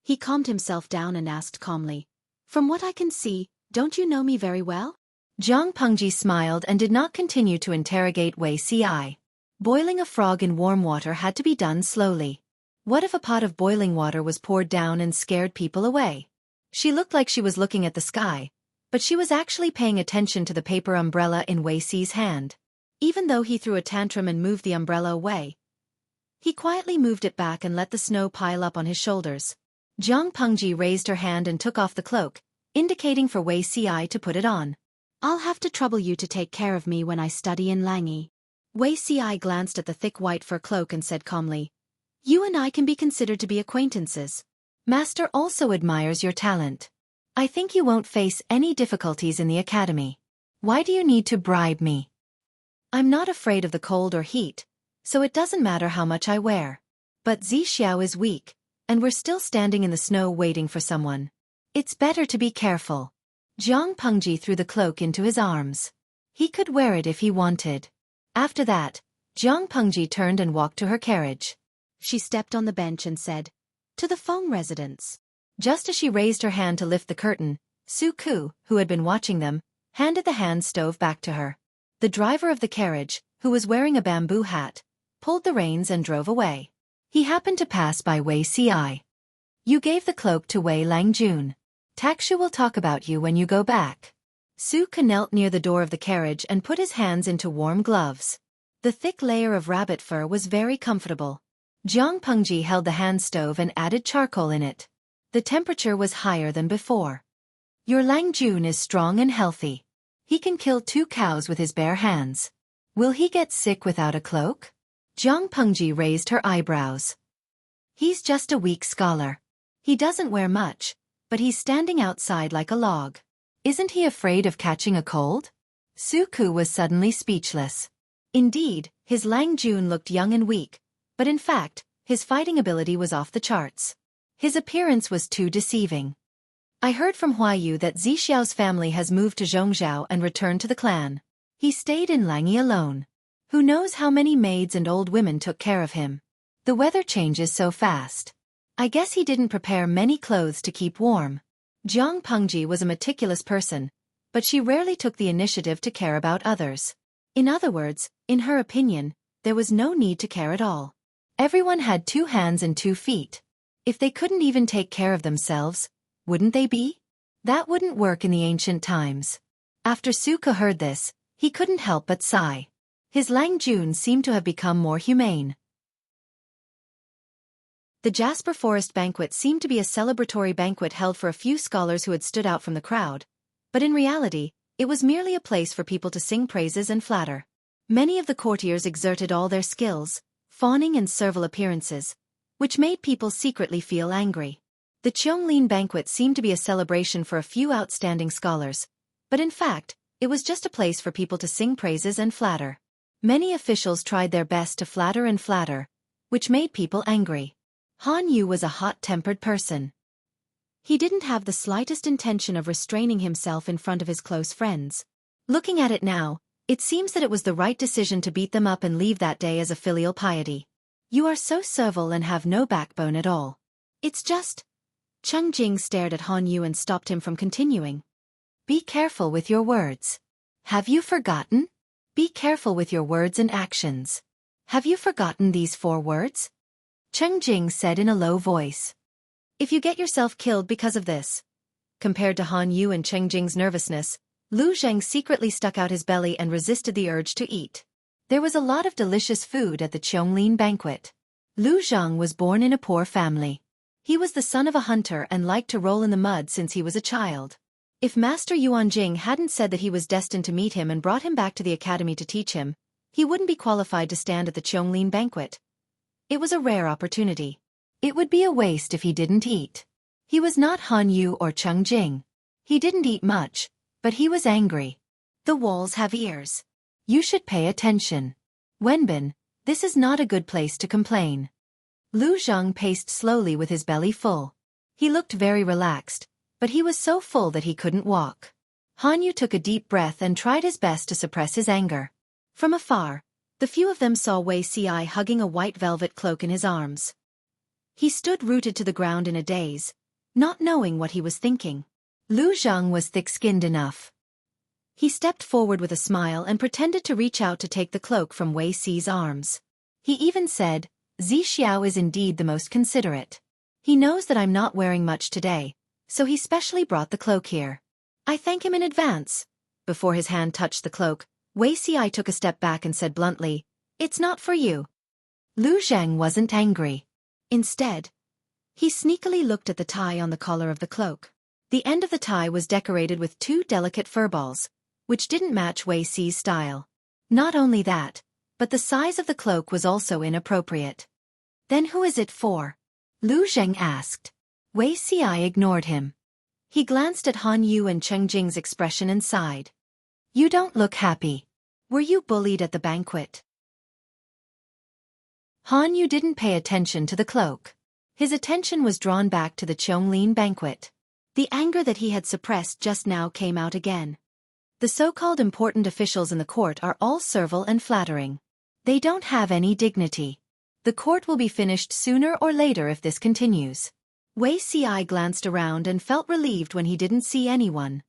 He calmed himself down and asked calmly, "From what I can see, don't you know me very well?" Zhang Pengji smiled and did not continue to interrogate Wei Si. Boiling a frog in warm water had to be done slowly. What if a pot of boiling water was poured down and scared people away? She looked like she was looking at the sky, but she was actually paying attention to the paper umbrella in Wei Si's hand. Even though he threw a tantrum and moved the umbrella away, he quietly moved it back and let the snow pile up on his shoulders. Zhang Pengji raised her hand and took off the cloak, indicating for Wei Si to put it on. "I'll have to trouble you to take care of me when I study in Langyi." Wei Si glanced at the thick white fur cloak and said calmly, "You and I can be considered to be acquaintances. Master also admires your talent. I think you won't face any difficulties in the academy. Why do you need to bribe me? I'm not afraid of the cold or heat, so it doesn't matter how much I wear. But Zixiao is weak, and we're still standing in the snow waiting for someone. It's better to be careful." Zhang Pengji threw the cloak into his arms. He could wear it if he wanted. After that, Zhang Pengji turned and walked to her carriage. She stepped on the bench and said, "To the Feng residence." Just as she raised her hand to lift the curtain, Xueqi, who had been watching them, handed the hand stove back to her. The driver of the carriage, who was wearing a bamboo hat, pulled the reins and drove away. He happened to pass by Wei Si. "You gave the cloak to Wei Langjun. Takshu will talk about you when you go back." Xueqi knelt near the door of the carriage and put his hands into warm gloves. The thick layer of rabbit fur was very comfortable. Zhang Pengji held the hand stove and added charcoal in it. The temperature was higher than before. "Your Langjun is strong and healthy. He can kill 2 cows with his bare hands. Will he get sick without a cloak?" Zhang Pengji raised her eyebrows. "He's just a weak scholar. He doesn't wear much, but he's standing outside like a log. Isn't he afraid of catching a cold?" Xueqi was suddenly speechless. Indeed, his Langjun looked young and weak, but in fact, his fighting ability was off the charts. His appearance was too deceiving. "I heard from Huayu that Zixiao's family has moved to Zhongzhou and returned to the clan. He stayed in Langyi alone. Who knows how many maids and old women took care of him. The weather changes so fast. I guess he didn't prepare many clothes to keep warm." Zhang Pengji was a meticulous person, but she rarely took the initiative to care about others. In other words, in her opinion, there was no need to care at all. Everyone had 2 hands and 2 feet. If they couldn't even take care of themselves, wouldn't they be? That wouldn't work in the ancient times. After Xueqi heard this, he couldn't help but sigh. His Langjun seemed to have become more humane. The Jasper Forest banquet seemed to be a celebratory banquet held for a few scholars who had stood out from the crowd, but in reality, it was merely a place for people to sing praises and flatter. Many of the courtiers exerted all their skills, fawning and servile appearances, which made people secretly feel angry. The Qianglin banquet seemed to be a celebration for a few outstanding scholars, but in fact, it was just a place for people to sing praises and flatter. Many officials tried their best to flatter, which made people angry. Han Yu was a hot-tempered person. He didn't have the slightest intention of restraining himself in front of his close friends. Looking at it now, it seems that it was the right decision to beat them up and leave that day as a filial piety. "You are so servile and have no backbone at all. It's just..." Cheng Jing stared at Han Yu and stopped him from continuing. "Be careful with your words. Have you forgotten? Be careful with your words and actions. Have you forgotten these 4 words? Cheng Jing said in a low voice. "If you get yourself killed because of this..." Compared to Han Yu and Cheng Jing's nervousness, Lu Zheng secretly stuck out his belly and resisted the urge to eat. There was a lot of delicious food at the Qiongling banquet. Lu Zheng was born in a poor family. He was the son of a hunter and liked to roll in the mud since he was a child. If Master Yuanjing hadn't said that he was destined to meet him and brought him back to the academy to teach him, he wouldn't be qualified to stand at the Qiongling banquet. It was a rare opportunity. It would be a waste if he didn't eat. He was not Han Yu or Cheng Jing. He didn't eat much, but he was angry. The walls have ears. You should pay attention. Wenbin, this is not a good place to complain. Lu Zheng paced slowly with his belly full. He looked very relaxed, but he was so full that he couldn't walk. Han Yu took a deep breath and tried his best to suppress his anger. From afar, the few of them saw Wei Ci hugging a white velvet cloak in his arms. He stood rooted to the ground in a daze, not knowing what he was thinking. Lu Zheng was thick-skinned enough. He stepped forward with a smile and pretended to reach out to take the cloak from Wei Ci's arms. He even said, "Zi Xiao is indeed the most considerate. He knows that I'm not wearing much today, so he specially brought the cloak here. I thank him in advance." Before his hand touched the cloak, Wei Ci took a step back and said bluntly, "It's not for you." Lu Zheng wasn't angry. Instead, he sneakily looked at the tie on the collar of the cloak. The end of the tie was decorated with two delicate furballs, which didn't match Wei Ci's style. Not only that, but the size of the cloak was also inappropriate. "Then who is it for?" Lu Zheng asked. Wei Ci ignored him. He glanced at Han Yu and Cheng Jing's expression and sighed. "You don't look happy. Were you bullied at the banquet?" Han Yu didn't pay attention to the cloak. His attention was drawn back to the Qiongling banquet. The anger that he had suppressed just now came out again. The so-called important officials in the court are all servile and flattering. They don't have any dignity. The court will be finished sooner or later if this continues. Wei Ci glanced around and felt relieved when he didn't see anyone.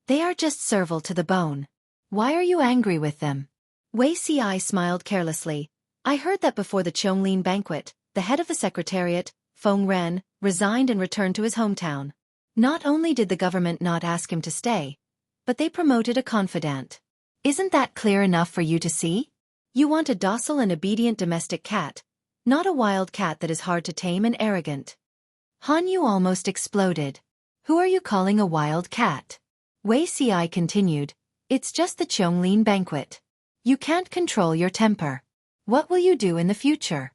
They are just servile to the bone. Why are you angry with them? Wei Ci smiled carelessly. I heard that before the Qiongling banquet, the head of the secretariat, Feng Ren, resigned and returned to his hometown. Not only did the government not ask him to stay, but they promoted a confidant. Isn't that clear enough for you to see? You want a docile and obedient domestic cat, not a wild cat that is hard to tame and arrogant. Han Yu almost exploded. Who are you calling a wild cat? Wei Ci continued, it's just the Qiongling banquet. You can't control your temper. What will you do in the future?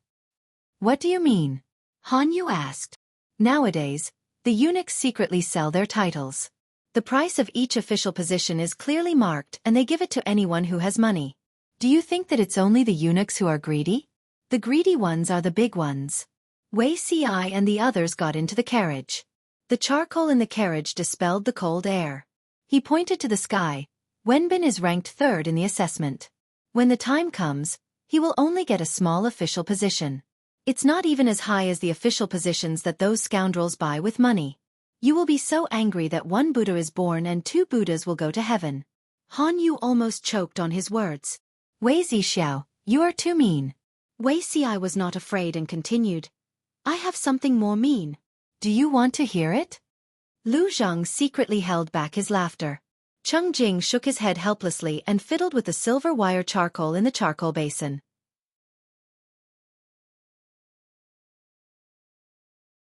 What do you mean? Han Yu asked. Nowadays, the eunuchs secretly sell their titles. The price of each official position is clearly marked and they give it to anyone who has money. Do you think that it's only the eunuchs who are greedy? The greedy ones are the big ones. Wei Ci and the others got into the carriage. The charcoal in the carriage dispelled the cold air. He pointed to the sky. Wenbin is ranked third in the assessment. When the time comes, he will only get a small official position. It's not even as high as the official positions that those scoundrels buy with money. You will be so angry that one Buddha is born and two Buddhas will go to heaven. Han Yu almost choked on his words. Wei Zixiao, you are too mean. Wei Ci was not afraid and continued. I have something more mean. Do you want to hear it? Lu Zheng secretly held back his laughter. Cheng Jing shook his head helplessly and fiddled with the silver wire charcoal in the charcoal basin.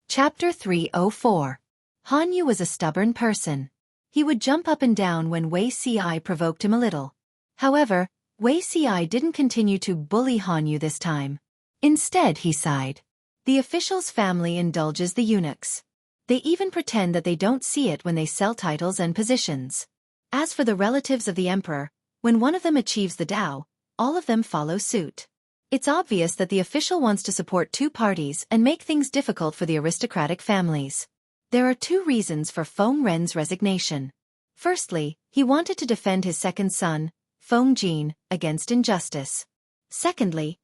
Chapter 304. Han Yu was a stubborn person. He would jump up and down when Wei Ci provoked him a little. However, Wei Ci didn't continue to bully Han Yu this time. Instead, he sighed. The official's family indulges the eunuchs. They even pretend that they don't see it when they sell titles and positions. As for the relatives of the emperor, when one of them achieves the Tao, all of them follow suit. It's obvious that the official wants to support two parties and make things difficult for the aristocratic families. There are two reasons for Feng Ren's resignation. Firstly, he wanted to defend his second son, Feng Jin, against injustice. Secondly,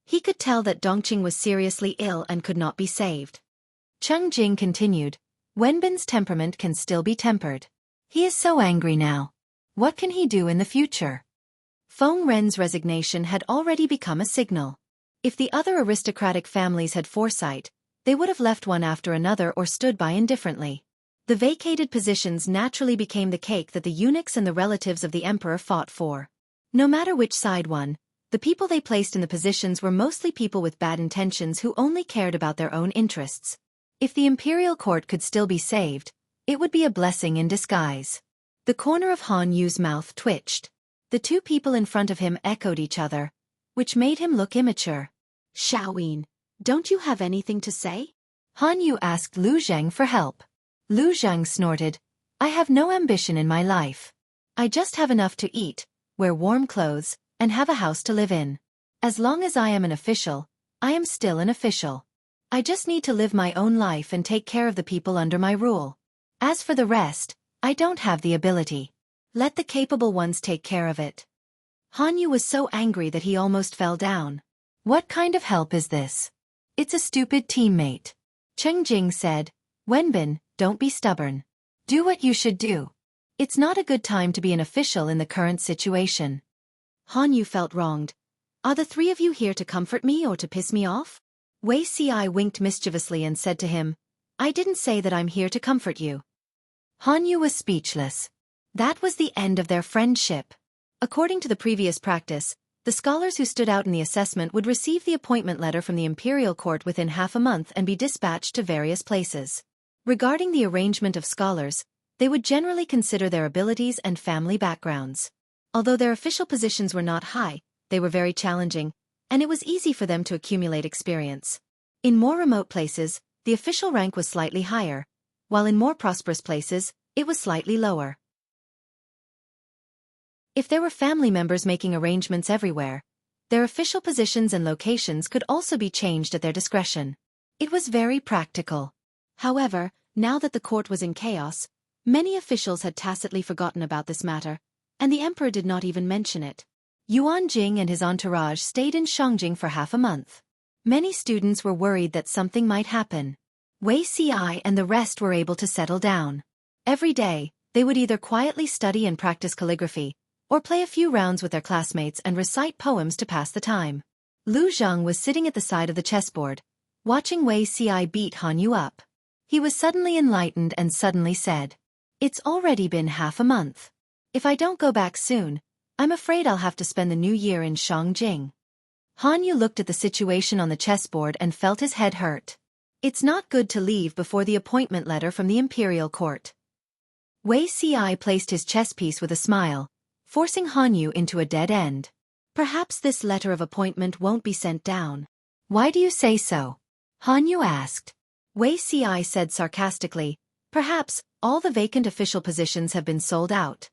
he could tell that Dongqing was seriously ill and could not be saved. Cheng Jing continued, Wenbin's temperament can still be tempered. He is so angry now. What can he do in the future? Feng Ren's resignation had already become a signal. If the other aristocratic families had foresight, they would have left one after another or stood by indifferently. The vacated positions naturally became the cake that the eunuchs and the relatives of the emperor fought for. No matter which side won, the people they placed in the positions were mostly people with bad intentions who only cared about their own interests. If the imperial court could still be saved, it would be a blessing in disguise. The corner of Han Yu's mouth twitched. The two people in front of him echoed each other, which made him look immature. Xiaoyin, don't you have anything to say? Han Yu asked Lu Zhang for help. Lu Zhang snorted, I have no ambition in my life. I just have enough to eat, wear warm clothes, and have a house to live in. As long as I am an official, I am still an official. I just need to live my own life and take care of the people under my rule. As for the rest, I don't have the ability. Let the capable ones take care of it. Han Yu was so angry that he almost fell down. What kind of help is this? It's a stupid teammate. Cheng Jing said, Wenbin, don't be stubborn. Do what you should do. It's not a good time to be an official in the current situation. Han Yu felt wronged. Are the three of you here to comfort me or to piss me off? Wei Ci winked mischievously and said to him, I didn't say that I'm here to comfort you. Han Yu was speechless. That was the end of their friendship. According to the previous practice, the scholars who stood out in the assessment would receive the appointment letter from the imperial court within half a month and be dispatched to various places. Regarding the arrangement of scholars, they would generally consider their abilities and family backgrounds. Although their official positions were not high, they were very challenging, and it was easy for them to accumulate experience. In more remote places, the official rank was slightly higher, while in more prosperous places, it was slightly lower. If there were family members making arrangements everywhere, their official positions and locations could also be changed at their discretion. It was very practical. However, now that the court was in chaos, many officials had tacitly forgotten about this matter, and the emperor did not even mention it. Yuan Jing and his entourage stayed in Shangjing for half a month. Many students were worried that something might happen. Wei Ci and the rest were able to settle down. Every day, they would either quietly study and practice calligraphy, or play a few rounds with their classmates and recite poems to pass the time. Lu Zhang was sitting at the side of the chessboard, watching Wei Ci beat Han Yu up. He was suddenly enlightened and suddenly said, It's already been half a month. If I don't go back soon, I'm afraid I'll have to spend the new year in Shangjing. Han Yu looked at the situation on the chessboard and felt his head hurt. It's not good to leave before the appointment letter from the imperial court. Wei Ci placed his chess piece with a smile, forcing Han Yu into a dead end. Perhaps this letter of appointment won't be sent down. Why do you say so? Han Yu asked. Wei Ci said sarcastically, Perhaps all the vacant official positions have been sold out.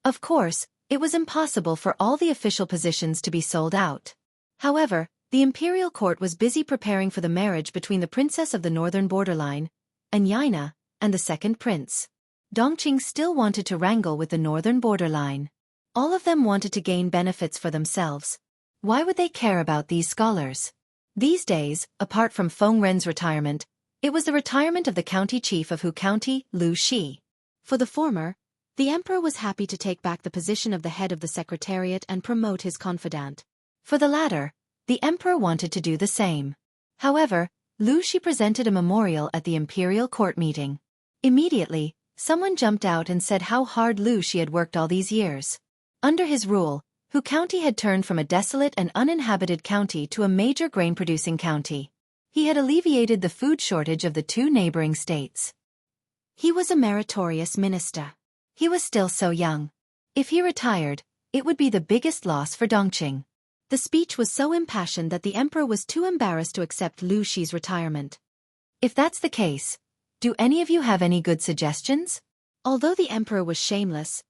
Of course, it was impossible for all the official positions to be sold out. However, the imperial court was busy preparing for the marriage between the princess of the northern borderline, Anyina, and the second prince. Dongqing still wanted to wrangle with the northern borderline. All of them wanted to gain benefits for themselves. Why would they care about these scholars? These days, apart from Feng Ren's retirement, it was the retirement of the county chief of Hu County, Lu Shi. For the former, the emperor was happy to take back the position of the head of the secretariat and promote his confidant. For the latter, the emperor wanted to do the same. However, Lu Shi presented a memorial at the imperial court meeting. Immediately, someone jumped out and said how hard Lu Shi had worked all these years. Under his rule, Hu County had turned from a desolate and uninhabited county to a major grain-producing county. He had alleviated the food shortage of the two neighboring states. He was a meritorious minister. He was still so young. If he retired, it would be the biggest loss for Dongqing. The speech was so impassioned that the emperor was too embarrassed to accept Lu Shi's retirement. If that's the case, do any of you have any good suggestions? Although the emperor was shameless,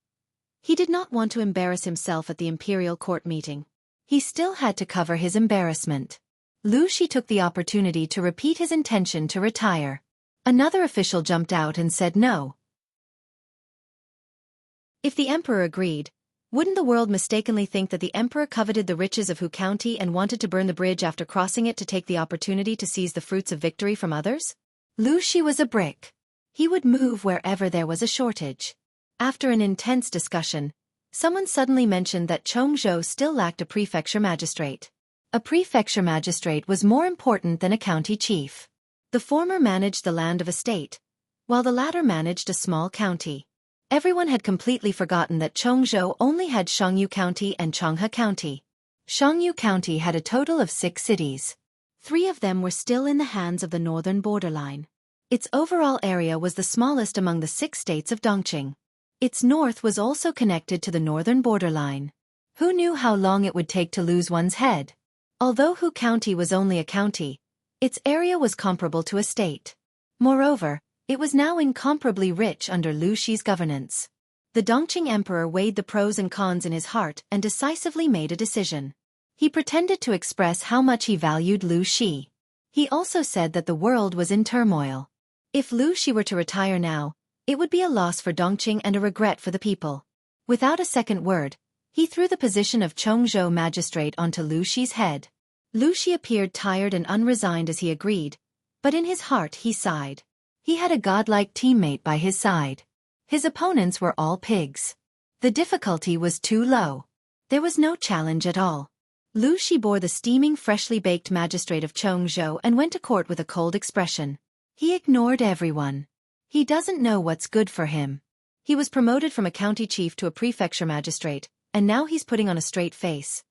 he did not want to embarrass himself at the imperial court meeting. He still had to cover his embarrassment. Lu Shi took the opportunity to repeat his intention to retire. Another official jumped out and said no. If the emperor agreed, wouldn't the world mistakenly think that the emperor coveted the riches of Hu County and wanted to burn the bridge after crossing it to take the opportunity to seize the fruits of victory from others? Lu Shi was a brick. He would move wherever there was a shortage. After an intense discussion, someone suddenly mentioned that Chongzhou still lacked a prefecture magistrate. A prefecture magistrate was more important than a county chief. The former managed the land of a state, while the latter managed a small county. Everyone had completely forgotten that Chongzhou only had Xiongyu County and Chonghe County. Xiongyu County had a total of 6 cities. 3 of them were still in the hands of the northern borderline. Its overall area was the smallest among the 6 states of Dongqing. Its north was also connected to the northern borderline. Who knew how long it would take to lose one's head? Although Hu County was only a county, its area was comparable to a state. Moreover, it was now incomparably rich under Lu Shi's governance. The Dongqing emperor weighed the pros and cons in his heart and decisively made a decision. He pretended to express how much he valued Lu Shi. He also said that the world was in turmoil. If Lu Shi were to retire now, it would be a loss for Dongqing and a regret for the people. Without a second word, he threw the position of Chongzhou magistrate onto Lu Shi's head. Lu Shi appeared tired and unresigned as he agreed, but in his heart he sighed. He had a godlike teammate by his side. His opponents were all pigs. The difficulty was too low. There was no challenge at all. Lu Shi bore the steaming freshly baked magistrate of Chongzhou and went to court with a cold expression. He ignored everyone. He doesn't know what's good for him. He was promoted from a county chief to a prefecture magistrate, and now he's putting on a straight face.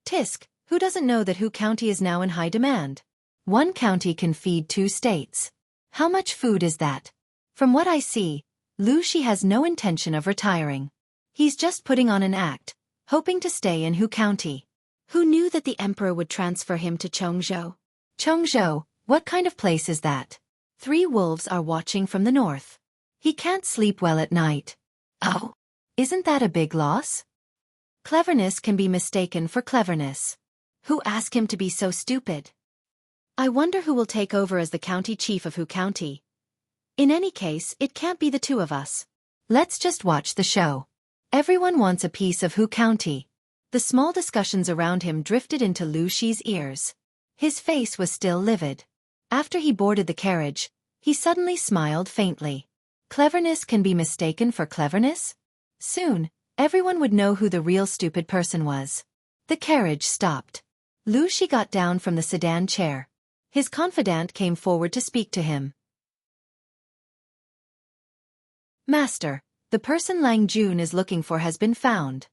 Tisk, who doesn't know that Hu County is now in high demand? 1 county can feed 2 states. How much food is that? From what I see, Lu Shi has no intention of retiring. He's just putting on an act, hoping to stay in Hu County. Who knew that the emperor would transfer him to Chongzhou? Chongzhou, what kind of place is that? 3 wolves are watching from the north. He can't sleep well at night. Oh, isn't that a big loss? Cleverness can be mistaken for cleverness. Who asked him to be so stupid? I wonder who will take over as the county chief of Hu County. In any case, it can't be the 2 of us. Let's just watch the show. Everyone wants a piece of Hu County. The small discussions around him drifted into Lu Shi's ears. His face was still livid. After he boarded the carriage, he suddenly smiled faintly. Cleverness can be mistaken for cleverness? Soon, everyone would know who the real stupid person was. The carriage stopped. Lu Shi got down from the sedan chair. His confidant came forward to speak to him. Master, the person Lang Jun is looking for has been found.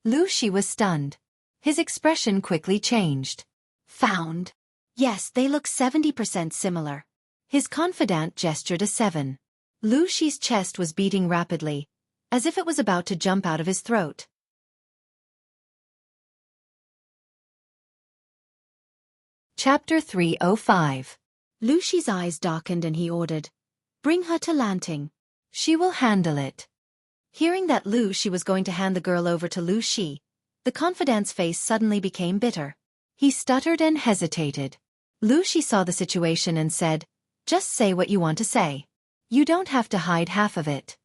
Lu Shi was stunned. His expression quickly changed. Found? Yes, they look 70% similar. His confidant gestured a 7. Lu Shi's chest was beating rapidly, as if it was about to jump out of his throat. Chapter 305. Lu Shi's eyes darkened and he ordered, "Bring her to Lanting. She will handle it." Hearing that Lu Shi was going to hand the girl over to Lu Shi, the confidant's face suddenly became bitter. He stuttered and hesitated. Lu Shi saw the situation and said, "Just say what you want to say. You don't have to hide half of it."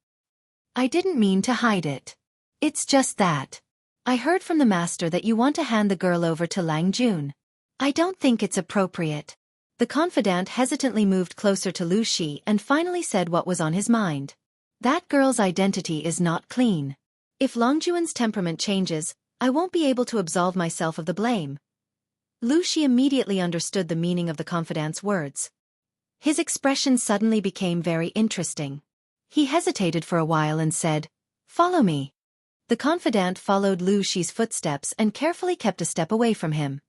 "I didn't mean to hide it. It's just that. I heard from the master that you want to hand the girl over to Lang Jun. I don't think it's appropriate." The confidant hesitantly moved closer to Lu Shi and finally said what was on his mind. "That girl's identity is not clean. If Lang Jun's temperament changes, I won't be able to absolve myself of the blame." Lu Shi immediately understood the meaning of the confidant's words. His expression suddenly became very interesting. He hesitated for a while and said, "Follow me." The confidant followed Lu Shi's footsteps and carefully kept a step away from him.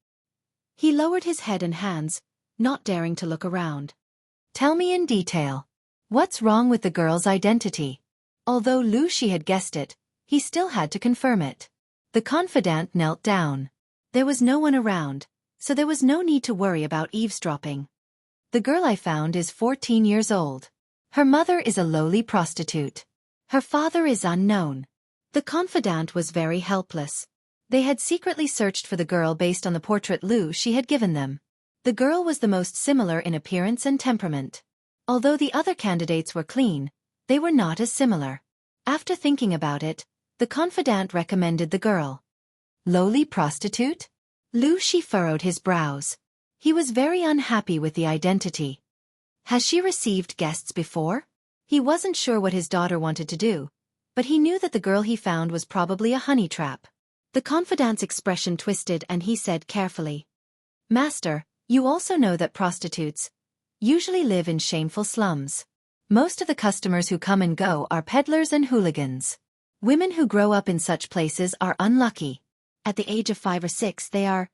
He lowered his head and hands, not daring to look around. "Tell me in detail. What's wrong with the girl's identity?" Although Lu Shi had guessed it, he still had to confirm it. The confidant knelt down. There was no one around, so there was no need to worry about eavesdropping. "The girl I found is 14 years old. Her mother is a lowly prostitute. Her father is unknown." The confidant was very helpless. They had secretly searched for the girl based on the portrait Lu Shi had given them. The girl was the most similar in appearance and temperament. Although the other candidates were clean, they were not as similar. After thinking about it, the confidant recommended the girl. "Lowly prostitute?" Lu Shi furrowed his brows. He was very unhappy with the identity. Has she received guests before? He wasn't sure what his daughter wanted to do, but he knew that the girl he found was probably a honey trap. The confidant's expression twisted and he said carefully, "Master, you also know that prostitutes usually live in shameful slums. Most of the customers who come and go are peddlers and hooligans. Women who grow up in such places are unlucky. At the age of 5 or 6 they are.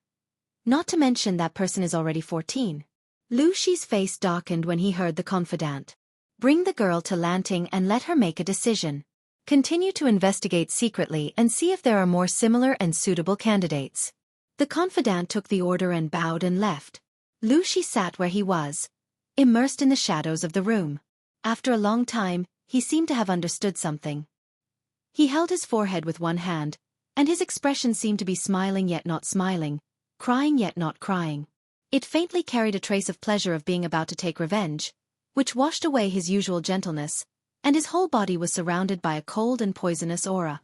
Not to mention that person is already 14. Lu Shi's face darkened when he heard the confidant. Bring the girl to Lanting and let her make a decision. Continue to investigate secretly and see if there are more similar and suitable candidates. The confidant took the order and bowed and left. Lu Shi sat where he was, immersed in the shadows of the room. After a long time, he seemed to have understood something. He held his forehead with one hand, and his expression seemed to be smiling yet not smiling, crying yet not crying. It faintly carried a trace of pleasure of being about to take revenge, which washed away his usual gentleness, and his whole body was surrounded by a cold and poisonous aura.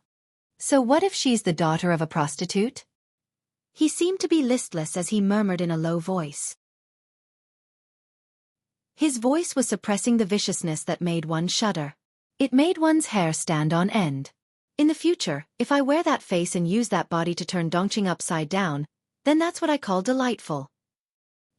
So what if she's the daughter of a prostitute? He seemed to be listless as he murmured in a low voice. His voice was suppressing the viciousness that made one shudder. It made one's hair stand on end. In the future, if I wear that face and use that body to turn Dongqing upside down, then that's what I call delightful.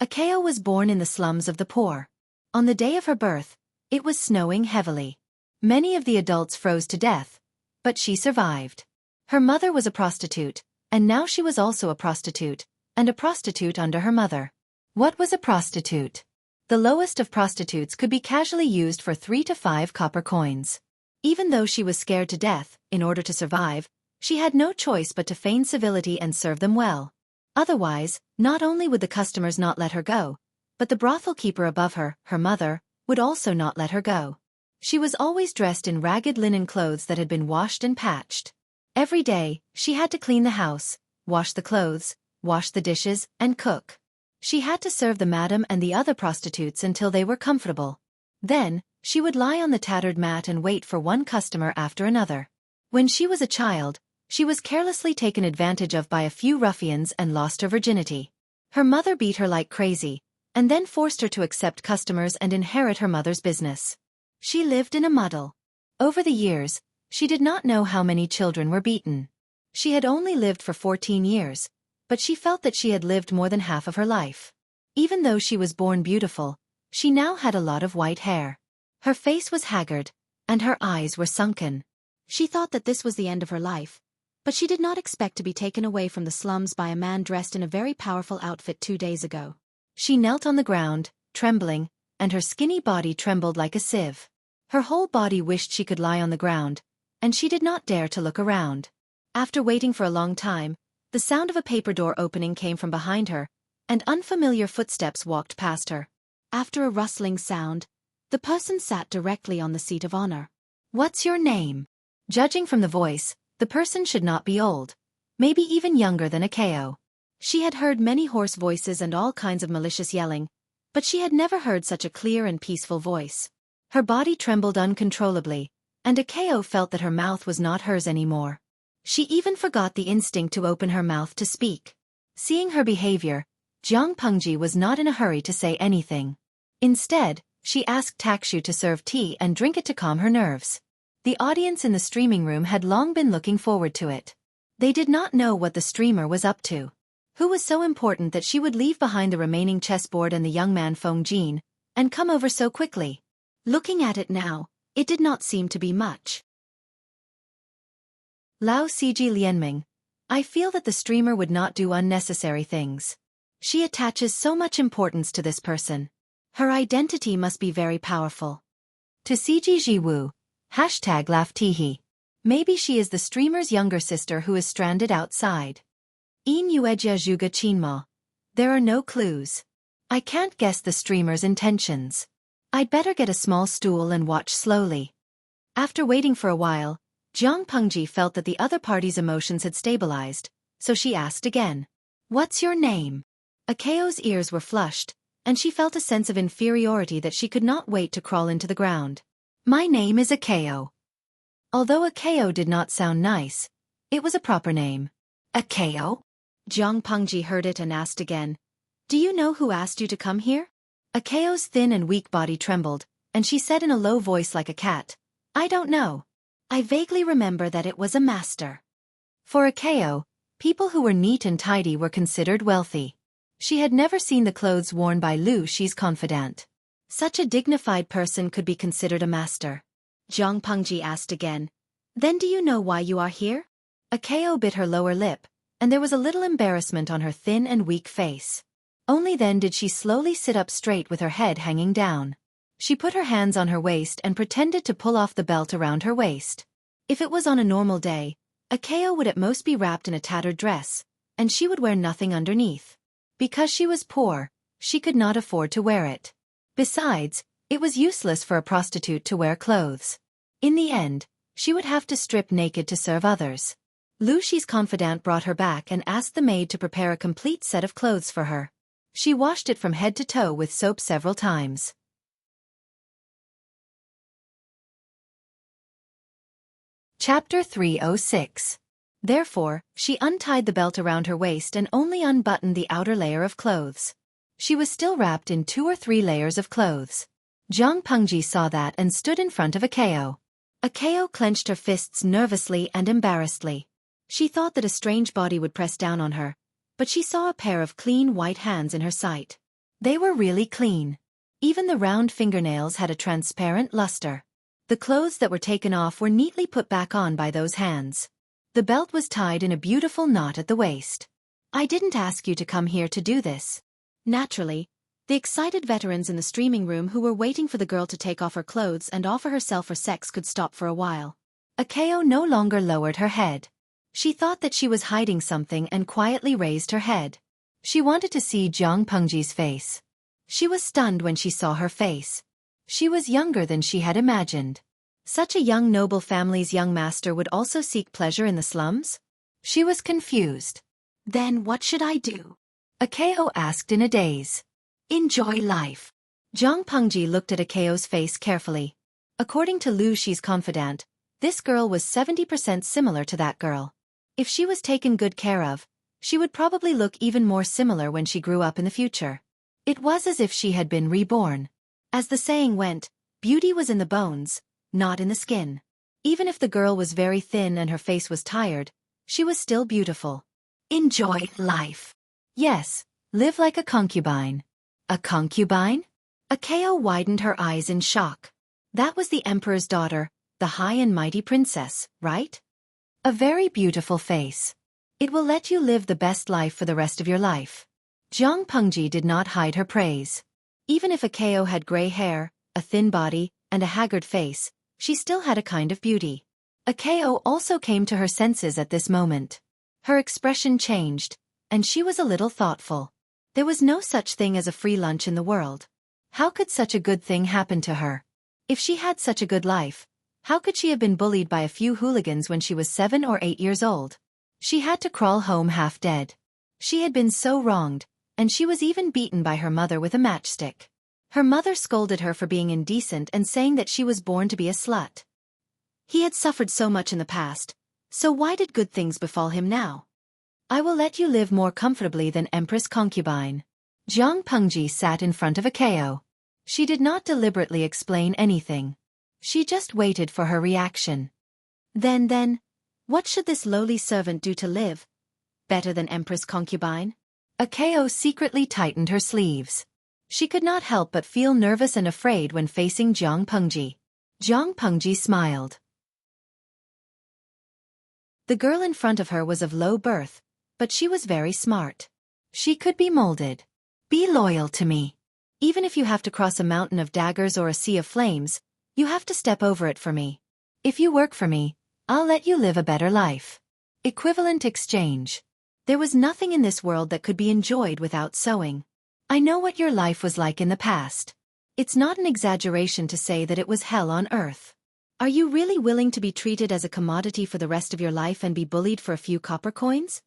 Akeo was born in the slums of the poor. On the day of her birth, it was snowing heavily. Many of the adults froze to death, but she survived. Her mother was a prostitute, and now she was also a prostitute, and a prostitute under her mother. What was a prostitute? The lowest of prostitutes could be casually used for 3 to 5 copper coins. Even though she was scared to death, in order to survive, she had no choice but to feign civility and serve them well. Otherwise, not only would the customers not let her go, but the brothel keeper above her, her mother, would also not let her go. She was always dressed in ragged linen clothes that had been washed and patched. Every day, she had to clean the house, wash the clothes, wash the dishes, and cook. She had to serve the madam and the other prostitutes until they were comfortable. Then, she would lie on the tattered mat and wait for one customer after another. When she was a child, she was carelessly taken advantage of by a few ruffians and lost her virginity. Her mother beat her like crazy, and then forced her to accept customers and inherit her mother's business. She lived in a muddle. Over the years, she did not know how many children were beaten. She had only lived for 14 years, but she felt that she had lived more than half of her life. Even though she was born beautiful, she now had a lot of white hair. Her face was haggard, and her eyes were sunken. She thought that this was the end of her life, but she did not expect to be taken away from the slums by a man dressed in a very powerful outfit 2 days ago. She knelt on the ground, trembling, and her skinny body trembled like a sieve. Her whole body wished she could lie on the ground, and she did not dare to look around. After waiting for a long time, the sound of a paper door opening came from behind her, and unfamiliar footsteps walked past her. After a rustling sound, the person sat directly on the seat of honor. What's your name? Judging from the voice, the person should not be old, maybe even younger than Akeo. She had heard many hoarse voices and all kinds of malicious yelling, but she had never heard such a clear and peaceful voice. Her body trembled uncontrollably, and Akeo felt that her mouth was not hers anymore. She even forgot the instinct to open her mouth to speak. Seeing her behavior, Jiang Pengji was not in a hurry to say anything. Instead, she asked Takshu to serve tea and drink it to calm her nerves. The audience in the streaming room had long been looking forward to it. They did not know what the streamer was up to. Who was so important that she would leave behind the remaining chessboard and the young man Feng Jin, and come over so quickly? Looking at it now, it did not seem to be much. Lao Ciji Lianming, I feel that the streamer would not do unnecessary things. She attaches so much importance to this person. Her identity must be very powerful. To Ciji Jiwu, #LaughtTihi. Maybe she is the streamer's younger sister who is stranded outside. In Yueja Zhuga Qinma. There are no clues. I can't guess the streamer's intentions. I'd better get a small stool and watch slowly. After waiting for a while, Jiang Pengji felt that the other party's emotions had stabilized, so she asked again. What's your name? Akeo's ears were flushed, and she felt a sense of inferiority that she could not wait to crawl into the ground. My name is Akeo. Although Akeo did not sound nice, it was a proper name. Akeo? Jiang Pengji heard it and asked again. Do you know who asked you to come here? Akeo's thin and weak body trembled, and she said in a low voice like a cat, I don't know. I vaguely remember that it was a master. For Akeo, people who were neat and tidy were considered wealthy. She had never seen the clothes worn by Lu Shi's confidant. Such a dignified person could be considered a master. Jiang Pengji asked again. Then do you know why you are here? Akao bit her lower lip, and there was a little embarrassment on her thin and weak face. Only then did she slowly sit up straight with her head hanging down. She put her hands on her waist and pretended to pull off the belt around her waist. If it was on a normal day, Akao would at most be wrapped in a tattered dress, and she would wear nothing underneath. Because she was poor, she could not afford to wear it. Besides, it was useless for a prostitute to wear clothes. In the end, she would have to strip naked to serve others. Lu Shi's confidant brought her back and asked the maid to prepare a complete set of clothes for her. She washed it from head to toe with soap several times. Chapter 306. Therefore, she untied the belt around her waist and only unbuttoned the outer layer of clothes. She was still wrapped in 2 or 3 layers of clothes. Jiang Pengji saw that and stood in front of Akao. Akao clenched her fists nervously and embarrassedly. She thought that a strange body would press down on her, but she saw a pair of clean white hands in her sight. They were really clean. Even the round fingernails had a transparent luster. The clothes that were taken off were neatly put back on by those hands. The belt was tied in a beautiful knot at the waist. I didn't ask you to come here to do this. Naturally, the excited veterans in the streaming room who were waiting for the girl to take off her clothes and offer herself for sex could stop for a while. Akao no longer lowered her head. She thought that she was hiding something and quietly raised her head. She wanted to see Jiang Pengji's face. She was stunned when she saw her face. She was younger than she had imagined. Such a young noble family's young master would also seek pleasure in the slums? She was confused. Then what should I do? Akao asked in a daze. Enjoy life. Jiang Pengji looked at Akao's face carefully. According to Lu Shi's confidant, this girl was 70% similar to that girl. If she was taken good care of, she would probably look even more similar when she grew up in the future. It was as if she had been reborn. As the saying went, beauty was in the bones, not in the skin. Even if the girl was very thin and her face was tired, she was still beautiful. Enjoy life. Yes, live like a concubine. A concubine? Akao widened her eyes in shock. That was the emperor's daughter, the high and mighty princess, right? A very beautiful face. It will let you live the best life for the rest of your life. Jiang Pengji did not hide her praise. Even if Akao had gray hair, a thin body, and a haggard face, she still had a kind of beauty. Akao also came to her senses at this moment. Her expression changed, and she was a little thoughtful. There was no such thing as a free lunch in the world. How could such a good thing happen to her? If she had such a good life, how could she have been bullied by a few hooligans when she was 7 or 8 years old? She had to crawl home half dead. She had been so wronged, and she was even beaten by her mother with a matchstick. Her mother scolded her for being indecent and saying that she was born to be a slut. He had suffered so much in the past, so why did good things befall him now? I will let you live more comfortably than Empress concubine. Jiang Pengji sat in front of Akao. She did not deliberately explain anything. She just waited for her reaction. Then, what should this lowly servant do to live better than Empress concubine? Akao secretly tightened her sleeves. She could not help but feel nervous and afraid when facing Jiang Pengji. Jiang Pengji smiled. The girl in front of her was of low birth, but she was very smart. She could be molded. Be loyal to me. Even if you have to cross a mountain of daggers or a sea of flames, you have to step over it for me. If you work for me, I'll let you live a better life. Equivalent exchange. There was nothing in this world that could be enjoyed without sewing. I know what your life was like in the past. It's not an exaggeration to say that it was hell on earth. Are you really willing to be treated as a commodity for the rest of your life and be bullied for a few copper coins?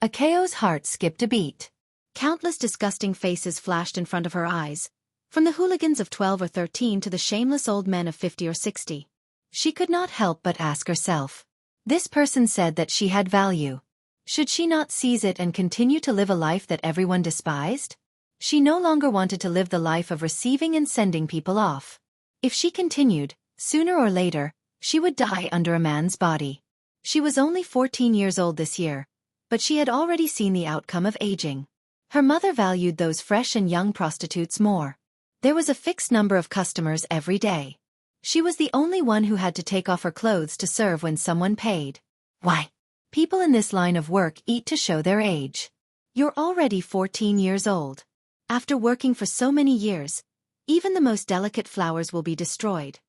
Akao's heart skipped a beat. Countless disgusting faces flashed in front of her eyes, from the hooligans of 12 or 13 to the shameless old men of 50 or 60. She could not help but ask herself. This person said that she had value. Should she not seize it and continue to live a life that everyone despised? She no longer wanted to live the life of receiving and sending people off. If she continued, sooner or later, she would die under a man's body. She was only 14 years old this year, but she had already seen the outcome of aging. Her mother valued those fresh and young prostitutes more. There was a fixed number of customers every day. She was the only one who had to take off her clothes to serve when someone paid. Why? People in this line of work eat to show their age. You're already 14 years old. After working for so many years, even the most delicate flowers will be destroyed.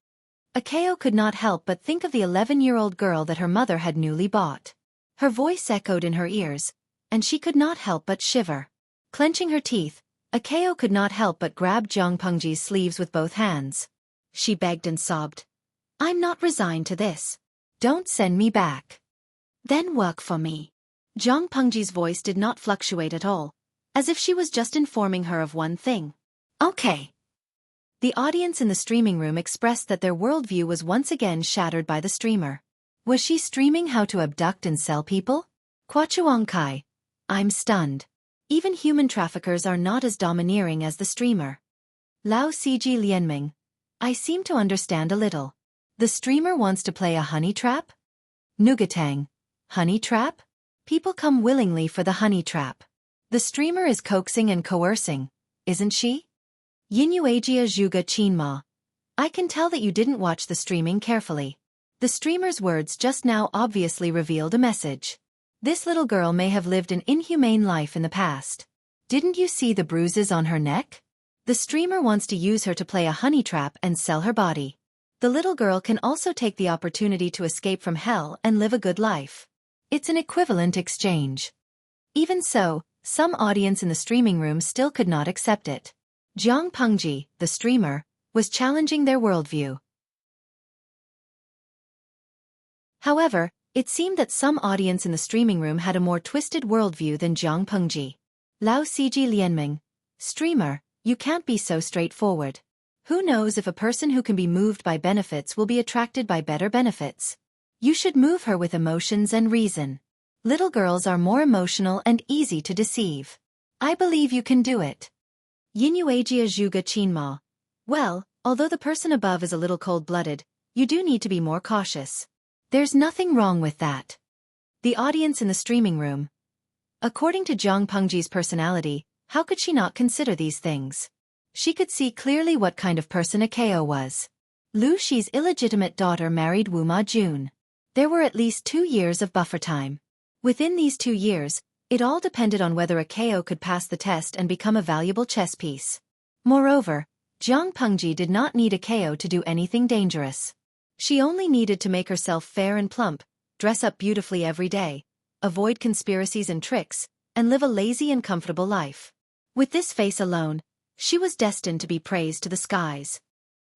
Akeo could not help but think of the 11-year-old girl that her mother had newly bought. Her voice echoed in her ears, and she could not help but shiver. Clenching her teeth, Akeo could not help but grab Jiang Pengji's sleeves with both hands. She begged and sobbed. I'm not resigned to this. Don't send me back. Then work for me. Jiang Pengji's voice did not fluctuate at all, as if she was just informing her of one thing. Okay. The audience in the streaming room expressed that their worldview was once again shattered by the streamer. Was she streaming how to abduct and sell people? Xueqi. I'm stunned. Even human traffickers are not as domineering as the streamer. Lao Ciji Lianming. I seem to understand a little. The streamer wants to play a honey trap? Nugatang. Honey trap? People come willingly for the honey trap. The streamer is coaxing and coercing, isn't she? Yinuagia Zhuga Qinma. I can tell that you didn't watch the streaming carefully. The streamer's words just now obviously revealed a message. This little girl may have lived an inhumane life in the past. Didn't you see the bruises on her neck? The streamer wants to use her to play a honey trap and sell her body. The little girl can also take the opportunity to escape from hell and live a good life. It's an equivalent exchange. Even so, some audience in the streaming room still could not accept it. Jiang Pengji, the streamer, was challenging their worldview. However, it seemed that some audience in the streaming room had a more twisted worldview than Jiang Pengji. Lao Ciji Lianming. Streamer, you can't be so straightforward. Who knows if a person who can be moved by benefits will be attracted by better benefits? You should move her with emotions and reason. Little girls are more emotional and easy to deceive. I believe you can do it. Yinuagia Zhuga Qinma. Well, although the person above is a little cold-blooded, you do need to be more cautious. There's nothing wrong with that. The audience in the streaming room. According to Jiang Pengji's personality, how could she not consider these things? She could see clearly what kind of person Akeo was. Lu Shi's illegitimate daughter married Wu Ma Jun. There were at least 2 years of buffer time. Within these 2 years, it all depended on whether Akeo could pass the test and become a valuable chess piece. Moreover, Jiang Pengji did not need Akeo to do anything dangerous. She only needed to make herself fair and plump, dress up beautifully every day, avoid conspiracies and tricks, and live a lazy and comfortable life. With this face alone, she was destined to be praised to the skies.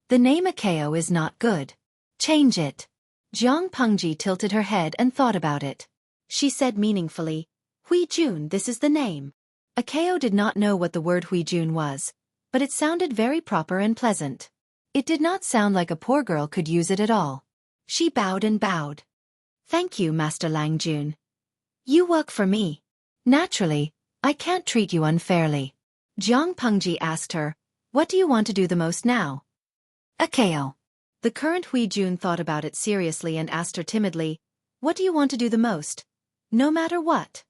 The name Akeo is not good. Change it. Jiang Pengji tilted her head and thought about it. She said meaningfully, Hui Jun, this is the name. Akeo did not know what the word Hui Jun was, but it sounded very proper and pleasant. It did not sound like a poor girl could use it at all. She bowed and bowed. Thank you, Master Lang Jun. You work for me. Naturally, I can't treat you unfairly. Jiang Pengji asked her, what do you want to do the most now? Akeo. The current Hui Jun thought about it seriously and asked her timidly, what do you want to do the most? No matter what.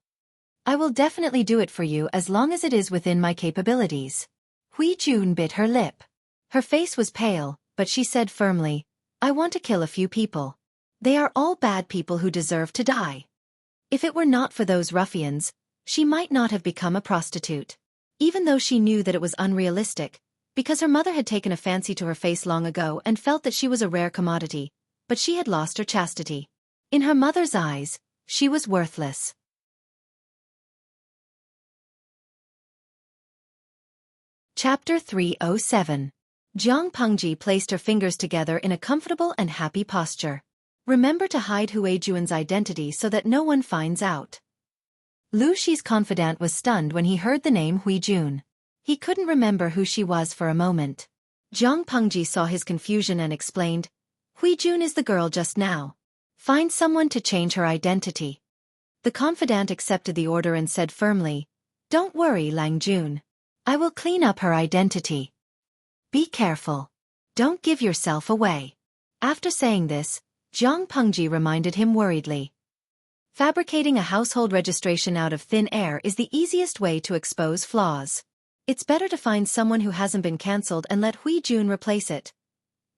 I will definitely do it for you as long as it is within my capabilities. Hui Jun bit her lip. Her face was pale, but she said firmly, I want to kill a few people. They are all bad people who deserve to die. If it were not for those ruffians, she might not have become a prostitute. Even though she knew that it was unrealistic, because her mother had taken a fancy to her face long ago and felt that she was a rare commodity, but she had lost her chastity. In her mother's eyes, she was worthless. Chapter 307. Jiang Pengji placed her fingers together in a comfortable and happy posture. Remember to hide Hui Jun's identity so that no one finds out. Lu Shi's confidant was stunned when he heard the name Hui Jun. He couldn't remember who she was for a moment. Jiang Pengji saw his confusion and explained, Hui Jun is the girl just now. Find someone to change her identity. The confidant accepted the order and said firmly, Don't worry, Lang Jun. I will clean up her identity. Be careful. Don't give yourself away. After saying this, Jiang Pengji reminded him worriedly. Fabricating a household registration out of thin air is the easiest way to expose flaws. It's better to find someone who hasn't been cancelled and let Hui Jun replace it.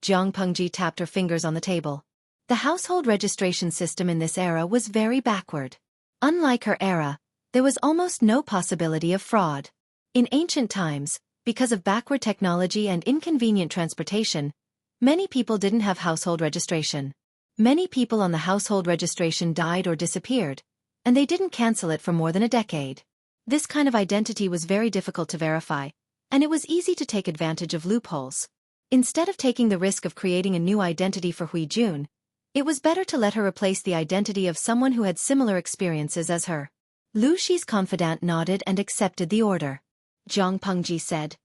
Jiang Pengji tapped her fingers on the table. The household registration system in this era was very backward. Unlike her era, there was almost no possibility of fraud. In ancient times, because of backward technology and inconvenient transportation, many people didn't have household registration. Many people on the household registration died or disappeared, and they didn't cancel it for more than a decade. This kind of identity was very difficult to verify, and it was easy to take advantage of loopholes. Instead of taking the risk of creating a new identity for Hui Jun, it was better to let her replace the identity of someone who had similar experiences as her. Lu Shi's confidant nodded and accepted the order. Jiang Pengji said,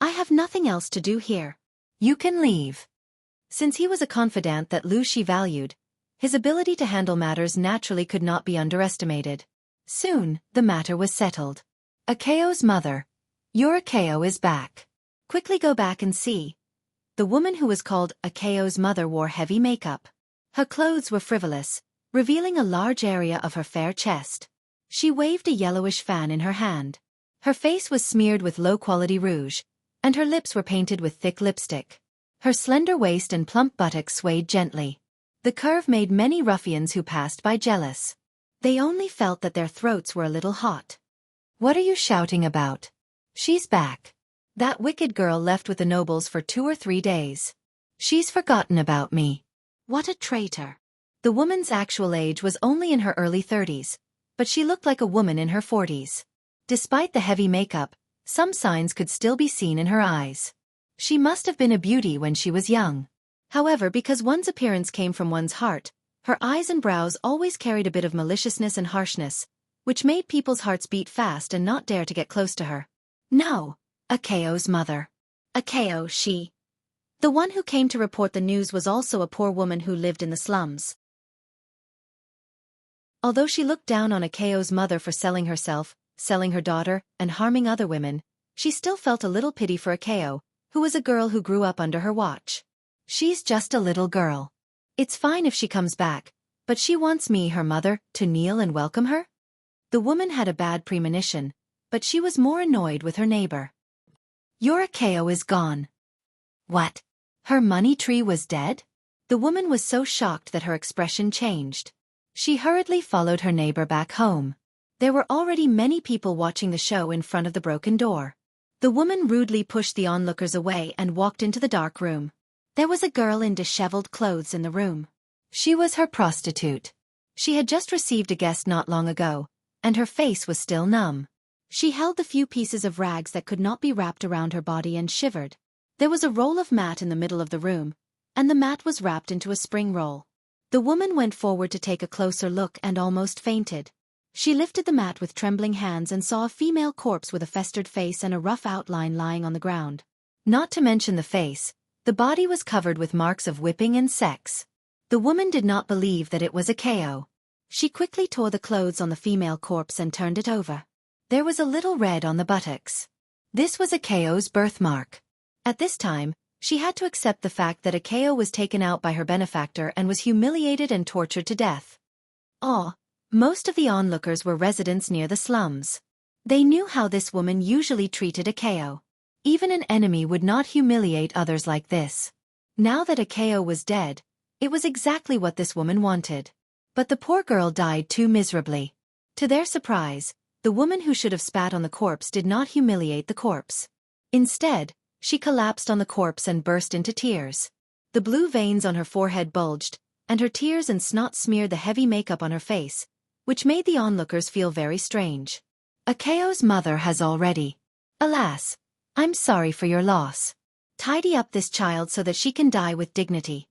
"I have nothing else to do here. You can leave." Since he was a confidant that Lu Shi valued, his ability to handle matters naturally could not be underestimated. Soon, the matter was settled. Akao's mother. Your Akao is back. Quickly go back and see. The woman who was called Akao's mother wore heavy makeup. Her clothes were frivolous, revealing a large area of her fair chest. She waved a yellowish fan in her hand. Her face was smeared with low-quality rouge, and her lips were painted with thick lipstick. Her slender waist and plump buttocks swayed gently. The curve made many ruffians who passed by jealous. They only felt that their throats were a little hot. What are you shouting about? She's back. That wicked girl left with the nobles for 2 or 3 days. She's forgotten about me. What a traitor. The woman's actual age was only in her early 30s, but she looked like a woman in her 40s. Despite the heavy makeup, some signs could still be seen in her eyes. She must have been a beauty when she was young. However, because one's appearance came from one's heart, her eyes and brows always carried a bit of maliciousness and harshness, which made people's hearts beat fast and not dare to get close to her. No, Akao's mother. Akao, she. The one who came to report the news was also a poor woman who lived in the slums. Although she looked down on Akao's mother for selling herself, selling her daughter, and harming other women, she still felt a little pity for Akao, who was a girl who grew up under her watch. She's just a little girl. It's fine if she comes back, but she wants me, her mother, to kneel and welcome her? The woman had a bad premonition, but she was more annoyed with her neighbor. Your Akao is gone. What? Her money tree was dead? The woman was so shocked that her expression changed. She hurriedly followed her neighbor back home. There were already many people watching the show in front of the broken door. The woman rudely pushed the onlookers away and walked into the dark room. There was a girl in disheveled clothes in the room. She was her prostitute. She had just received a guest not long ago, and her face was still numb. She held the few pieces of rags that could not be wrapped around her body and shivered. There was a roll of mat in the middle of the room, and the mat was wrapped into a spring roll. The woman went forward to take a closer look and almost fainted. She lifted the mat with trembling hands and saw a female corpse with a festered face and a rough outline lying on the ground. Not to mention the face, the body was covered with marks of whipping and sex. The woman did not believe that it was Akao. She quickly tore the clothes on the female corpse and turned it over. There was a little red on the buttocks. This was Akao's birthmark. At this time, she had to accept the fact that Akao was taken out by her benefactor and was humiliated and tortured to death. Most of the onlookers were residents near the slums. They knew how this woman usually treated Akao. Even an enemy would not humiliate others like this. Now that Akao was dead, it was exactly what this woman wanted. But the poor girl died too miserably. To their surprise, the woman who should have spat on the corpse did not humiliate the corpse. Instead, she collapsed on the corpse and burst into tears. The blue veins on her forehead bulged, and her tears and snot smeared the heavy makeup on her face, which made the onlookers feel very strange. Akao's mother has already. Alas, I'm sorry for your loss. Tidy up this child so that she can die with dignity.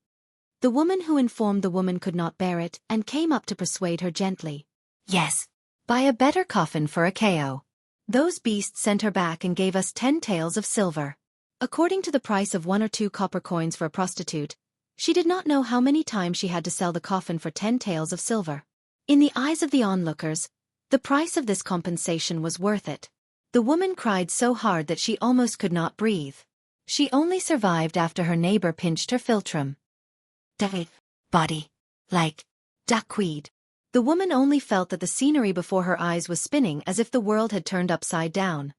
The woman who informed the woman could not bear it and came up to persuade her gently. Yes. Buy a better coffin for Akao. Those beasts sent her back and gave us 10 taels of silver. According to the price of 1 or 2 copper coins for a prostitute, she did not know how many times she had to sell the coffin for 10 taels of silver. In the eyes of the onlookers, the price of this compensation was worth it. The woman cried so hard that she almost could not breathe. She only survived after her neighbor pinched her philtrum. Body. Like duckweed. The woman only felt that the scenery before her eyes was spinning as if the world had turned upside down.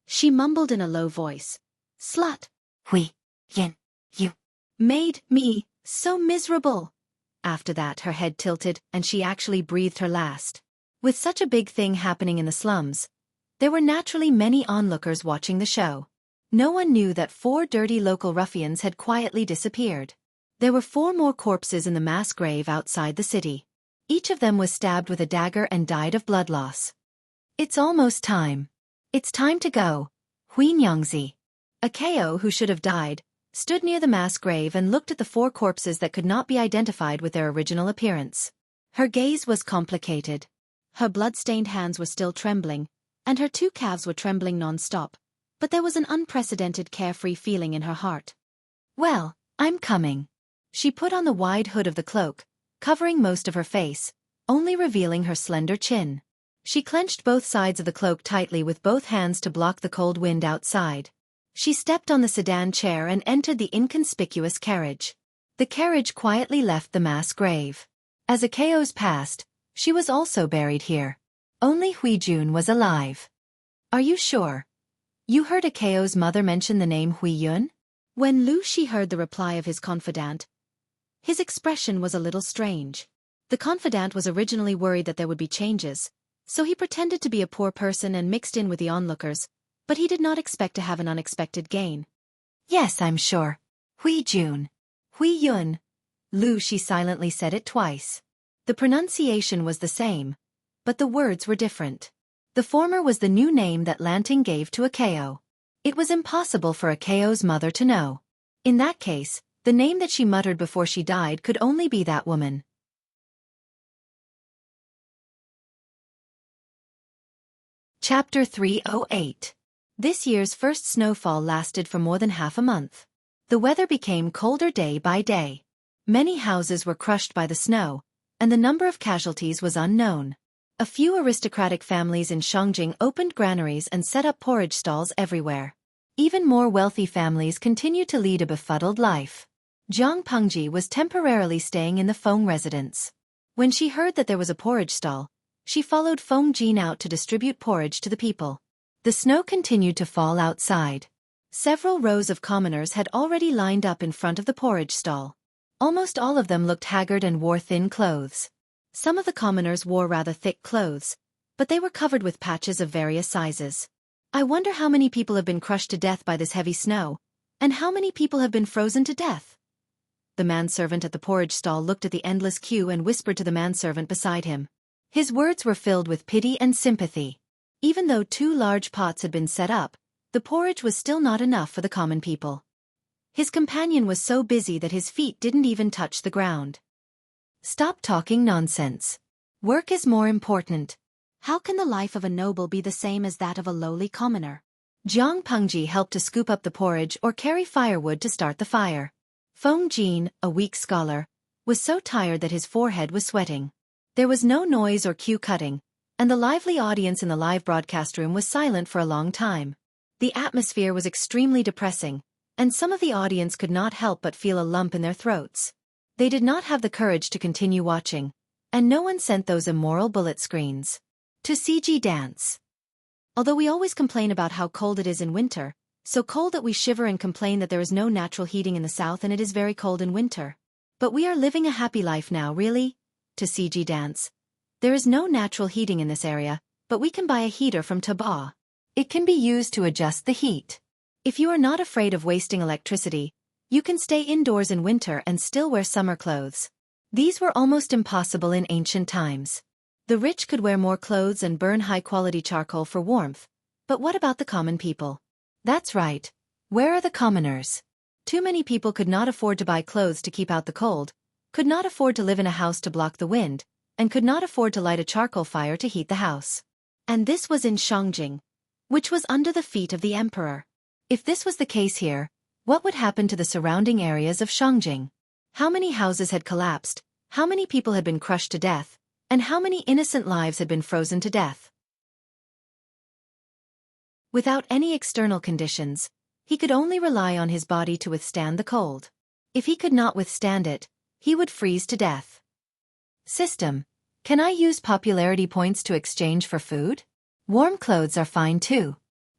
She mumbled in a low voice. Slut. Hui Yin, you Made me so miserable. After that her head tilted and she actually breathed her last. With such a big thing happening in the slums, there were naturally many onlookers watching the show. No one knew that 4 dirty local ruffians had quietly disappeared. There were 4 more corpses in the mass grave outside the city. Each of them was stabbed with a dagger and died of blood loss. It's almost time. It's time to go. Hui Nyangzi. A KO who should have died, stood near the mass grave and looked at the 4 corpses that could not be identified with their original appearance. Her gaze was complicated. Her blood-stained hands were still trembling, and her 2 calves were trembling non-stop, but there was an unprecedented carefree feeling in her heart. Well, I'm coming. She put on the wide hood of the cloak, covering most of her face, only revealing her slender chin. She clenched both sides of the cloak tightly with both hands to block the cold wind outside. She stepped on the sedan chair and entered the inconspicuous carriage. The carriage quietly left the mass grave. As a KO's passed, she was also buried here. Only Hui Jun was alive. Are you sure? You heard a KO's mother mention the name Hui Yun? When Lu Shi heard the reply of his confidant, his expression was a little strange. The confidant was originally worried that there would be changes, so he pretended to be a poor person and mixed in with the onlookers, but he did not expect to have an unexpected gain. Yes, I'm sure. Hui Jun. Hui Yun. Lu Shi silently said it twice. The pronunciation was the same, but the words were different. The former was the new name that Lanting gave to a KO. It was impossible for a KO's mother to know. In that case, the name that she muttered before she died could only be that woman. Chapter 308. This year's first snowfall lasted for more than half a month. The weather became colder day by day. Many houses were crushed by the snow, and the number of casualties was unknown. A few aristocratic families in Shangjing opened granaries and set up porridge stalls everywhere. Even more wealthy families continued to lead a befuddled life. Jiang Pengji was temporarily staying in the Feng residence. When she heard that there was a porridge stall, she followed Feng Jin out to distribute porridge to the people. The snow continued to fall outside. Several rows of commoners had already lined up in front of the porridge stall. Almost all of them looked haggard and wore thin clothes. Some of the commoners wore rather thick clothes, but they were covered with patches of various sizes. I wonder how many people have been crushed to death by this heavy snow, and how many people have been frozen to death. The manservant at the porridge stall looked at the endless queue and whispered to the manservant beside him. His words were filled with pity and sympathy. Even though 2 large pots had been set up, the porridge was still not enough for the common people. His companion was so busy that his feet didn't even touch the ground. Stop talking nonsense. Work is more important. How can the life of a noble be the same as that of a lowly commoner? Jiang Pengji helped to scoop up the porridge or carry firewood to start the fire. Feng Jin, a weak scholar, was so tired that his forehead was sweating. There was no noise or cue cutting, and the lively audience in the live broadcast room was silent for a long time. The atmosphere was extremely depressing, and some of the audience could not help but feel a lump in their throats. They did not have the courage to continue watching, and no one sent those immoral bullet screens to CG dance. Although we always complain about how cold it is in winter, so cold that we shiver and complain that there is no natural heating in the south and it is very cold in winter. But we are living a happy life now, really? To CG dance. There is no natural heating in this area, but we can buy a heater from Taba. It can be used to adjust the heat. If you are not afraid of wasting electricity, you can stay indoors in winter and still wear summer clothes. These were almost impossible in ancient times. The rich could wear more clothes and burn high-quality charcoal for warmth, but what about the common people? That's right. Where are the commoners? Too many people could not afford to buy clothes to keep out the cold, could not afford to live in a house to block the wind, and could not afford to light a charcoal fire to heat the house. And this was in Shangjing, which was under the feet of the emperor. If this was the case here, what would happen to the surrounding areas of Shangjing? How many houses had collapsed, how many people had been crushed to death, and how many innocent lives had been frozen to death? Without any external conditions, he could only rely on his body to withstand the cold. If he could not withstand it, he would freeze to death. System. Can I use popularity points to exchange for food? Warm clothes are fine too.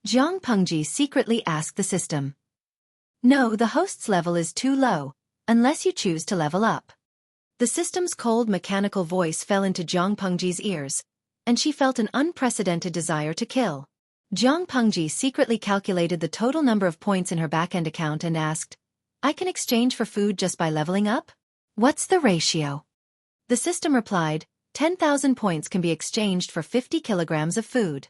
Jiang Pengji secretly asked the system. No, the host's level is too low, unless you choose to level up. The system's cold mechanical voice fell into Jiang Pengji's ears, and she felt an unprecedented desire to kill. Jiang Pengji secretly calculated the total number of points in her back-end account and asked, I can exchange for food just by leveling up? What's the ratio? The system replied, 10,000 points can be exchanged for 50 kilograms of food.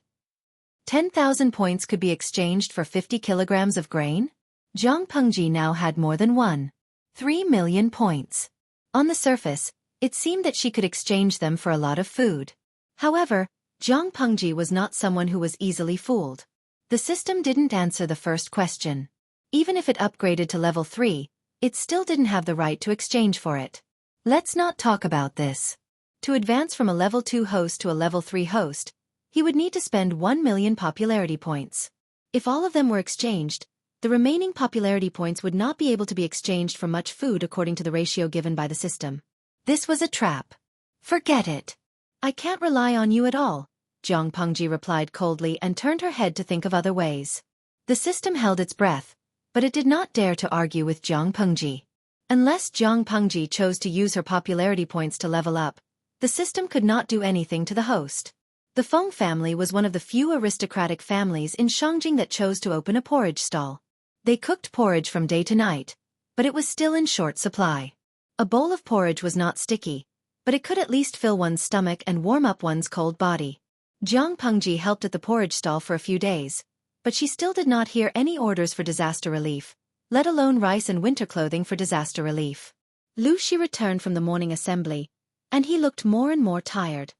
10,000 points could be exchanged for 50 kilograms of grain? Jiang Pengji now had more than 3 million points. On the surface, it seemed that she could exchange them for a lot of food. However, Jiang Pengji was not someone who was easily fooled. The system didn't answer the first question. Even if it upgraded to level 3, it still didn't have the right to exchange for it. Let's not talk about this. To advance from a level 2 host to a level 3 host, he would need to spend 1 million popularity points. If all of them were exchanged, the remaining popularity points would not be able to be exchanged for much food according to the ratio given by the system. This was a trap. Forget it. I can't rely on you at all, Jiang Pengji replied coldly and turned her head to think of other ways. The system held its breath, but it did not dare to argue with Jiang Pengji. Unless Jiang Pengji chose to use her popularity points to level up, the system could not do anything to the host. The Feng family was one of the few aristocratic families in Shangjing that chose to open a porridge stall. They cooked porridge from day to night, but it was still in short supply. A bowl of porridge was not sticky, but it could at least fill one's stomach and warm up one's cold body. Jiang Pengji helped at the porridge stall for a few days, but she still did not hear any orders for disaster relief, let alone rice and winter clothing for disaster relief. Lu Shi returned from the morning assembly, and he looked more and more tired.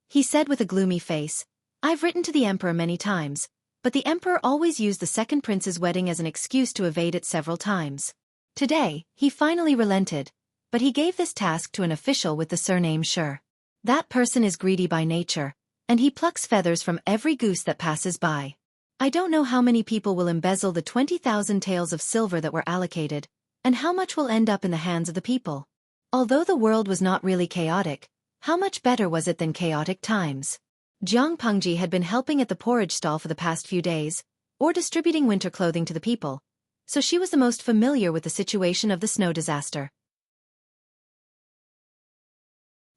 He said with a gloomy face, I've written to the emperor many times, but the emperor always used the second prince's wedding as an excuse to evade it several times. Today, he finally relented, but he gave this task to an official with the surname Shi. That person is greedy by nature, and he plucks feathers from every goose that passes by. I don't know how many people will embezzle the 20,000 taels of silver that were allocated, and how much will end up in the hands of the people. Although the world was not really chaotic, how much better was it than chaotic times? Jiang Pengji had been helping at the porridge stall for the past few days, or distributing winter clothing to the people, so she was the most familiar with the situation of the snow disaster.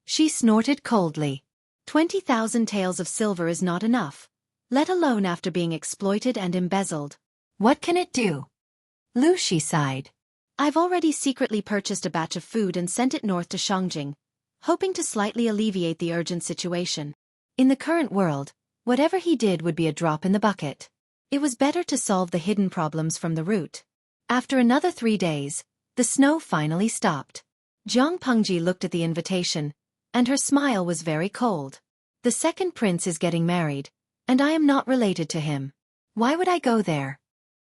She snorted coldly. 20,000 taels of silver is not enough, let alone after being exploited and embezzled. What can it do? Lu Shi sighed. I've already secretly purchased a batch of food and sent it north to Shangjing, hoping to slightly alleviate the urgent situation. In the current world, whatever he did would be a drop in the bucket. It was better to solve the hidden problems from the root. After another 3 days, the snow finally stopped. Jiang Pengji looked at the invitation, and her smile was very cold. The second prince is getting married, and I am not related to him. Why would I go there?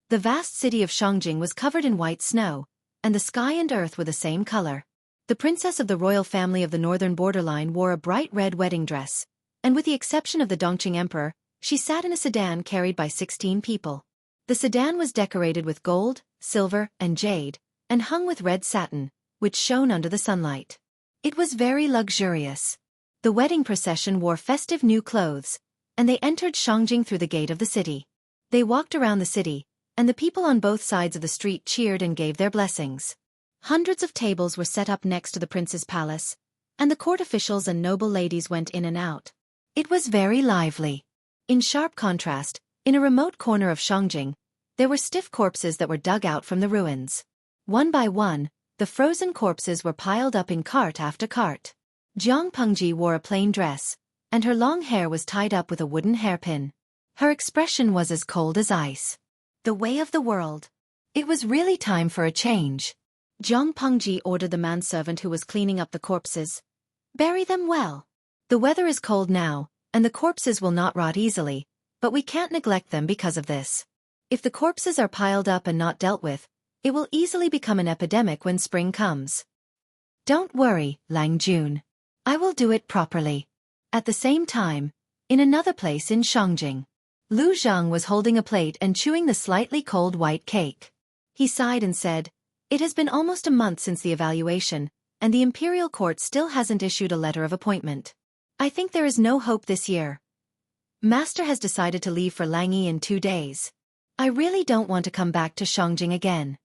The vast city of Shangjing was covered in white snow, and the sky and earth were the same color. The princess of the royal family of the northern borderline wore a bright red wedding dress, and with the exception of the Dongqing emperor, she sat in a sedan carried by 16 people. The sedan was decorated with gold, silver, and jade, and hung with red satin, which shone under the sunlight. It was very luxurious. The wedding procession wore festive new clothes, and they entered Shangjing through the gate of the city. They walked around the city, and the people on both sides of the street cheered and gave their blessings. Hundreds of tables were set up next to the prince's palace, and the court officials and noble ladies went in and out. It was very lively. In sharp contrast, in a remote corner of Shangjing, there were stiff corpses that were dug out from the ruins. One by one, the frozen corpses were piled up in cart after cart. Jiang Pengji wore a plain dress, and her long hair was tied up with a wooden hairpin. Her expression was as cold as ice. The way of the world. It was really time for a change. Jiang Pengji ordered the manservant who was cleaning up the corpses. Bury them well. The weather is cold now, and the corpses will not rot easily, but we can't neglect them because of this. If the corpses are piled up and not dealt with, it will easily become an epidemic when spring comes. Don't worry, Lang Jun. I will do it properly. At the same time, in another place in Shangjing, Lu Zhang was holding a plate and chewing the slightly cold white cake. He sighed and said, It has been almost a month since the evaluation, and the imperial court still hasn't issued a letter of appointment. I think there is no hope this year. Master has decided to leave for Langyi in 2 days. I really don't want to come back to Shangjing again.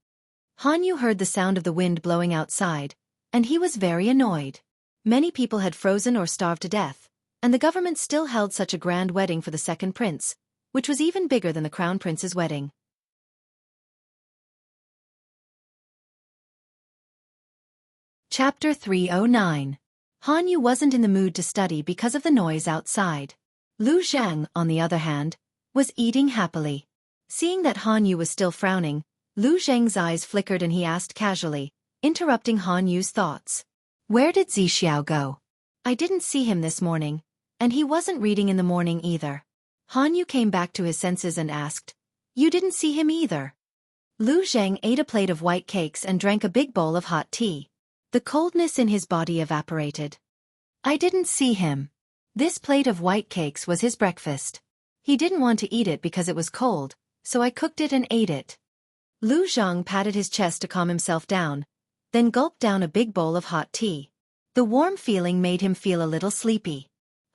Han Yu heard the sound of the wind blowing outside, and he was very annoyed. Many people had frozen or starved to death, and the government still held such a grand wedding for the second prince, which was even bigger than the crown prince's wedding. Chapter 309. Han Yu wasn't in the mood to study because of the noise outside. Lu Zhang, on the other hand, was eating happily. Seeing that Han Yu was still frowning, Lu Zhang's eyes flickered and he asked casually, interrupting Han Yu's thoughts. Where did Zixiao go? I didn't see him this morning, and he wasn't reading in the morning either. Han Yu came back to his senses and asked, You didn't see him either? Lu Zhang ate a plate of white cakes and drank a big bowl of hot tea. The coldness in his body evaporated. I didn't see him. This plate of white cakes was his breakfast. He didn't want to eat it because it was cold, so I cooked it and ate it. Lu Zhang patted his chest to calm himself down, then gulped down a big bowl of hot tea. The warm feeling made him feel a little sleepy.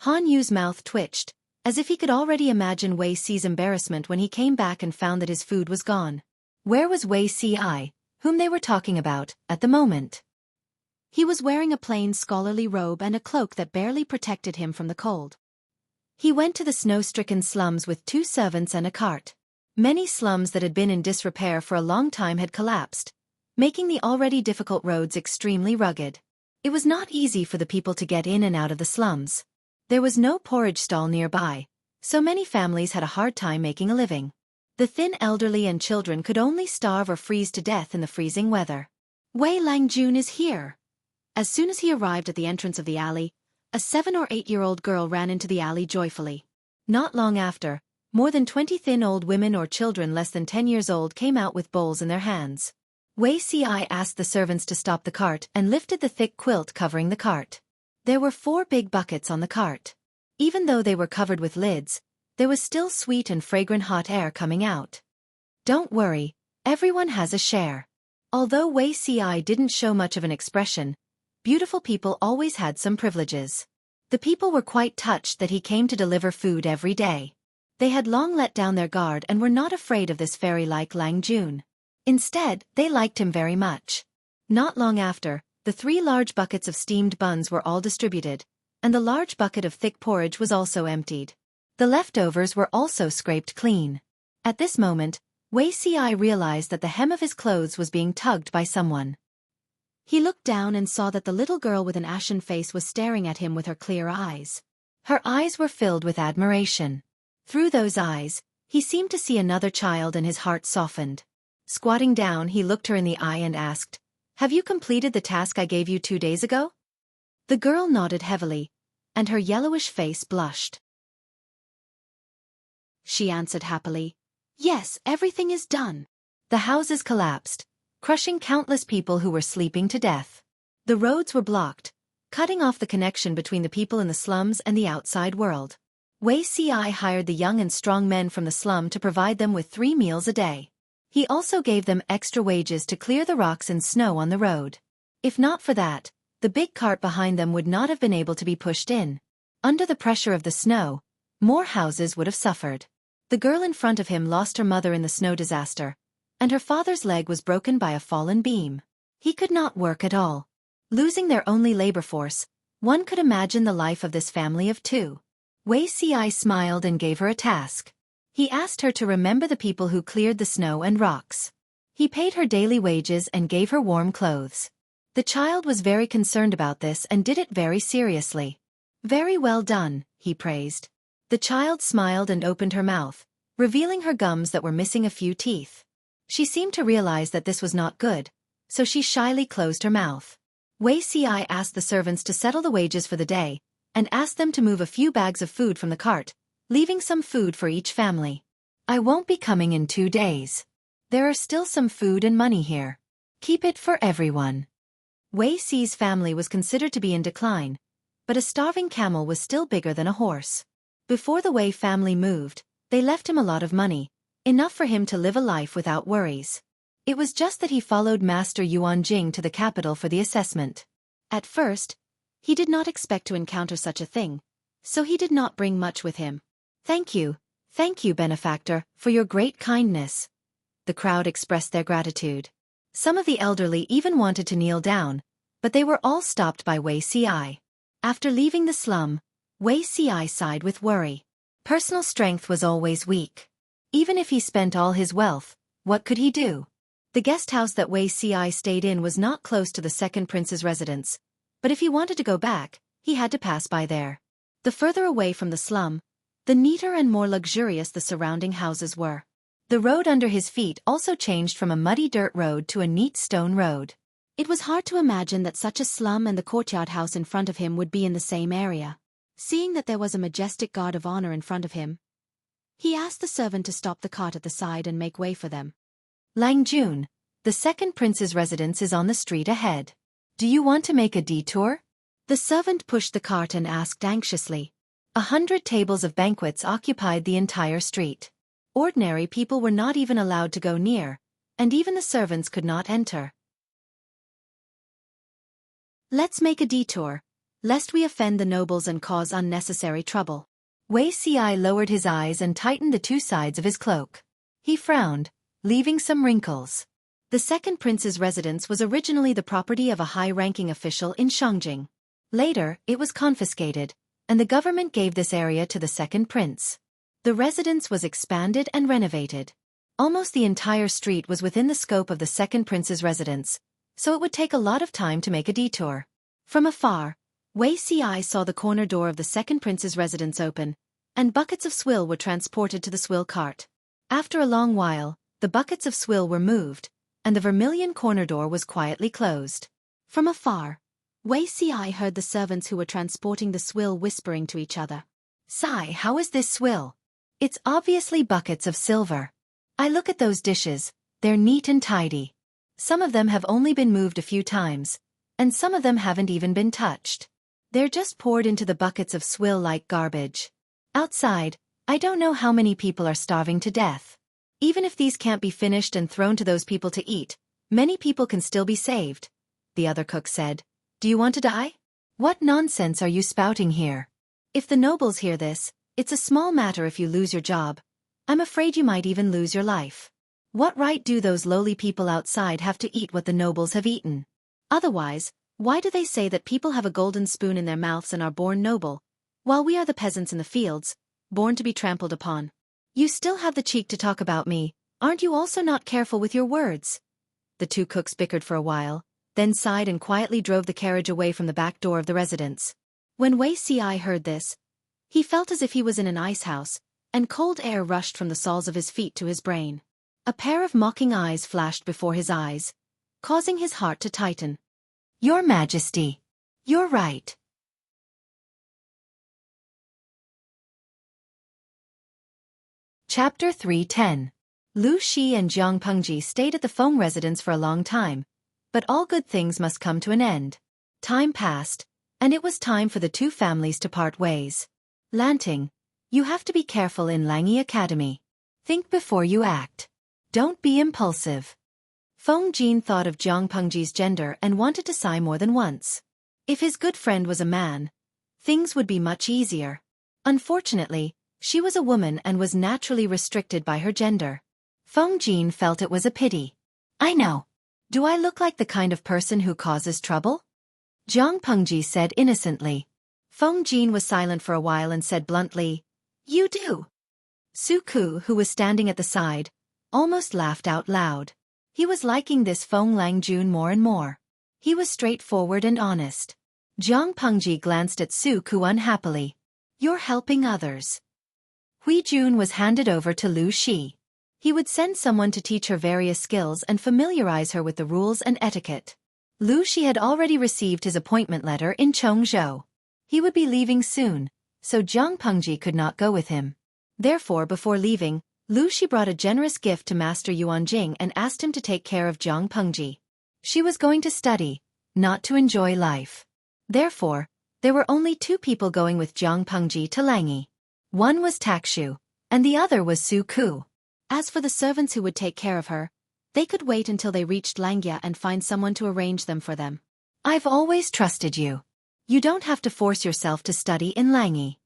Han Yu's mouth twitched, as if he could already imagine Wei Si's embarrassment when he came back and found that his food was gone. Where was Wei Si, whom they were talking about, at the moment? He was wearing a plain scholarly robe and a cloak that barely protected him from the cold. He went to the snow-stricken slums with 2 servants and a cart. Many slums that had been in disrepair for a long time had collapsed, making the already difficult roads extremely rugged. It was not easy for the people to get in and out of the slums. There was no porridge stall nearby, so many families had a hard time making a living. The thin elderly and children could only starve or freeze to death in the freezing weather. Wei Langjun is here. As soon as he arrived at the entrance of the alley, a 7 or 8-year-old girl ran into the alley joyfully. Not long after, more than 20 thin old women or children less than 10 years old came out with bowls in their hands. Wei Si asked the servants to stop the cart and lifted the thick quilt covering the cart. There were 4 big buckets on the cart. Even though they were covered with lids, there was still sweet and fragrant hot air coming out. Don't worry, everyone has a share. Although Wei Si didn't show much of an expression, beautiful people always had some privileges. The people were quite touched that he came to deliver food every day. They had long let down their guard and were not afraid of this fairy-like Lang Jun. Instead, they liked him very much. Not long after, the 3 large buckets of steamed buns were all distributed, and the large bucket of thick porridge was also emptied. The leftovers were also scraped clean. At this moment, Wei Si realized that the hem of his clothes was being tugged by someone. He looked down and saw that the little girl with an ashen face was staring at him with her clear eyes. Her eyes were filled with admiration. Through those eyes, he seemed to see another child and his heart softened. Squatting down, he looked her in the eye and asked, Have you completed the task I gave you 2 days ago? The girl nodded heavily, and her yellowish face blushed. She answered happily, Yes, everything is done. The houses collapsed, crushing countless people who were sleeping to death. The roads were blocked, cutting off the connection between the people in the slums and the outside world. Wei Si hired the young and strong men from the slum to provide them with 3 meals a day. He also gave them extra wages to clear the rocks and snow on the road. If not for that, the big cart behind them would not have been able to be pushed in. Under the pressure of the snow, more houses would have suffered. The girl in front of him lost her mother in the snow disaster, and her father's leg was broken by a fallen beam. He could not work at all. Losing their only labor force, one could imagine the life of this family of 2. Wei Si smiled and gave her a task. He asked her to remember the people who cleared the snow and rocks. He paid her daily wages and gave her warm clothes. The child was very concerned about this and did it very seriously. Very well done, he praised. The child smiled and opened her mouth, revealing her gums that were missing a few teeth. She seemed to realize that this was not good, so she shyly closed her mouth. Wei Si asked the servants to settle the wages for the day, and asked them to move a few bags of food from the cart, leaving some food for each family. I won't be coming in 2 days. There are still some food and money here. Keep it for everyone. Wei Si's family was considered to be in decline, but a starving camel was still bigger than a horse. Before the Wei family moved, they left him a lot of money, enough for him to live a life without worries. It was just that he followed Master Yuan Jing to the capital for the assessment. At first, he did not expect to encounter such a thing, so he did not bring much with him. Thank you, benefactor, for your great kindness. The crowd expressed their gratitude. Some of the elderly even wanted to kneel down, but they were all stopped by Xueqi. After leaving the slum, Xueqi sighed with worry. Personal strength was always weak. Even if he spent all his wealth, what could he do? The guest house that Xueqi stayed in was not close to the second prince's residence, but if he wanted to go back, he had to pass by there. The further away from the slum, the neater and more luxurious the surrounding houses were. The road under his feet also changed from a muddy dirt road to a neat stone road. It was hard to imagine that such a slum and the courtyard house in front of him would be in the same area. Seeing that there was a majestic guard of honor in front of him, he asked the servant to stop the cart at the side and make way for them. Langjun, the second prince's residence is on the street ahead. Do you want to make a detour? The servant pushed the cart and asked anxiously. 100 tables of banquets occupied the entire street. Ordinary people were not even allowed to go near, and even the servants could not enter. Let's make a detour, lest we offend the nobles and cause unnecessary trouble. Xueqi lowered his eyes and tightened the two sides of his cloak. He frowned, leaving some wrinkles. The second prince's residence was originally the property of a high-ranking official in Shangjing. Later, it was confiscated, and the government gave this area to the second prince. The residence was expanded and renovated. Almost the entire street was within the scope of the second prince's residence, so it would take a lot of time to make a detour. From afar, Xueqi saw the corner door of the second prince's residence open, and buckets of swill were transported to the swill cart. After a long while, the buckets of swill were moved, and the vermilion corner door was quietly closed. From afar, Xueqi heard the servants who were transporting the swill whispering to each other. "Sai, how is this swill? It's obviously buckets of silver. I look at those dishes, they're neat and tidy. Some of them have only been moved a few times, and some of them haven't even been touched. They're just poured into the buckets of swill like garbage. Outside, I don't know how many people are starving to death. Even if these can't be finished and thrown to those people to eat, many people can still be saved," the other cook said. "Do you want to die? What nonsense are you spouting here? If the nobles hear this, it's a small matter if you lose your job. I'm afraid you might even lose your life. What right do those lowly people outside have to eat what the nobles have eaten? Otherwise, why do they say that people have a golden spoon in their mouths and are born noble, while we are the peasants in the fields, born to be trampled upon? You still have the cheek to talk about me, aren't you also not careful with your words?" The two cooks bickered for a while, then sighed and quietly drove the carriage away from the back door of the residence. When Xueqi heard this, he felt as if he was in an ice house, and cold air rushed from the soles of his feet to his brain. A pair of mocking eyes flashed before his eyes, causing his heart to tighten. "Your Majesty, you're right." Chapter 310. Lu Shi and Jiang Pengji stayed at the Feng residence for a long time, but all good things must come to an end. Time passed, and it was time for the two families to part ways. "Lanting, you have to be careful in Langi Academy. Think before you act. Don't be impulsive." Feng Jin thought of Jiang Pengji's gender and wanted to sigh more than once. If his good friend was a man, things would be much easier. Unfortunately, she was a woman and was naturally restricted by her gender. Feng Jin felt it was a pity. "I know. Do I look like the kind of person who causes trouble?" Jiang Pengji said innocently. Feng Jin was silent for a while and said bluntly, "You do." Xueqi, who was standing at the side, almost laughed out loud. He was liking this Feng Langjun more and more. He was straightforward and honest. Jiang Pengji glanced at Xueqi unhappily. "You're helping others." Hui Jun was handed over to Lu Shi. He would send someone to teach her various skills and familiarize her with the rules and etiquette. Lu Shi had already received his appointment letter in Chongzhou. He would be leaving soon, so Jiang Pengji could not go with him. Therefore, before leaving, Lu Shi brought a generous gift to Master Yuanjing and asked him to take care of Jiang Pengji. She was going to study, not to enjoy life. Therefore, there were only two people going with Jiang Pengji to Langi. One was Takshu, and the other was Xueqi. As for the servants who would take care of her, they could wait until they reached Langya and find someone to arrange them for them. "I've always trusted you. You don't have to force yourself to study in Langi."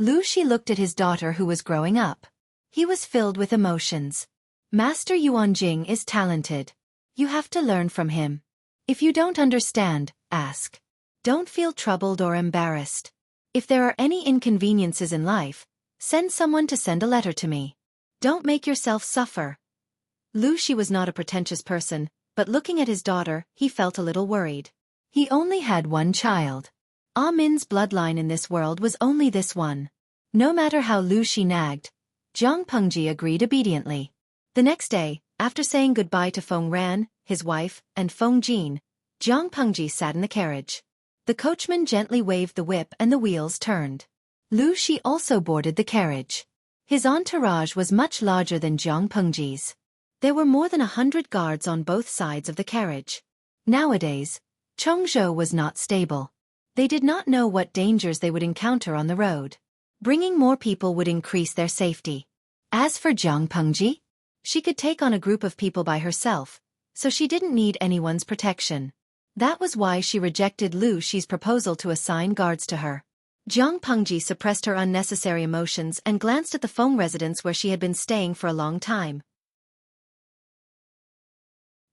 Lu Shi looked at his daughter who was growing up. He was filled with emotions. Master Yuanjing is talented. You have to learn from him. If you don't understand, ask. Don't feel troubled or embarrassed. If there are any inconveniences in life, send someone to send a letter to me. Don't make yourself suffer. Lu Shi was not a pretentious person, but looking at his daughter, he felt a little worried. He only had one child. Ah Min's bloodline in this world was only this one. No matter how Lu Shi nagged, Zhang Pengji agreed obediently. The next day, after saying goodbye to Feng Ran, his wife, and Feng Jin, Zhang Pengji sat in the carriage. The coachman gently waved the whip and the wheels turned. Lu Shi also boarded the carriage. His entourage was much larger than Zhang Pengji's. There were more than 100 guards on both sides of the carriage. Nowadays, Chongzhou was not stable. They did not know what dangers they would encounter on the road. Bringing more people would increase their safety. As for Zhang Pengji, she could take on a group of people by herself, so she didn't need anyone's protection. That was why she rejected Lu Shi's proposal to assign guards to her. Zhang Pengji suppressed her unnecessary emotions and glanced at the Feng residence where she had been staying for a long time.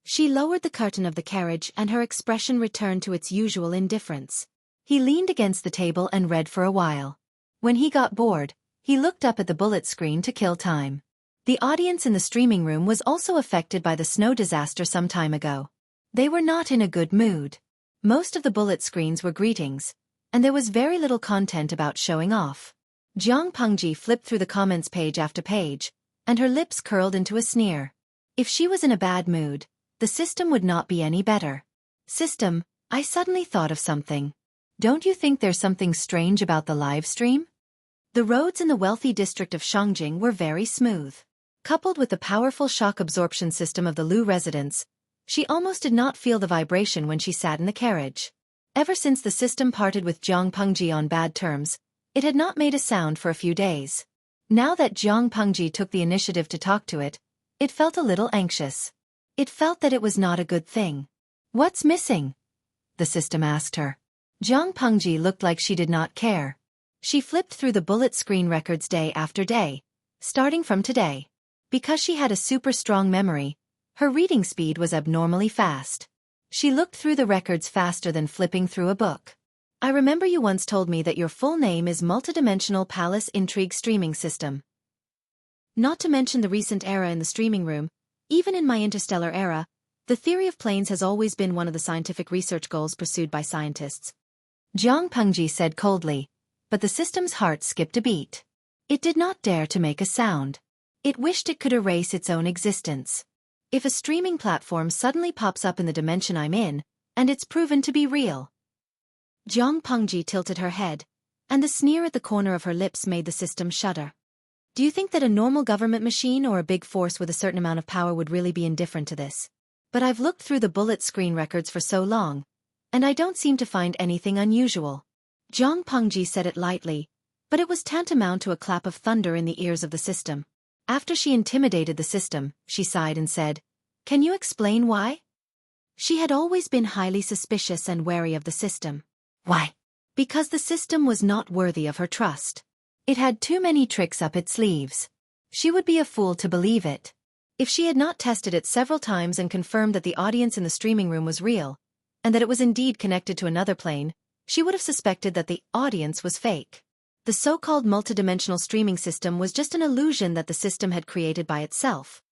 She lowered the curtain of the carriage and her expression returned to its usual indifference. He leaned against the table and read for a while. When he got bored, he looked up at the bullet screen to kill time. The audience in the streaming room was also affected by the snow disaster some time ago. They were not in a good mood. Most of the bullet screens were greetings, and there was very little content about showing off. Zhang Pengji flipped through the comments page after page, and her lips curled into a sneer. If she was in a bad mood, the system would not be any better. System, I suddenly thought of something. Don't you think there's something strange about the live stream? The roads in the wealthy district of Shangjing were very smooth. Coupled with the powerful shock absorption system of the Lu residence, she almost did not feel the vibration when she sat in the carriage. Ever since the system parted with Zhang Pengji on bad terms, it had not made a sound for a few days. Now that Zhang Pengji took the initiative to talk to it, it felt a little anxious. It felt that it was not a good thing. What's missing? The system asked her. Zhang Pengji looked like she did not care. She flipped through the bullet screen records day after day, starting from today. Because she had a super strong memory, her reading speed was abnormally fast. She looked through the records faster than flipping through a book. I remember you once told me that your full name is Multidimensional Palace Intrigue Streaming System. Not to mention the recent era in the streaming room, even in my interstellar era, the theory of planes has always been one of the scientific research goals pursued by scientists. Zhang Pengji said coldly, but the system's heart skipped a beat. It did not dare to make a sound. It wished it could erase its own existence. If a streaming platform suddenly pops up in the dimension I'm in, and it's proven to be real. Zhang Pengji tilted her head, and the sneer at the corner of her lips made the system shudder. Do you think that a normal government machine or a big force with a certain amount of power would really be indifferent to this? But I've looked through the bullet screen records for so long, and I don't seem to find anything unusual. Zhang Pengji said it lightly, but it was tantamount to a clap of thunder in the ears of the system. After she intimidated the system, she sighed and said, "Can you explain why?" She had always been highly suspicious and wary of the system. Why? Because the system was not worthy of her trust. It had too many tricks up its sleeves. She would be a fool to believe it. If she had not tested it several times and confirmed that the audience in the streaming room was real, and that it was indeed connected to another plane, she would have suspected that the audience was fake. The so-called multidimensional streaming system was just an illusion that the system had created by itself.